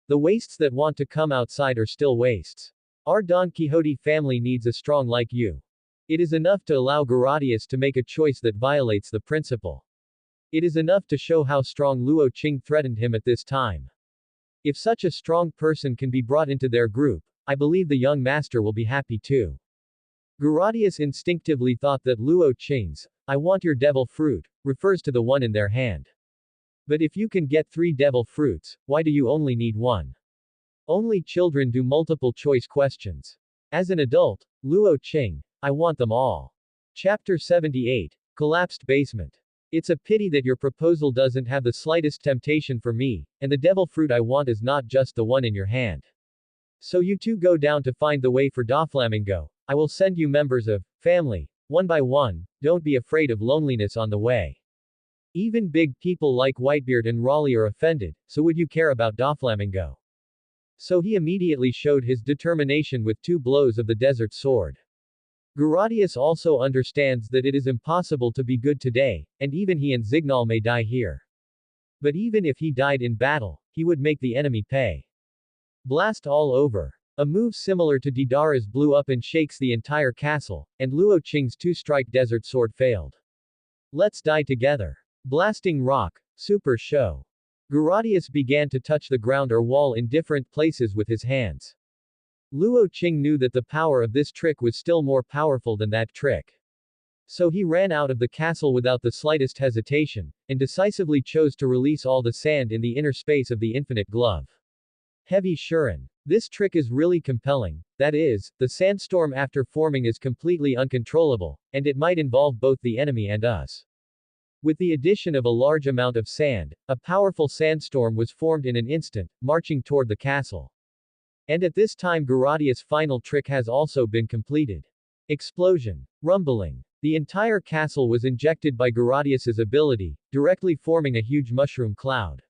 The wastes that want to come outside are still wastes. Our Don Quixote family needs a strong like you. It is enough to allow Garadius to make a choice that violates the principle. It is enough to show how strong Luo Qing threatened him at this time. If such a strong person can be brought into their group, I believe the young master will be happy too. Garadius instinctively thought that Luo Qing's, I want your devil fruit, refers to the one in their hand. But if you can get 3 devil fruits, why do you only need 1? Only children do multiple choice questions. As an adult, Luo Qing, I want them all. Chapter 78. Collapsed Basement. It's a pity that your proposal doesn't have the slightest temptation for me, and the devil fruit I want is not just the one in your hand. So you two go down to find the way for Doflamingo. I will send you members of family, one by one, don't be afraid of loneliness on the way. Even big people like Whitebeard and Raleigh are offended, so would you care about Doflamingo? So he immediately showed his determination with 2 blows of the desert sword. Garadius also understands that it is impossible to be good today, and even he and Zignal may die here. But even if he died in battle, he would make the enemy pay. Blast all over. A move similar to Didara's blew up and shakes the entire castle, and Luo Qing's 2-strike desert sword failed. Let's die together. Blasting rock. Super show. Garadius began to touch the ground or wall in different places with his hands. Luo Qing knew that the power of this trick was still more powerful than that trick. So he ran out of the castle without the slightest hesitation, and decisively chose to release all the sand in the inner space of the infinite glove. Heavy Shuren. This trick is really compelling, that is, the sandstorm after forming is completely uncontrollable, and it might involve both the enemy and us. With the addition of a large amount of sand, a powerful sandstorm was formed in an instant, marching toward the castle. And at this time Garadius' final trick has also been completed. Explosion. Rumbling. The entire castle was injected by Garadius's ability, directly forming a huge mushroom cloud.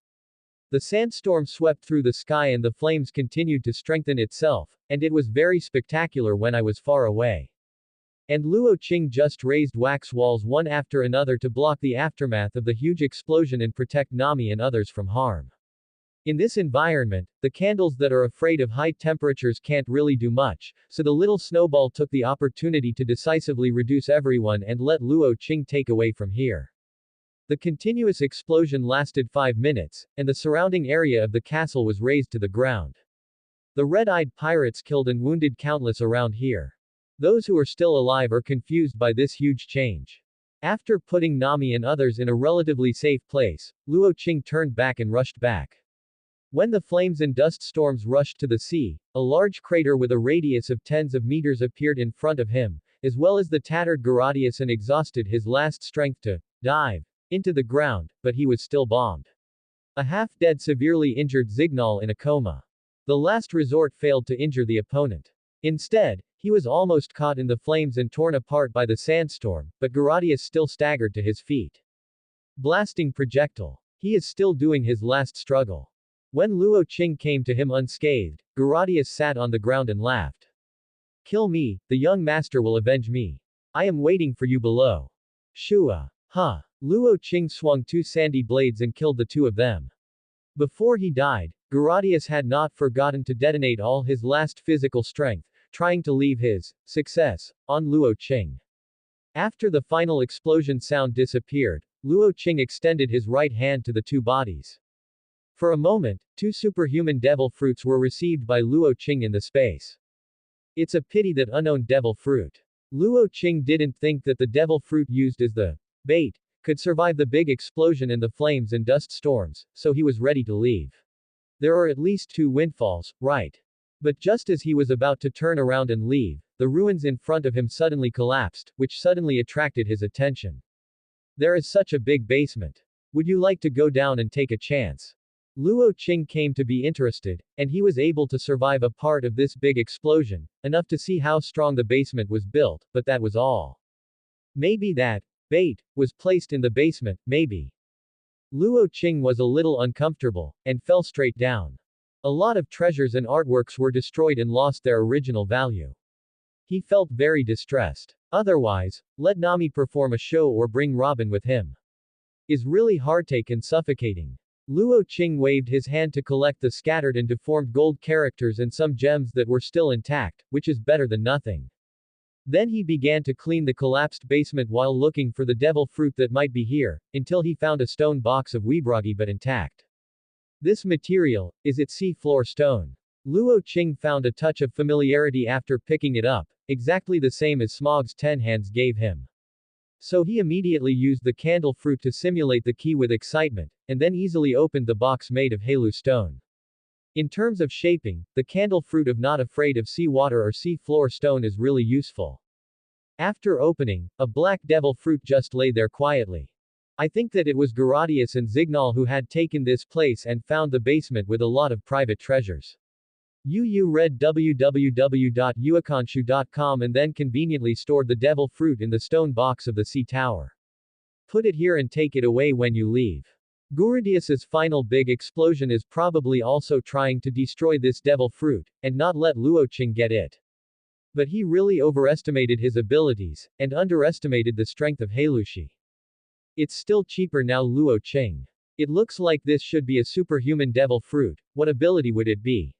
The sandstorm swept through the sky and the flames continued to strengthen itself, and it was very spectacular when I was far away. And Luo Qing just raised wax walls one after another to block the aftermath of the huge explosion and protect Nami and others from harm. In this environment, the candles that are afraid of high temperatures can't really do much, so the little snowball took the opportunity to decisively reduce everyone and let Luo Qing take away from here. The continuous explosion lasted 5 minutes, and the surrounding area of the castle was razed to the ground. The red-eyed pirates killed and wounded countless around here. Those who are still alive are confused by this huge change. After putting Nami and others in a relatively safe place, Luo Qing turned back and rushed back. When the flames and dust storms rushed to the sea, a large crater with a radius of tens of meters appeared in front of him, as well as the tattered Garadius and exhausted his last strength to dive into the ground, but he was still bombed. A half-dead severely injured Zignal in a coma. The last resort failed to injure the opponent. Instead, he was almost caught in the flames and torn apart by the sandstorm, but Garadius still staggered to his feet. Blasting projectile. He is still doing his last struggle. When Luo Qing came to him unscathed, Garadius sat on the ground and laughed. Kill me, the young master will avenge me. I am waiting for you below. Shua. Huh. Luo Qing swung 2 sandy blades and killed the 2 of them. Before he died, Garadius had not forgotten to detonate all his last physical strength, trying to leave his success on Luo Qing. After the final explosion sound disappeared, Luo Qing extended his right hand to the 2 bodies. For a moment, 2 superhuman devil fruits were received by Luo Qing in the space. It's a pity that unknown devil fruit. Luo Qing didn't think that the devil fruit used as the bait could survive the big explosion and the flames and dust storms, so he was ready to leave. There are at least 2 windfalls, right? But just as he was about to turn around and leave, the ruins in front of him suddenly collapsed, which suddenly attracted his attention. There is such a big basement. Would you like to go down and take a chance? Luo Qing came to be interested, and he was able to survive a part of this big explosion, enough to see how strong the basement was built, but that was all. Maybe that bait was placed in the basement, maybe. Luo Qing was a little uncomfortable, and fell straight down. A lot of treasures and artworks were destroyed and lost their original value. He felt very distressed. Otherwise, let Nami perform a show or bring Robin with him. Is really heartache and suffocating. Luo Qing waved his hand to collect the scattered and deformed gold characters and some gems that were still intact, which is better than nothing. Then he began to clean the collapsed basement while looking for the devil fruit that might be here, until he found a stone box of Weebragi but intact. This material, is it sea-floor stone? Luo Qing found a touch of familiarity after picking it up, exactly the same as Smog's 10 hands gave him. So he immediately used the candle fruit to simulate the key with excitement, and then easily opened the box made of Halu stone. In terms of shaping, the candle fruit of not afraid of seawater or sea-floor stone is really useful. After opening, a black devil fruit just lay there quietly. I think that it was Gerardius and Zignal who had taken this place and found the basement with a lot of private treasures. You read www.uakanshu.com and then conveniently stored the devil fruit in the stone box of the sea tower. Put it here and take it away when you leave. Gerardius's final big explosion is probably also trying to destroy this devil fruit, and not let Luo Qing get it. But he really overestimated his abilities, and underestimated the strength of Halushi. It's still cheaper now Luo Qing. It looks like this should be a superhuman devil fruit, what ability would it be?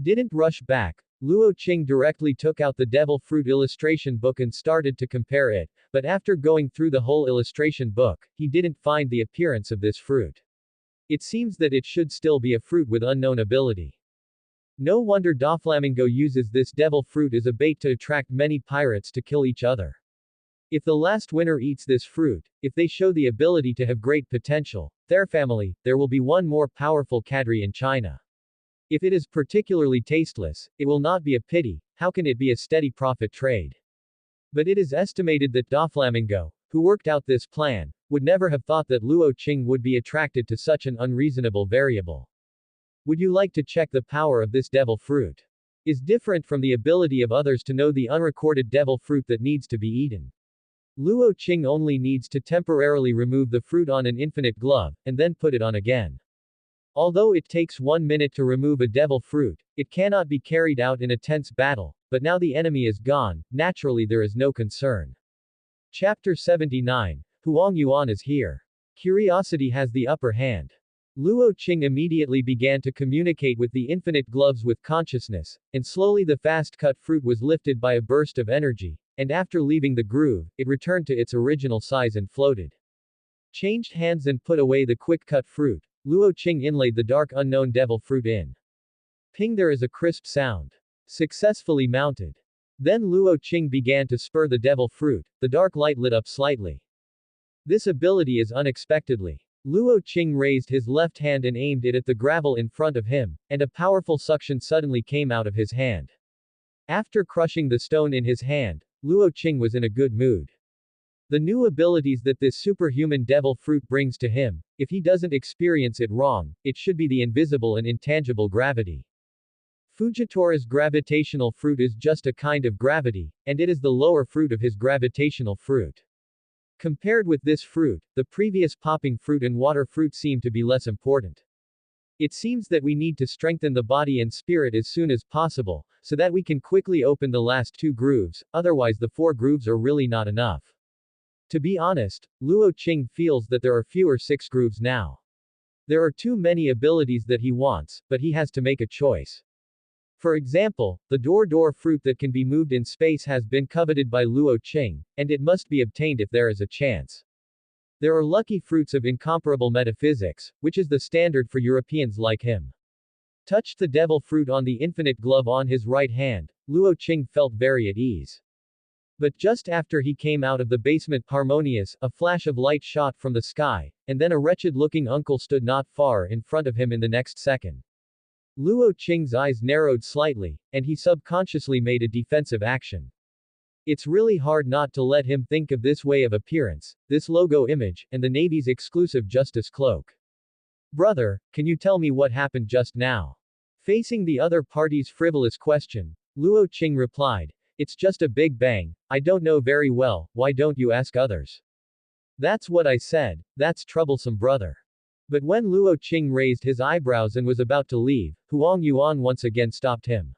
Didn't rush back, Luo Qing directly took out the devil fruit illustration book and started to compare it, but after going through the whole illustration book, he didn't find the appearance of this fruit. It seems that it should still be a fruit with unknown ability. No wonder Doflamingo uses this devil fruit as a bait to attract many pirates to kill each other. If the last winner eats this fruit, if they show the ability to have great potential, their family, there will be one more powerful cadre in China. If it is particularly tasteless, it will not be a pity, how can it be a steady profit trade? But it is estimated that Doflamingo, who worked out this plan, would never have thought that Luo Qing would be attracted to such an unreasonable variable. Would you like to check the power of this devil fruit? Is different from the ability of others to know the unrecorded devil fruit that needs to be eaten. Luo Qing only needs to temporarily remove the fruit on an infinite glove, and then put it on again. Although it takes 1 minute to remove a devil fruit, it cannot be carried out in a tense battle, but now the enemy is gone, naturally there is no concern. Chapter 79, Huang Yuan is here. Curiosity has the upper hand. Luo Qing immediately began to communicate with the infinite gloves with consciousness, and slowly the fast-cut fruit was lifted by a burst of energy, and after leaving the groove, it returned to its original size and floated. Changed hands and put away the quick-cut fruit, Luo Qing inlaid the dark unknown devil fruit in. Ping, there is a crisp sound. Successfully mounted. Then Luo Qing began to spur the devil fruit, the dark light lit up slightly. This ability is unexpectedly. Luo Qing raised his left hand and aimed it at the gravel in front of him, and a powerful suction suddenly came out of his hand. After crushing the stone in his hand, Luo Qing was in a good mood. The new abilities that this superhuman devil fruit brings to him, if he doesn't experience it wrong, it should be the invisible and intangible gravity. Fujitora's gravitational fruit is just a kind of gravity, and it is the lower fruit of his gravitational fruit. Compared with this fruit, the previous popping fruit and water fruit seem to be less important. It seems that we need to strengthen the body and spirit as soon as possible, so that we can quickly open the last 2 grooves, otherwise the 4 grooves are really not enough. To be honest, Luo Qing feels that there are fewer 6 grooves now. There are too many abilities that he wants, but he has to make a choice. For example, the door fruit that can be moved in space has been coveted by Luo Qing, and it must be obtained if there is a chance. There are lucky fruits of incomparable metaphysics, which is the standard for Europeans like him. Touched the devil fruit on the infinite glove on his right hand, Luo Qing felt very at ease. But just after he came out of the basement harmonious, a flash of light shot from the sky, and then a wretched-looking uncle stood not far in front of him in the next second. Luo Qing's eyes narrowed slightly, and he subconsciously made a defensive action. It's really hard not to let him think of this way of appearance, this logo image, and the Navy's exclusive justice cloak. Brother, can you tell me what happened just now? Facing the other party's frivolous question, Luo Qing replied, it's just a big bang, I don't know very well, why don't you ask others? That's what I said, that's troublesome brother. But when Luo Qing raised his eyebrows and was about to leave, Huang Yuan once again stopped him.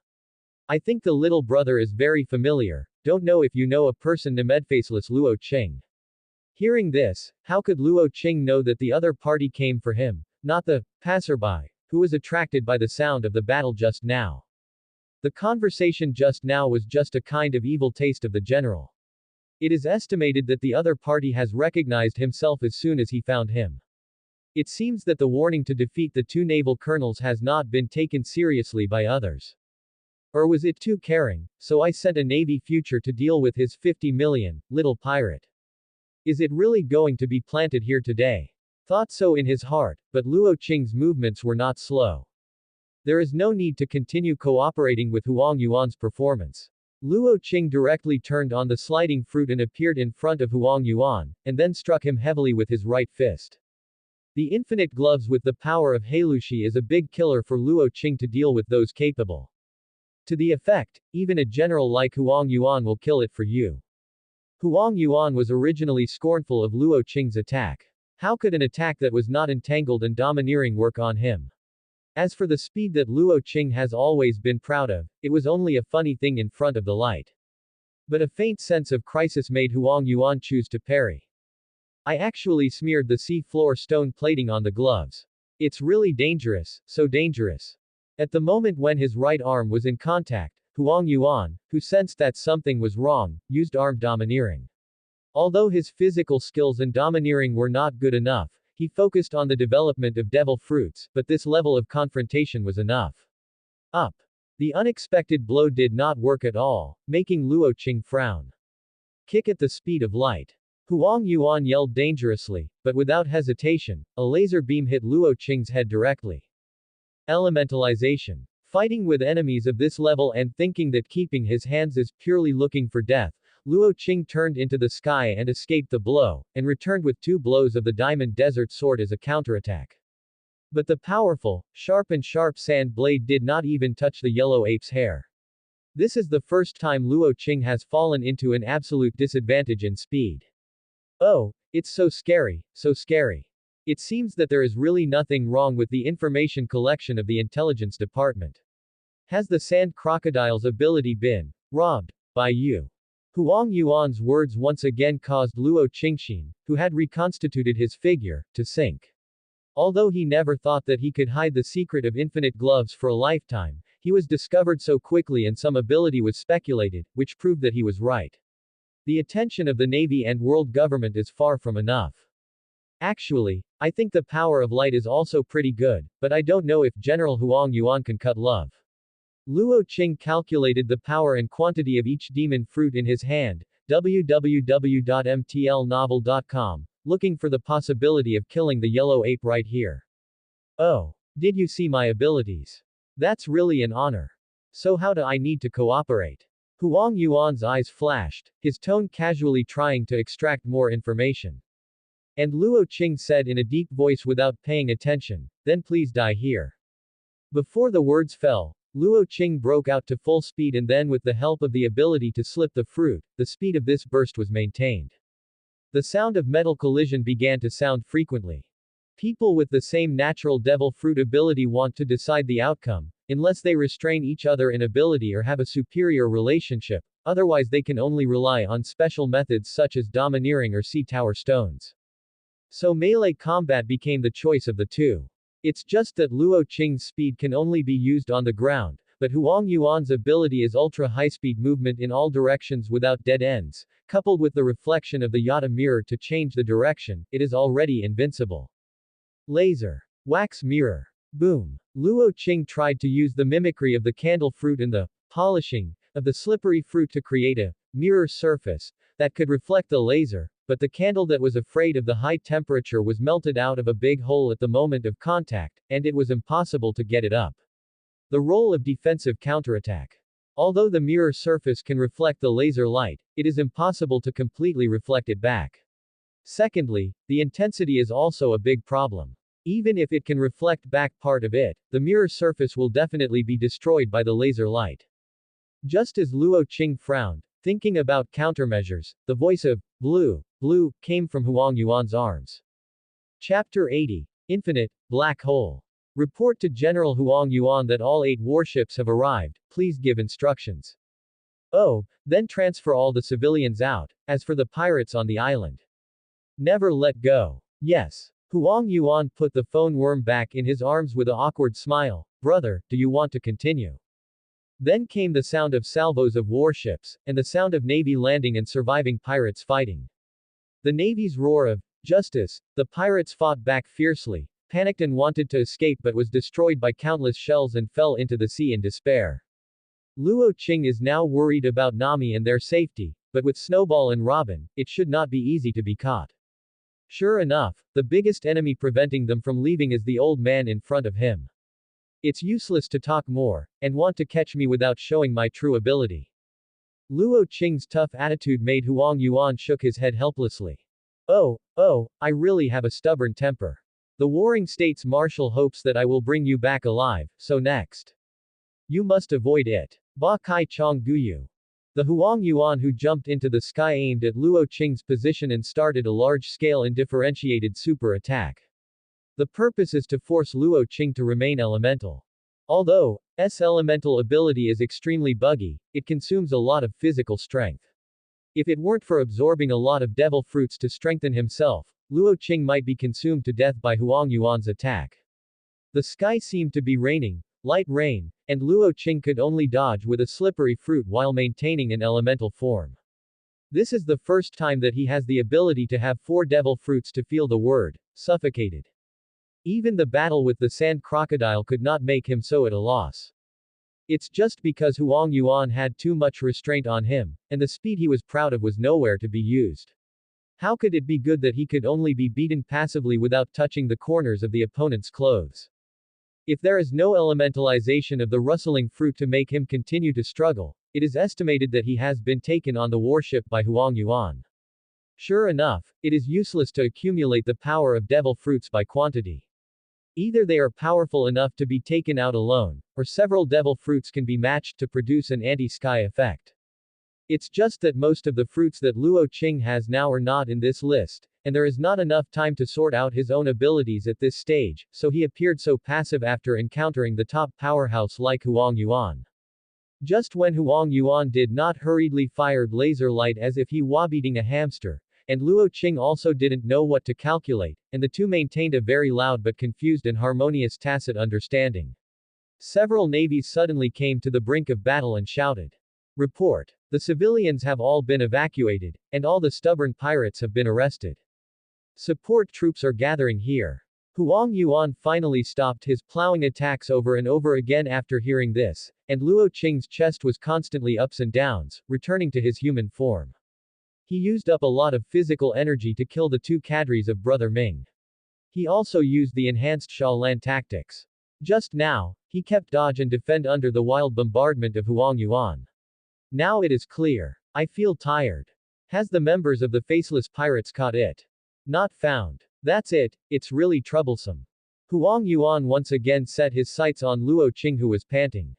I think the little brother is very familiar. Don't know if you know a person named Faceless Luo Qing. Hearing this, how could Luo Qing know that the other party came for him, not the passerby, who was attracted by the sound of the battle just now? The conversation just now was just a kind of evil taste of the general. It is estimated that the other party has recognized himself as soon as he found him. It seems that the warning to defeat the two naval colonels has not been taken seriously by others. Or was it too caring, so I sent a Navy future to deal with his 50 million, little pirate. Is it really going to be planted here today? Thought so in his heart, but Luo Qing's movements were not slow. There is no need to continue cooperating with Huang Yuan's performance. Luo Qing directly turned on the sliding fruit and appeared in front of Huang Yuan, and then struck him heavily with his right fist. The infinite gloves with the power of Heilushi is a big killer for Luo Qing to deal with those capable. To the effect, even a general like Huang Yuan will kill it for you. Huang Yuan was originally scornful of Luo Qing's attack. How could an attack that was not entangled and domineering work on him? As for the speed that Luo Qing has always been proud of, it was only a funny thing in front of the light. But a faint sense of crisis made Huang Yuan choose to parry. I actually smeared the sea-floor stone plating on the gloves. It's really dangerous, so dangerous. At the moment when his right arm was in contact, Huang Yuan, who sensed that something was wrong, used arm domineering. Although his physical skills and domineering were not good enough, he focused on the development of devil fruits, but this level of confrontation was enough. Up. The unexpected blow did not work at all, making Luo Qing frown. Kick at the speed of light. Huang Yuan yelled dangerously, but without hesitation, a laser beam hit Luo Qing's head directly. Elementalization. Fighting with enemies of this level and thinking that keeping his hands is purely looking for death, Luo Qing turned into the sky and escaped the blow, and returned with 2 blows of the Diamond Desert Sword as a counterattack. But the powerful, sharp sand blade did not even touch the yellow ape's hair. This is the first time Luo Qing has fallen into an absolute disadvantage in speed. Oh, it's so scary, so scary. It seems that there is really nothing wrong with the information collection of the intelligence department. Has the sand crocodile's ability been robbed by you? Huang Yuan's words once again caused Luo Qingxin, who had reconstituted his figure, to sink. Although he never thought that he could hide the secret of infinite gloves for a lifetime, he was discovered so quickly and some ability was speculated, which proved that he was right. The attention of the Navy and world government is far from enough. Actually, I think the power of light is also pretty good, but I don't know if General Huang Yuan can cut love. Luo Qing calculated the power and quantity of each demon fruit in his hand, www.mtlnovel.com, looking for the possibility of killing the yellow ape right here. Oh, did you see my abilities? That's really an honor. So how do I need to cooperate? Huang Yuan's eyes flashed, his tone casually trying to extract more information. And Luo Qing said in a deep voice without paying attention, then please die here. Before the words fell, Luo Qing broke out to full speed and then with the help of the ability to slip the fruit, the speed of this burst was maintained. The sound of metal collision began to sound frequently. People with the same natural devil fruit ability want to decide the outcome, unless they restrain each other in ability or have a superior relationship, otherwise they can only rely on special methods such as domineering or sea tower stones. So melee combat became the choice of the two. It's just that Luo Qing's speed can only be used on the ground, but Huang Yuan's ability is ultra-high-speed movement in all directions without dead ends, coupled with the reflection of the Yata mirror to change the direction, it is already invincible. Laser. Wax mirror. Boom. Luo Qing tried to use the mimicry of the candle fruit and the polishing of the slippery fruit to create a mirror surface that could reflect the laser, but the candle that was afraid of the high temperature was melted out of a big hole at the moment of contact, and it was impossible to get it up. The role of defensive counterattack. Although the mirror surface can reflect the laser light, it is impossible to completely reflect it back. Secondly, the intensity is also a big problem. Even if it can reflect back part of it, the mirror surface will definitely be destroyed by the laser light. Just as Luo Qing frowned, thinking about countermeasures, the voice of blue came from Huang Yuan's arms. Chapter 80. Infinite Black Hole. Report to General Huang Yuan that all 8 warships have arrived, please give instructions. Oh, then transfer all the civilians out, as for the pirates on the island. Never let go. Yes. Huang Yuan put the phone worm back in his arms with an awkward smile. Brother, do you want to continue? Then came the sound of salvos of warships, and the sound of Navy landing and surviving pirates fighting. The Navy's roar of justice, the pirates fought back fiercely, panicked and wanted to escape but was destroyed by countless shells and fell into the sea in despair. Luo Qing is now worried about Nami and their safety, but with Snowball and Robin, it should not be easy to be caught. Sure enough, the biggest enemy preventing them from leaving is the old man in front of him. It's useless to talk more, and want to catch me without showing my true ability. Luo Qing's tough attitude made Huang Yuan shook his head helplessly. Oh, I really have a stubborn temper. The Warring States Marshal hopes that I will bring you back alive, so next. You must avoid it. Ba Kai Chong Guyu. The Huang Yuan who jumped into the sky aimed at Luo Qing's position and started a large-scale undifferentiated super attack. The purpose is to force Luo Qing to remain elemental. Although S elemental ability is extremely buggy, it consumes a lot of physical strength. If it weren't for absorbing a lot of devil fruits to strengthen himself, Luo Qing might be consumed to death by Huang Yuan's attack. The sky seemed to be raining, light rain, and Luo Qing could only dodge with a slippery fruit while maintaining an elemental form. This is the first time that he has the ability to have 4 devil fruits to feel the word, suffocated. Even the battle with the sand crocodile could not make him so at a loss. It's just because Huang Yuan had too much restraint on him, and the speed he was proud of was nowhere to be used. How could it be good that he could only be beaten passively without touching the corners of the opponent's clothes? If there is no elementalization of the rustling fruit to make him continue to struggle, it is estimated that he has been taken on the warship by Huang Yuan. Sure enough, it is useless to accumulate the power of devil fruits by quantity. Either they are powerful enough to be taken out alone, or several devil fruits can be matched to produce an anti-sky effect. It's just that most of the fruits that Luo Qing has now are not in this list, and there is not enough time to sort out his own abilities at this stage, so he appeared so passive after encountering the top powerhouse like Huang Yuan. Just when Huang Yuan did not hurriedly fired laser light as if he were beating a hamster, and Luo Qing also didn't know what to calculate, and the two maintained a very loud but confused and harmonious tacit understanding. Several navies suddenly came to the brink of battle and shouted. Report. The civilians have all been evacuated, and all the stubborn pirates have been arrested. Support troops are gathering here. Huang Yuan finally stopped his plowing attacks over and over again after hearing this, and Luo Qing's chest was constantly ups and downs, returning to his human form. He used up a lot of physical energy to kill the 2 cadres of Brother Ming. He also used the enhanced Shaolan tactics. Just now, he kept dodge and defend under the wild bombardment of Huang Yuan. Now it is clear. I feel tired. Has the members of the faceless pirates caught it? Not found. That's it, it's really troublesome. Huang Yuan once again set his sights on Luo Qing who was panting.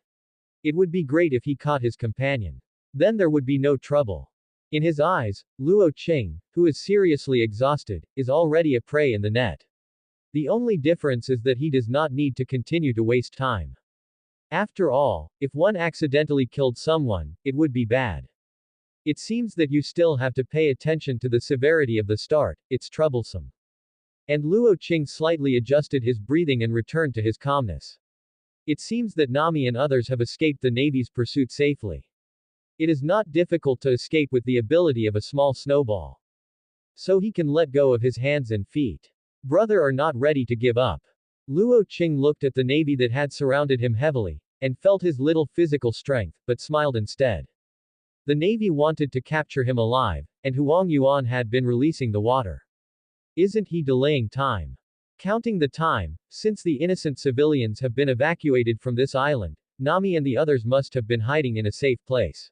It would be great if he caught his companion. Then there would be no trouble. In his eyes, Luo Qing, who is seriously exhausted, is already a prey in the net. The only difference is that he does not need to continue to waste time. After all, if one accidentally killed someone, it would be bad. It seems that you still have to pay attention to the severity of the start, it's troublesome. And Luo Qing slightly adjusted his breathing and returned to his calmness. It seems that Nami and others have escaped the Navy's pursuit safely. It is not difficult to escape with the ability of a small snowball. So he can let go of his hands and feet. Brother are not ready to give up. Luo Qing looked at the navy that had surrounded him heavily, and felt his little physical strength, but smiled instead. The navy wanted to capture him alive, and Huang Yuan had been releasing the water. Isn't he delaying time? Counting the time, since the innocent civilians have been evacuated from this island, Nami and the others must have been hiding in a safe place.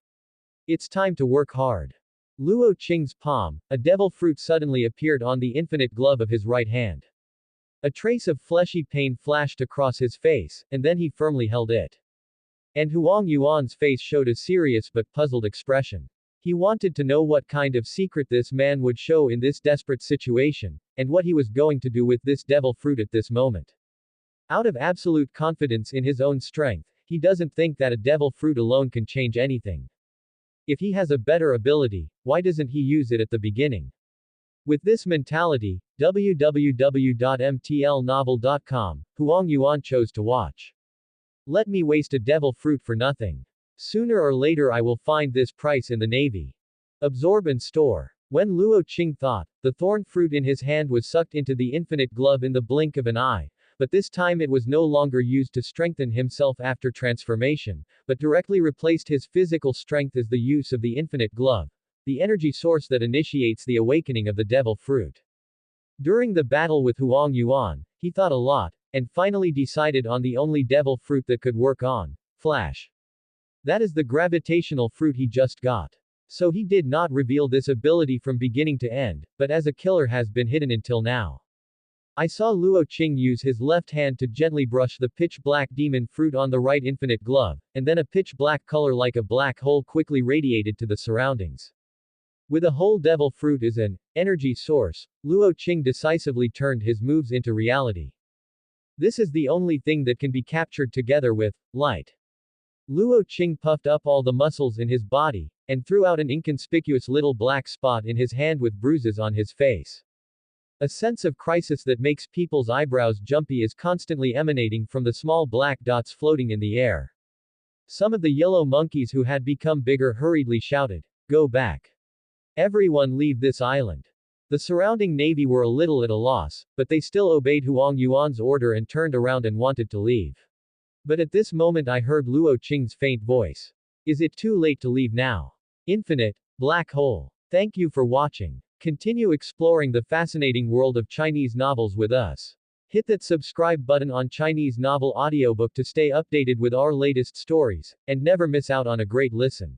It's time to work hard. Luo Qing's palm, a devil fruit suddenly appeared on the infinite glove of his right hand. A trace of fleshy pain flashed across his face, and then he firmly held it. And Huang Yuan's face showed a serious but puzzled expression. He wanted to know what kind of secret this man would show in this desperate situation, and what he was going to do with this devil fruit at this moment. Out of absolute confidence in his own strength, he doesn't think that a devil fruit alone can change anything. If he has a better ability, why doesn't he use it at the beginning? With this mentality, www.mtlnovel.com, Huang Yuan chose to watch. Let me waste a devil fruit for nothing. Sooner or later I will find this price in the navy. Absorb and store. When Luo Qing thought, the thorn fruit in his hand was sucked into the infinite glove in the blink of an eye, but this time it was no longer used to strengthen himself after transformation, but directly replaced his physical strength as the use of the infinite glove, the energy source that initiates the awakening of the devil fruit. During the battle with Huang Yuan, he thought a lot, and finally decided on the only devil fruit that could work on Flash. That is the gravitational fruit he just got. So he did not reveal this ability from beginning to end, but as a killer has been hidden until now. I saw Luo Qing use his left hand to gently brush the pitch-black demon fruit on the right infinite glove, and then a pitch-black color like a black hole quickly radiated to the surroundings. With a whole devil fruit as an energy source, Luo Qing decisively turned his moves into reality. This is the only thing that can be captured together with light. Luo Qing puffed up all the muscles in his body, and threw out an inconspicuous little black spot in his hand with bruises on his face. A sense of crisis that makes people's eyebrows jumpy is constantly emanating from the small black dots floating in the air. Some of the yellow monkeys who had become bigger hurriedly shouted, "Go back. Everyone leave this island." The surrounding navy were a little at a loss, but they still obeyed Huang Yuan's order and turned around and wanted to leave. But at this moment I heard Luo Qing's faint voice. Is it too late to leave now? Infinite, black hole. Thank you for watching. Continue exploring the fascinating world of Chinese novels with us. Hit that subscribe button on Chinese Novel Audiobook to stay updated with our latest stories, and never miss out on a great listen.